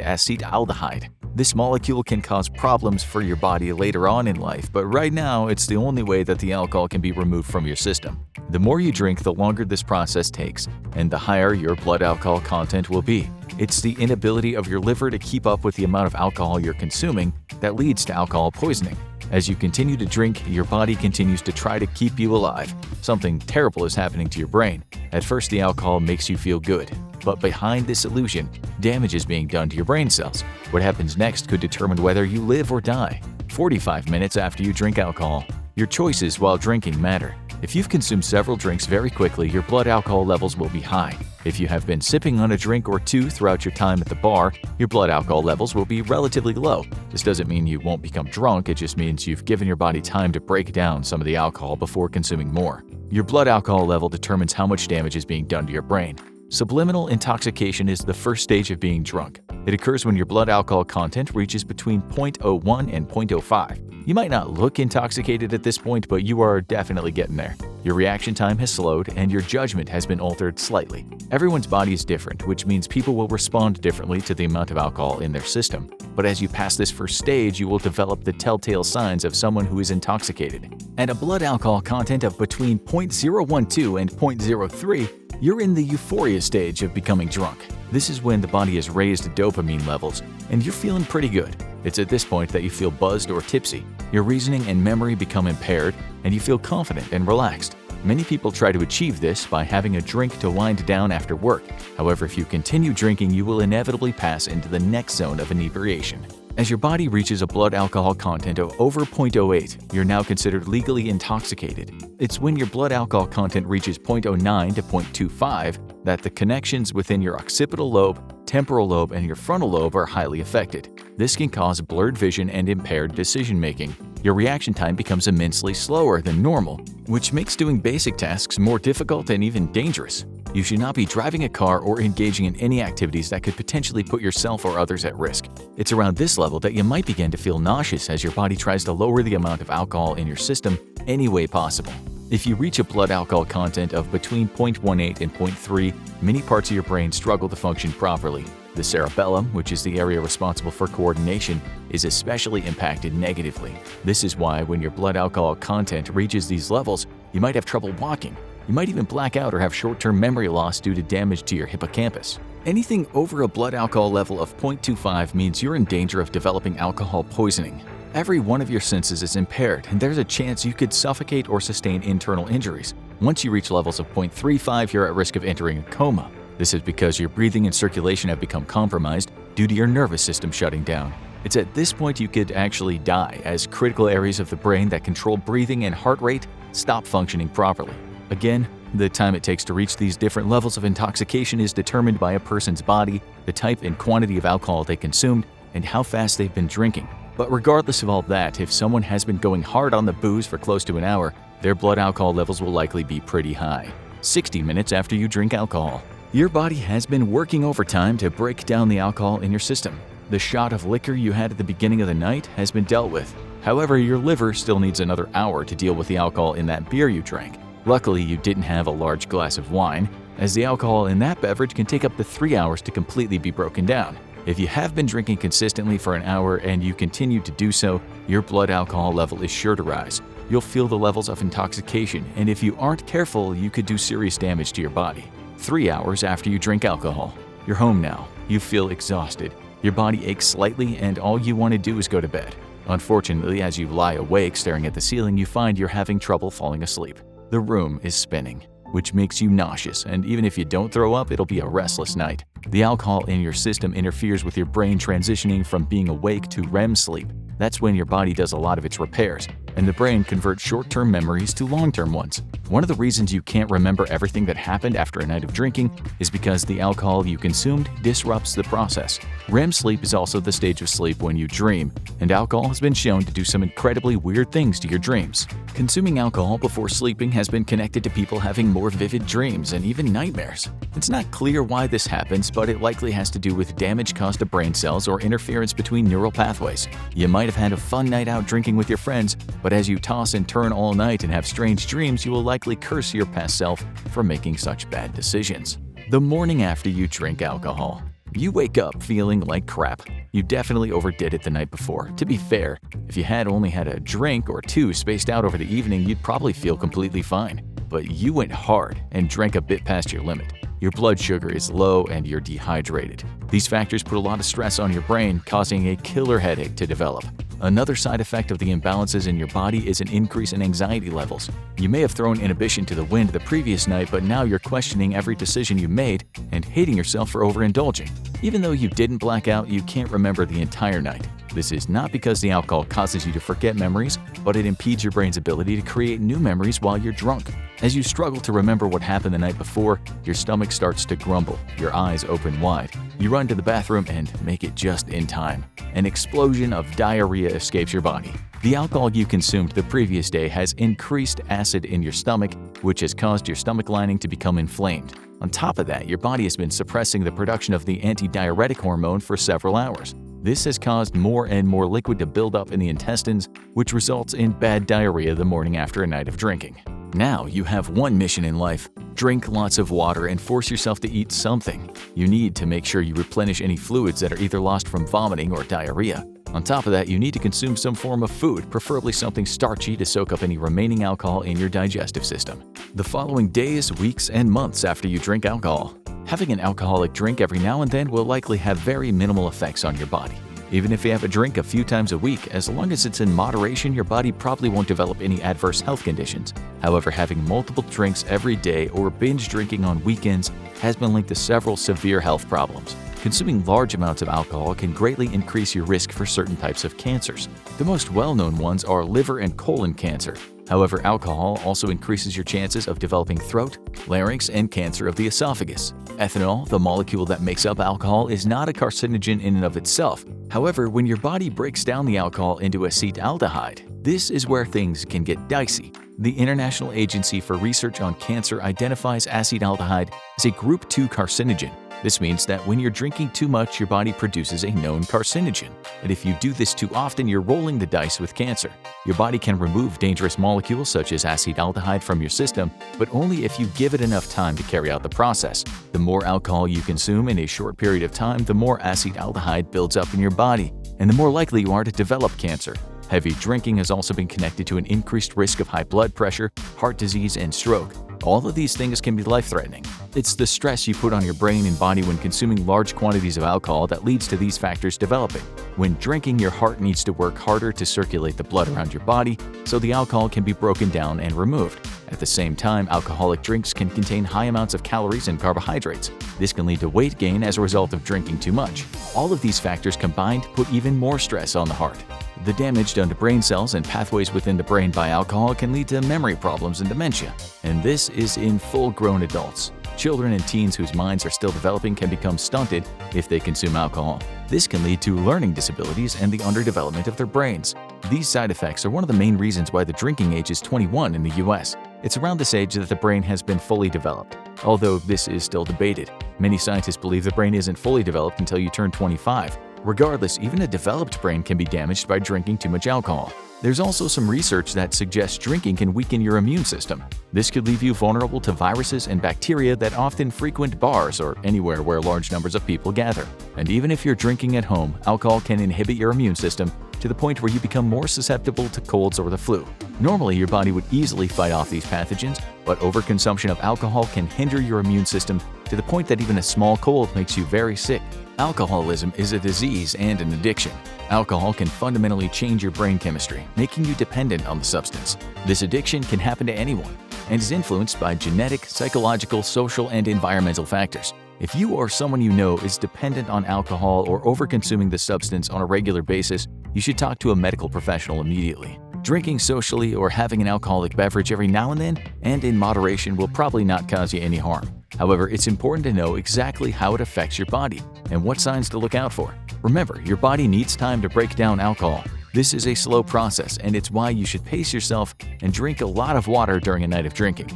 acetaldehyde. This molecule can cause problems for your body later on in life, but right now, it's the only way that the alcohol can be removed from your system. The more you drink, the longer this process takes, and the higher your blood alcohol content will be. It's the inability of your liver to keep up with the amount of alcohol you're consuming that leads to alcohol poisoning. As you continue to drink, your body continues to try to keep you alive. Something terrible is happening to your brain. At first, the alcohol makes you feel good, but behind this illusion, damage is being done to your brain cells. What happens next could determine whether you live or die. 45 minutes after you drink alcohol. Your choices while drinking matter. If you've consumed several drinks very quickly, your blood alcohol levels will be high. If you have been sipping on a drink or two throughout your time at the bar, your blood alcohol levels will be relatively low. This doesn't mean you won't become drunk, it just means you've given your body time to break down some of the alcohol before consuming more. Your blood alcohol level determines how much damage is being done to your brain. Subliminal intoxication is the first stage of being drunk. It occurs when your blood alcohol content reaches between 0.01 and 0.05. You might not look intoxicated at this point, but you are definitely getting there. Your reaction time has slowed and your judgment has been altered slightly. Everyone's body is different, which means people will respond differently to the amount of alcohol in their system. But as you pass this first stage, you will develop the telltale signs of someone who is intoxicated. At a blood alcohol content of between 0.012 and 0.03, you're in the euphoria stage of becoming drunk. This is when the body has raised dopamine levels and you're feeling pretty good. It's at this point that you feel buzzed or tipsy. Your reasoning and memory become impaired and you feel confident and relaxed. Many people try to achieve this by having a drink to wind down after work. However, if you continue drinking, you will inevitably pass into the next zone of inebriation. As your body reaches a blood alcohol content of over 0.08, you're now considered legally intoxicated. It's when your blood alcohol content reaches 0.09 to 0.25 that the connections within your occipital lobe, temporal lobe, and your frontal lobe are highly affected. This can cause blurred vision and impaired decision-making. Your reaction time becomes immensely slower than normal, which makes doing basic tasks more difficult and even dangerous. You should not be driving a car or engaging in any activities that could potentially put yourself or others at risk. It's around this level that you might begin to feel nauseous as your body tries to lower the amount of alcohol in your system any way possible. If you reach a blood alcohol content of between 0.18 and 0.3, many parts of your brain struggle to function properly. The cerebellum, which is the area responsible for coordination, is especially impacted negatively. This is why when your blood alcohol content reaches these levels, you might have trouble walking. You might even black out or have short-term memory loss due to damage to your hippocampus. Anything over a blood alcohol level of 0.25 means you're in danger of developing alcohol poisoning. Every one of your senses is impaired, and there's a chance you could suffocate or sustain internal injuries. Once you reach levels of 0.35, you're at risk of entering a coma. This is because your breathing and circulation have become compromised due to your nervous system shutting down. It's at this point you could actually die, as critical areas of the brain that control breathing and heart rate stop functioning properly. Again, the time it takes to reach these different levels of intoxication is determined by a person's body, the type and quantity of alcohol they consumed, and how fast they've been drinking. But regardless of all that, if someone has been going hard on the booze for close to an hour, their blood alcohol levels will likely be pretty high. 60 minutes after you drink alcohol. Your body has been working overtime to break down the alcohol in your system. The shot of liquor you had at the beginning of the night has been dealt with. However, your liver still needs another hour to deal with the alcohol in that beer you drank. Luckily, you didn't have a large glass of wine, as the alcohol in that beverage can take up to 3 hours to completely be broken down. If you have been drinking consistently for an hour and you continue to do so, your blood alcohol level is sure to rise. You'll feel the levels of intoxication, and if you aren't careful, you could do serious damage to your body. 3 hours after you drink alcohol. You're home now. You feel exhausted. Your body aches slightly, and all you want to do is go to bed. Unfortunately, as you lie awake staring at the ceiling, you find you're having trouble falling asleep. The room is spinning, which makes you nauseous, and even if you don't throw up, it'll be a restless night. The alcohol in your system interferes with your brain transitioning from being awake to REM sleep. That's when your body does a lot of its repairs, and the brain converts short-term memories to long-term ones. One of the reasons you can't remember everything that happened after a night of drinking is because the alcohol you consumed disrupts the process. REM sleep is also the stage of sleep when you dream, and alcohol has been shown to do some incredibly weird things to your dreams. Consuming alcohol before sleeping has been connected to people having more vivid dreams and even nightmares. It's not clear why this happens, but it likely has to do with damage caused to brain cells or interference between neural pathways. You might have had a fun night out drinking with your friends, but as you toss and turn all night and have strange dreams, you will likely curse your past self for making such bad decisions. The morning after you drink alcohol. You wake up feeling like crap. You definitely overdid it the night before. To be fair, if you had only had a drink or two spaced out over the evening, you'd probably feel completely fine. But you went hard and drank a bit past your limit. Your blood sugar is low and you're dehydrated. These factors put a lot of stress on your brain, causing a killer headache to develop. Another side effect of the imbalances in your body is an increase in anxiety levels. You may have thrown inhibition to the wind the previous night, but now you're questioning every decision you made and hating yourself for overindulging. Even though you didn't black out, you can't remember the entire night. This is not because the alcohol causes you to forget memories, but it impedes your brain's ability to create new memories while you're drunk. As you struggle to remember what happened the night before, your stomach starts to grumble, your eyes open wide. You run to the bathroom and make it just in time. An explosion of diarrhea escapes your body. The alcohol you consumed the previous day has increased acid in your stomach, which has caused your stomach lining to become inflamed. On top of that, your body has been suppressing the production of the antidiuretic hormone for several hours. This has caused more and more liquid to build up in the intestines, which results in bad diarrhea the morning after a night of drinking. Now you have one mission in life: drink lots of water and force yourself to eat something. You need to make sure you replenish any fluids that are either lost from vomiting or diarrhea. On top of that, you need to consume some form of food, preferably something starchy, to soak up any remaining alcohol in your digestive system. The following days, weeks, and months after you drink alcohol. Having an alcoholic drink every now and then will likely have very minimal effects on your body. Even if you have a drink a few times a week, as long as it's in moderation, your body probably won't develop any adverse health conditions. However, having multiple drinks every day or binge drinking on weekends has been linked to several severe health problems. Consuming large amounts of alcohol can greatly increase your risk for certain types of cancers. The most well-known ones are liver and colon cancer. However, alcohol also increases your chances of developing throat, larynx, and cancer of the esophagus. Ethanol, the molecule that makes up alcohol, is not a carcinogen in and of itself. However, when your body breaks down the alcohol into acetaldehyde, this is where things can get dicey. The International Agency for Research on Cancer identifies acetaldehyde as a Group 2 carcinogen. This means that when you're drinking too much, your body produces a known carcinogen. And if you do this too often, you're rolling the dice with cancer. Your body can remove dangerous molecules such as acetaldehyde from your system, but only if you give it enough time to carry out the process. The more alcohol you consume in a short period of time, the more acetaldehyde builds up in your body, and the more likely you are to develop cancer. Heavy drinking has also been connected to an increased risk of high blood pressure, heart disease, and stroke. All of these things can be life-threatening. It's the stress you put on your brain and body when consuming large quantities of alcohol that leads to these factors developing. When drinking, your heart needs to work harder to circulate the blood around your body, so the alcohol can be broken down and removed. At the same time, alcoholic drinks can contain high amounts of calories and carbohydrates. This can lead to weight gain as a result of drinking too much. All of these factors combined put even more stress on the heart. The damage done to brain cells and pathways within the brain by alcohol can lead to memory problems and dementia, and this is in full-grown adults. Children and teens whose minds are still developing can become stunted if they consume alcohol. This can lead to learning disabilities and the underdevelopment of their brains. These side effects are one of the main reasons why the drinking age is 21 in the US. It's around this age that the brain has been fully developed. Although this is still debated, many scientists believe the brain isn't fully developed until you turn 25. Regardless, even a developed brain can be damaged by drinking too much alcohol. There's also some research that suggests drinking can weaken your immune system. This could leave you vulnerable to viruses and bacteria that often frequent bars or anywhere where large numbers of people gather. And even if you're drinking at home, alcohol can inhibit your immune system to the point where you become more susceptible to colds or the flu. Normally, your body would easily fight off these pathogens, but overconsumption of alcohol can hinder your immune system to the point that even a small cold makes you very sick. Alcoholism is a disease and an addiction. Alcohol can fundamentally change your brain chemistry, making you dependent on the substance. This addiction can happen to anyone and is influenced by genetic, psychological, social, and environmental factors. If you or someone you know is dependent on alcohol or overconsuming the substance on a regular basis, you should talk to a medical professional immediately. Drinking socially or having an alcoholic beverage every now and then and in moderation will probably not cause you any harm. However, it's important to know exactly how it affects your body and what signs to look out for. Remember, your body needs time to break down alcohol. This is a slow process, and it's why you should pace yourself and drink a lot of water during a night of drinking.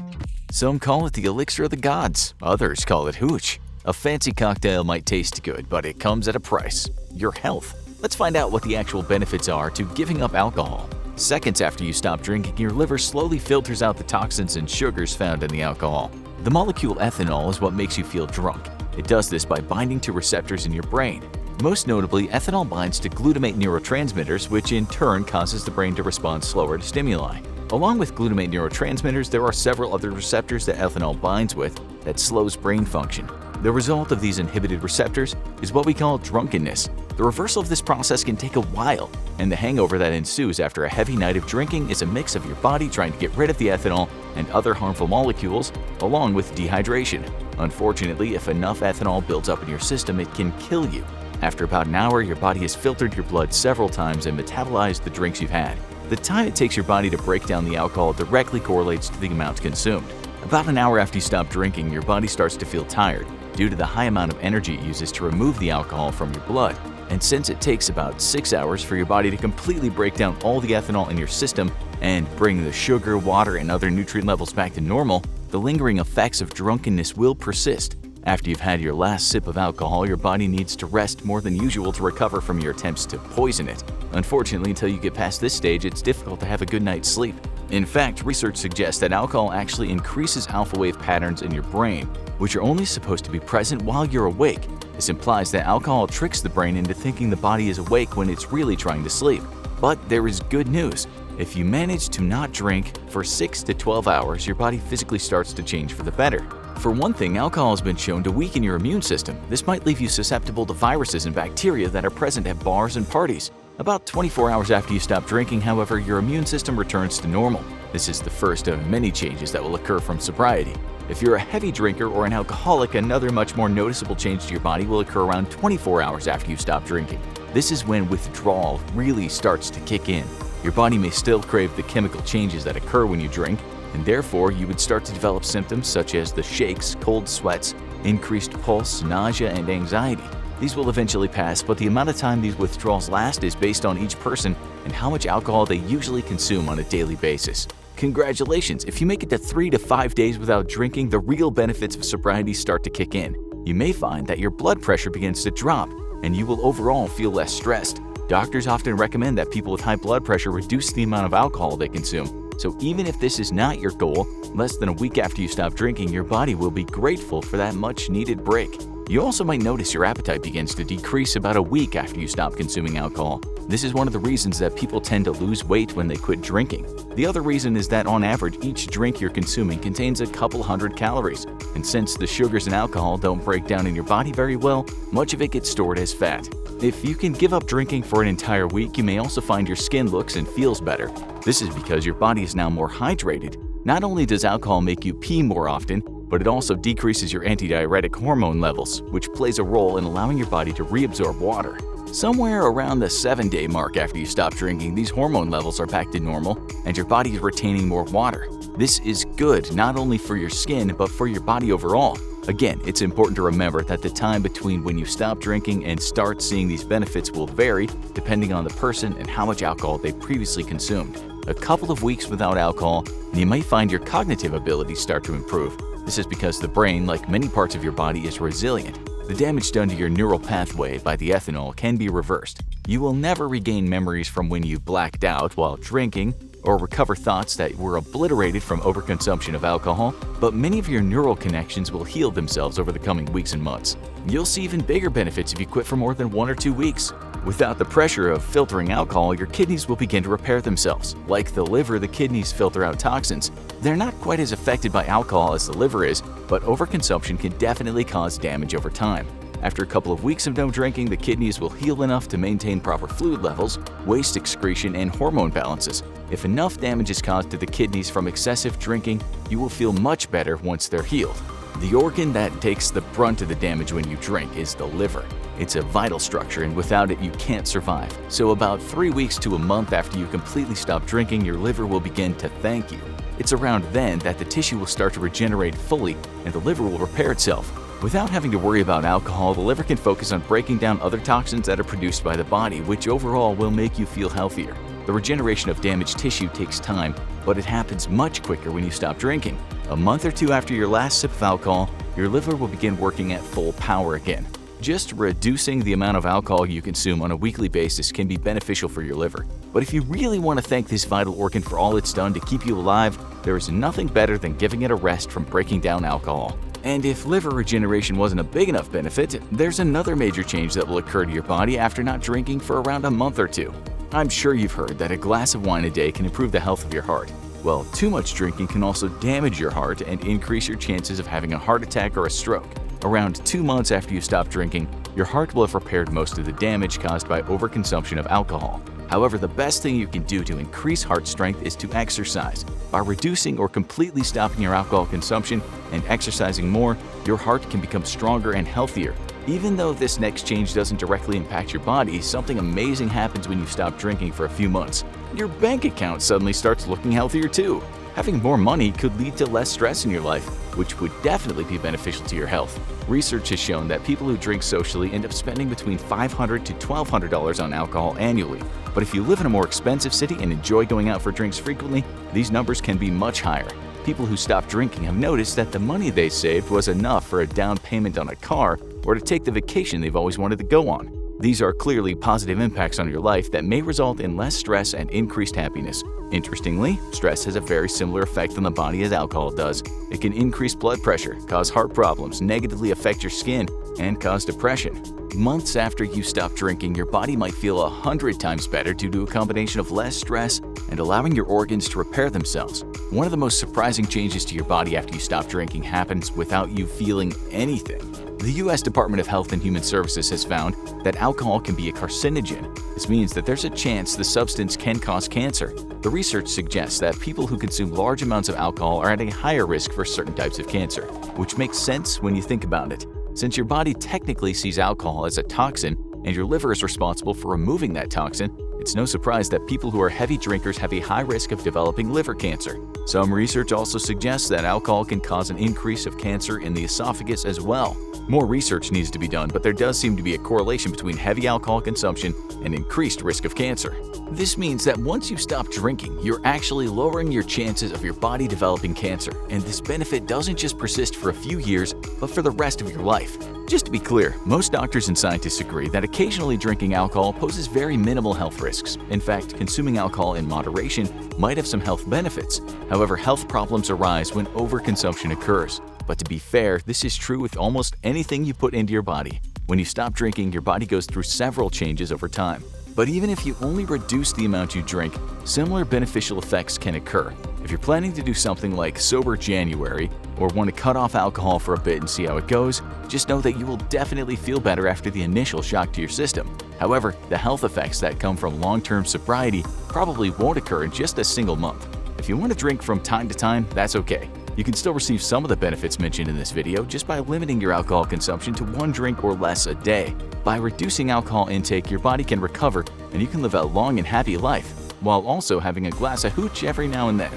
Some call it the elixir of the gods, others call it hooch. A fancy cocktail might taste good, but it comes at a price: your health. Let's find out what the actual benefits are to giving up alcohol. Seconds after you stop drinking, your liver slowly filters out the toxins and sugars found in the alcohol. The molecule ethanol is what makes you feel drunk. It does this by binding to receptors in your brain. Most notably, ethanol binds to glutamate neurotransmitters, which in turn causes the brain to respond slower to stimuli. Along with glutamate neurotransmitters, there are several other receptors that ethanol binds with that slows brain function. The result of these inhibited receptors is what we call drunkenness. The reversal of this process can take a while, and the hangover that ensues after a heavy night of drinking is a mix of your body trying to get rid of the ethanol and other harmful molecules, along with dehydration. Unfortunately, if enough ethanol builds up in your system, it can kill you. After about an hour, your body has filtered your blood several times and metabolized the drinks you've had. The time it takes your body to break down the alcohol directly correlates to the amount consumed. About an hour after you stop drinking, your body starts to feel tired due to the high amount of energy it uses to remove the alcohol from your blood. And since it takes about 6 hours for your body to completely break down all the ethanol in your system and bring the sugar, water, and other nutrient levels back to normal, the lingering effects of drunkenness will persist. After you've had your last sip of alcohol, your body needs to rest more than usual to recover from your attempts to poison it. Unfortunately, until you get past this stage, it's difficult to have a good night's sleep. In fact, research suggests that alcohol actually increases alpha wave patterns in your brain, which are only supposed to be present while you're awake. This implies that alcohol tricks the brain into thinking the body is awake when it's really trying to sleep. But there is good news. If you manage to not drink for 6 to 12 hours, your body physically starts to change for the better. For one thing, alcohol has been shown to weaken your immune system. This might leave you susceptible to viruses and bacteria that are present at bars and parties. About 24 hours after you stop drinking, however, your immune system returns to normal. This is the first of many changes that will occur from sobriety. If you're a heavy drinker or an alcoholic, another much more noticeable change to your body will occur around 24 hours after you stop drinking. This is when withdrawal really starts to kick in. Your body may still crave the chemical changes that occur when you drink, and therefore you would start to develop symptoms such as the shakes, cold sweats, increased pulse, nausea, and anxiety. These will eventually pass, but the amount of time these withdrawals last is based on each person and how much alcohol they usually consume on a daily basis. Congratulations! If you make it to 3 to 5 days without drinking, the real benefits of sobriety start to kick in. You may find that your blood pressure begins to drop, and you will overall feel less stressed. Doctors often recommend that people with high blood pressure reduce the amount of alcohol they consume. So even if this is not your goal, less than a week after you stop drinking, your body will be grateful for that much-needed break. You also might notice your appetite begins to decrease about a week after you stop consuming alcohol. This is one of the reasons that people tend to lose weight when they quit drinking. The other reason is that on average, each drink you're consuming contains a couple hundred calories. And since the sugars and alcohol don't break down in your body very well, much of it gets stored as fat. If you can give up drinking for an entire week, you may also find your skin looks and feels better. This is because your body is now more hydrated. Not only does alcohol make you pee more often, but it also decreases your antidiuretic hormone levels, which plays a role in allowing your body to reabsorb water. Somewhere around the 7-day mark after you stop drinking, these hormone levels are back to normal and your body is retaining more water. This is good not only for your skin, but for your body overall. Again, it's important to remember that the time between when you stop drinking and start seeing these benefits will vary depending on the person and how much alcohol they previously consumed. A couple of weeks without alcohol, and you might find your cognitive abilities start to improve. This is because the brain, like many parts of your body, is resilient. The damage done to your neural pathway by the ethanol can be reversed. You will never regain memories from when you blacked out while drinking, or recover thoughts that were obliterated from overconsumption of alcohol, but many of your neural connections will heal themselves over the coming weeks and months. You'll see even bigger benefits if you quit for more than 1 or 2 weeks. Without the pressure of filtering alcohol, your kidneys will begin to repair themselves. Like the liver, the kidneys filter out toxins. They're not quite as affected by alcohol as the liver is, but overconsumption can definitely cause damage over time. After a couple of weeks of no drinking, the kidneys will heal enough to maintain proper fluid levels, waste excretion, and hormone balances. If enough damage is caused to the kidneys from excessive drinking, you will feel much better once they're healed. The organ that takes the brunt of the damage when you drink is the liver. It's a vital structure, and without it, you can't survive. So about 3 weeks to a month after you completely stop drinking, your liver will begin to thank you. It's around then that the tissue will start to regenerate fully and the liver will repair itself. Without having to worry about alcohol, the liver can focus on breaking down other toxins that are produced by the body, which overall will make you feel healthier. The regeneration of damaged tissue takes time, but it happens much quicker when you stop drinking. A month or 2 after your last sip of alcohol, your liver will begin working at full power again. Just reducing the amount of alcohol you consume on a weekly basis can be beneficial for your liver. But if you really want to thank this vital organ for all it's done to keep you alive, there is nothing better than giving it a rest from breaking down alcohol. And if liver regeneration wasn't a big enough benefit, there's another major change that will occur to your body after not drinking for around a month or 2. I'm sure you've heard that a glass of wine a day can improve the health of your heart. Well, too much drinking can also damage your heart and increase your chances of having a heart attack or a stroke. Around 2 months after you stop drinking, your heart will have repaired most of the damage caused by overconsumption of alcohol. However, the best thing you can do to increase heart strength is to exercise. By reducing or completely stopping your alcohol consumption and exercising more, your heart can become stronger and healthier. Even though this next change doesn't directly impact your body, something amazing happens when you stop drinking for a few months. Your bank account suddenly starts looking healthier too. Having more money could lead to less stress in your life, which would definitely be beneficial to your health. Research has shown that people who drink socially end up spending between $500 to $1,200 on alcohol annually. But if you live in a more expensive city and enjoy going out for drinks frequently, these numbers can be much higher. People who stop drinking have noticed that the money they saved was enough for a down payment on a car or to take the vacation they've always wanted to go on. These are clearly positive impacts on your life that may result in less stress and increased happiness. Interestingly, stress has a very similar effect on the body as alcohol does. It can increase blood pressure, cause heart problems, negatively affect your skin, and cause depression. Months after you stop drinking, your body might feel 100 times better due to a combination of less stress and allowing your organs to repair themselves. One of the most surprising changes to your body after you stop drinking happens without you feeling anything. The U.S. Department of Health and Human Services has found that alcohol can be a carcinogen. This means that there's a chance the substance can cause cancer. The research suggests that people who consume large amounts of alcohol are at a higher risk for certain types of cancer, which makes sense when you think about it. Since your body technically sees alcohol as a toxin and your liver is responsible for removing that toxin, it's no surprise that people who are heavy drinkers have a high risk of developing liver cancer. Some research also suggests that alcohol can cause an increase of cancer in the esophagus as well. More research needs to be done, but there does seem to be a correlation between heavy alcohol consumption and increased risk of cancer. This means that once you stop drinking, you're actually lowering your chances of your body developing cancer, and this benefit doesn't just persist for a few years, but for the rest of your life. Just to be clear, most doctors and scientists agree that occasionally drinking alcohol poses very minimal health risks. In fact, consuming alcohol in moderation might have some health benefits. However, health problems arise when overconsumption occurs. But to be fair, this is true with almost anything you put into your body. When you stop drinking, your body goes through several changes over time. But even if you only reduce the amount you drink, similar beneficial effects can occur. If you're planning to do something like Sober January or want to cut off alcohol for a bit and see how it goes, just know that you will definitely feel better after the initial shock to your system. However, the health effects that come from long-term sobriety probably won't occur in just a single month. If you want to drink from time to time, that's okay. You can still receive some of the benefits mentioned in this video just by limiting your alcohol consumption to 1 drink or less a day. By reducing alcohol intake, your body can recover and you can live a long and happy life, while also having a glass of hooch every now and then.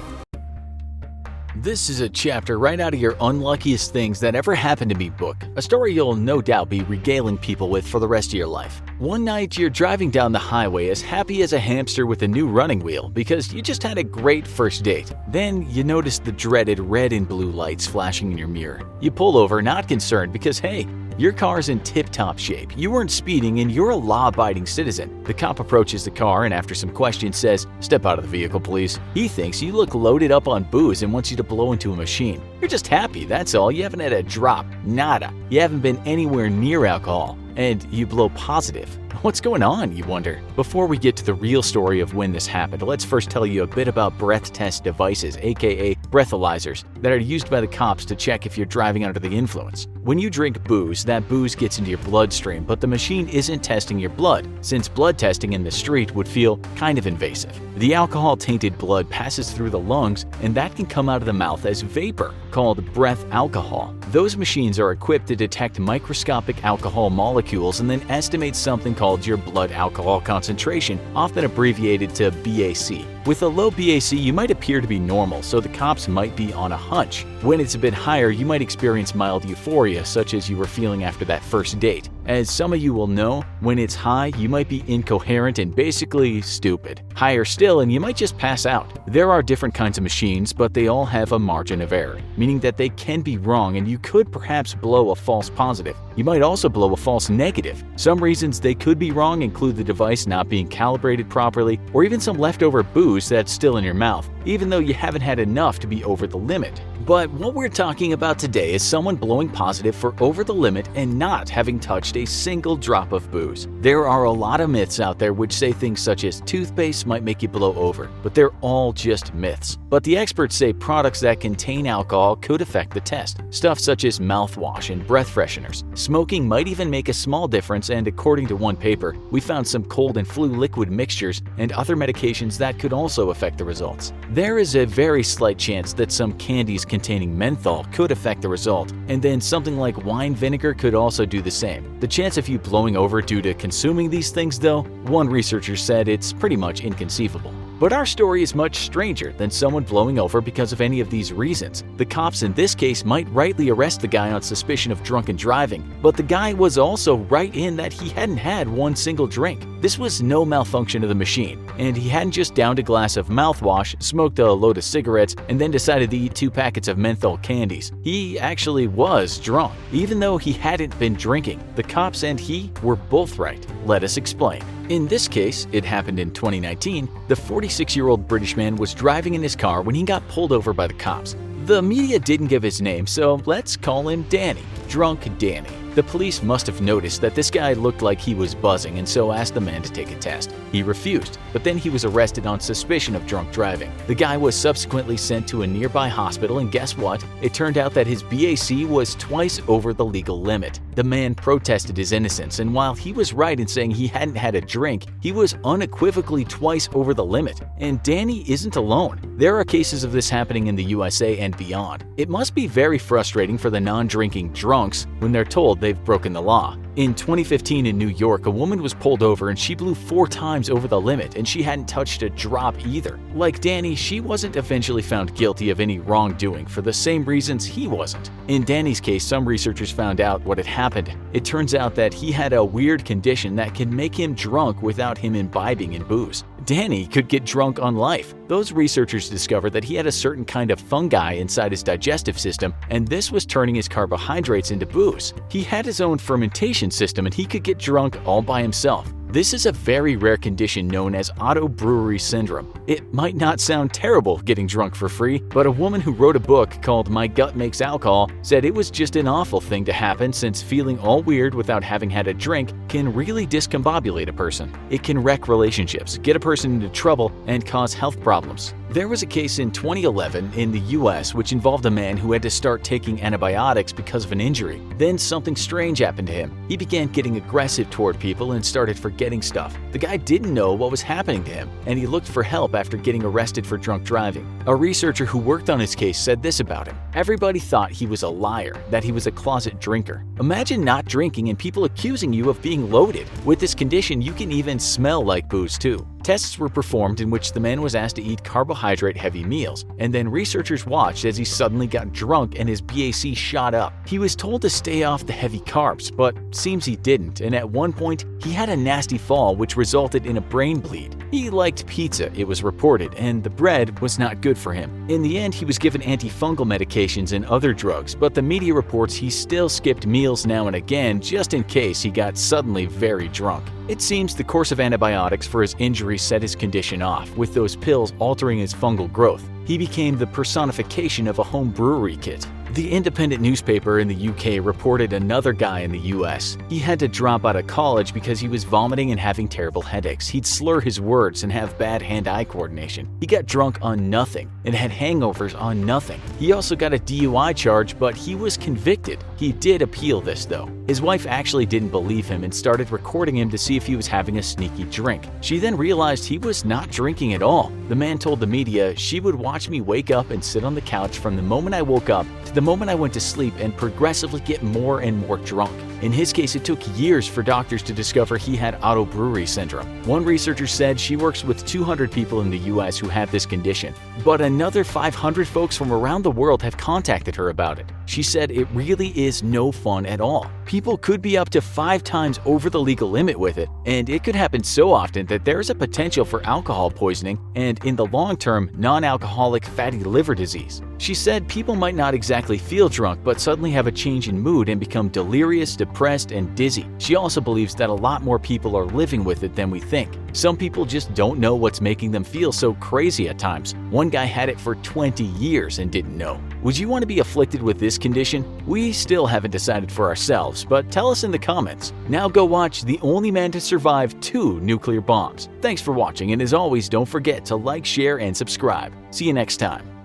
This is a chapter right out of your Unluckiest Things That Ever Happened to Me book, a story you'll no doubt be regaling people with for the rest of your life. One night, you're driving down the highway as happy as a hamster with a new running wheel because you just had a great first date. Then you notice the dreaded red and blue lights flashing in your mirror. You pull over, not concerned because, hey, your car's in tip-top shape. You weren't speeding and you're a law-abiding citizen. The cop approaches the car and after some questions says, "Step out of the vehicle, please." He thinks you look loaded up on booze and wants you to blow into a machine. You're just happy, that's all. You haven't had a drop, nada. You haven't been anywhere near alcohol. And you blow positive. What's going on, you wonder? Before we get to the real story of when this happened, let's first tell you a bit about breath test devices, aka breathalyzers, that are used by the cops to check if you're driving under the influence. When you drink booze, that booze gets into your bloodstream, but the machine isn't testing your blood, since blood testing in the street would feel kind of invasive. The alcohol-tainted blood passes through the lungs, and that can come out of the mouth as vapor, called breath alcohol. Those machines are equipped to detect microscopic alcohol molecules and then estimate something called your blood alcohol concentration, often abbreviated to BAC. With a low BAC, you might appear to be normal, so the cops might be on a hunch. When it's a bit higher, you might experience mild euphoria, such as you were feeling after that first date. As some of you will know, when it's high, you might be incoherent and basically stupid. Higher still, and you might just pass out. There are different kinds of machines, but they all have a margin of error, meaning that they can be wrong and you could perhaps blow a false positive. You might also blow a false negative. Some reasons they could be wrong include the device not being calibrated properly, or even some leftover booze that's still in your mouth, even though you haven't had enough to be over the limit. But what we're talking about today is someone blowing positive for over the limit and not having touched a single drop of booze. booze. There are a lot of myths out there which say things such as toothpaste might make you blow over, but they're all just myths. But the experts say products that contain alcohol could affect the test. Stuff such as mouthwash and breath fresheners. Smoking might even make a small difference, and according to one paper, we found some cold and flu liquid mixtures and other medications that could also affect the results. There is a very slight chance that some candies containing menthol could affect the result, and then something like wine vinegar could also do the same. The chance of you blowing over due to consuming these things, though, one researcher said it's pretty much inconceivable. But our story is much stranger than someone blowing over because of any of these reasons. The cops in this case might rightly arrest the guy on suspicion of drunken driving, but the guy was also right in that he hadn't had one single drink. This was no malfunction of the machine, and he hadn't just downed a glass of mouthwash, smoked a load of cigarettes, and then decided to eat 2 packets of menthol candies. He actually was drunk. Even though he hadn't been drinking, the cops and he were both right. Let us explain. In this case, it happened in 2019, the 46-year-old British man was driving in his car when he got pulled over by the cops. The media didn't give his name, so let's call him Danny. Drunk Danny. The police must have noticed that this guy looked like he was buzzing and so asked the man to take a test. He refused, but then he was arrested on suspicion of drunk driving. The guy was subsequently sent to a nearby hospital, and guess what? It turned out that his BAC was twice over the legal limit. The man protested his innocence, and while he was right in saying he hadn't had a drink, he was unequivocally twice over the limit. And Danny isn't alone. There are cases of this happening in the USA and beyond. It must be very frustrating for the non-drinking drunks when they're told they've broken the law. In 2015 in New York, a woman was pulled over and she blew 4 times over the limit, and she hadn't touched a drop either. Like Danny, she wasn't eventually found guilty of any wrongdoing for the same reasons he wasn't. In Danny's case, some researchers found out what had happened. It turns out that he had a weird condition that can make him drunk without him imbibing in booze. Danny could get drunk on life. Those researchers discovered that he had a certain kind of fungi inside his digestive system, and this was turning his carbohydrates into booze. He had his own fermentation system, and he could get drunk all by himself. This is a very rare condition known as auto-brewery syndrome. It might not sound terrible getting drunk for free, but a woman who wrote a book called My Gut Makes Alcohol said it was just an awful thing to happen, since feeling all weird without having had a drink can really discombobulate a person. It can wreck relationships, get a person into trouble, and cause health problems. There was a case in 2011 in the US which involved a man who had to start taking antibiotics because of an injury. Then something strange happened to him. He began getting aggressive toward people and started forgetting stuff. The guy didn't know what was happening to him, and he looked for help after getting arrested for drunk driving. A researcher who worked on his case said this about him: "Everybody thought he was a liar, that he was a closet drinker. Imagine not drinking and people accusing you of being loaded. With this condition, you can even smell like booze too." Tests were performed in which the man was asked to eat carbohydrate-heavy meals, and then researchers watched as he suddenly got drunk and his BAC shot up. He was told to stay off the heavy carbs, but seems he didn't, and at one point, he had a nasty fall which resulted in a brain bleed. He liked pizza, it was reported, and the bread was not good for him. In the end, he was given antifungal medications and other drugs, but the media reports he still skipped meals now and again just in case he got suddenly very drunk. It seems the course of antibiotics for his injury set his condition off, with those pills altering his fungal growth. He became the personification of a home brewery kit. The Independent newspaper in the UK reported another guy in the US. He had to drop out of college because he was vomiting and having terrible headaches. He'd slur his words and have bad hand-eye coordination. He got drunk on nothing and had hangovers on nothing. He also got a DUI charge, but he was convicted. He did appeal this though. His wife actually didn't believe him and started recording him to see if he was having a sneaky drink. She then realized he was not drinking at all. The man told the media, "She would watch me wake up and sit on the couch from the moment I woke up to the moment I went to sleep and progressively get more and more drunk." In his case, it took years for doctors to discover he had auto-brewery syndrome. One researcher said she works with 200 people in the US who have this condition, but another 500 folks from around the world have contacted her about it. She said it really is no fun at all. People could be up to 5 times over the legal limit with it, and it could happen so often that there is a potential for alcohol poisoning and, in the long term, non-alcoholic fatty liver disease. She said people might not exactly feel drunk, but suddenly have a change in mood and become delirious, depressed, and dizzy. She also believes that a lot more people are living with it than we think. Some people just don't know what's making them feel so crazy at times. One guy had it for 20 years and didn't know. Would you want to be afflicted with this condition? We still haven't decided for ourselves, but tell us in the comments. Now go watch The Only Man to Survive 2 Nuclear Bombs. Thanks for watching, and as always, don't forget to like, share, and subscribe. See you next time.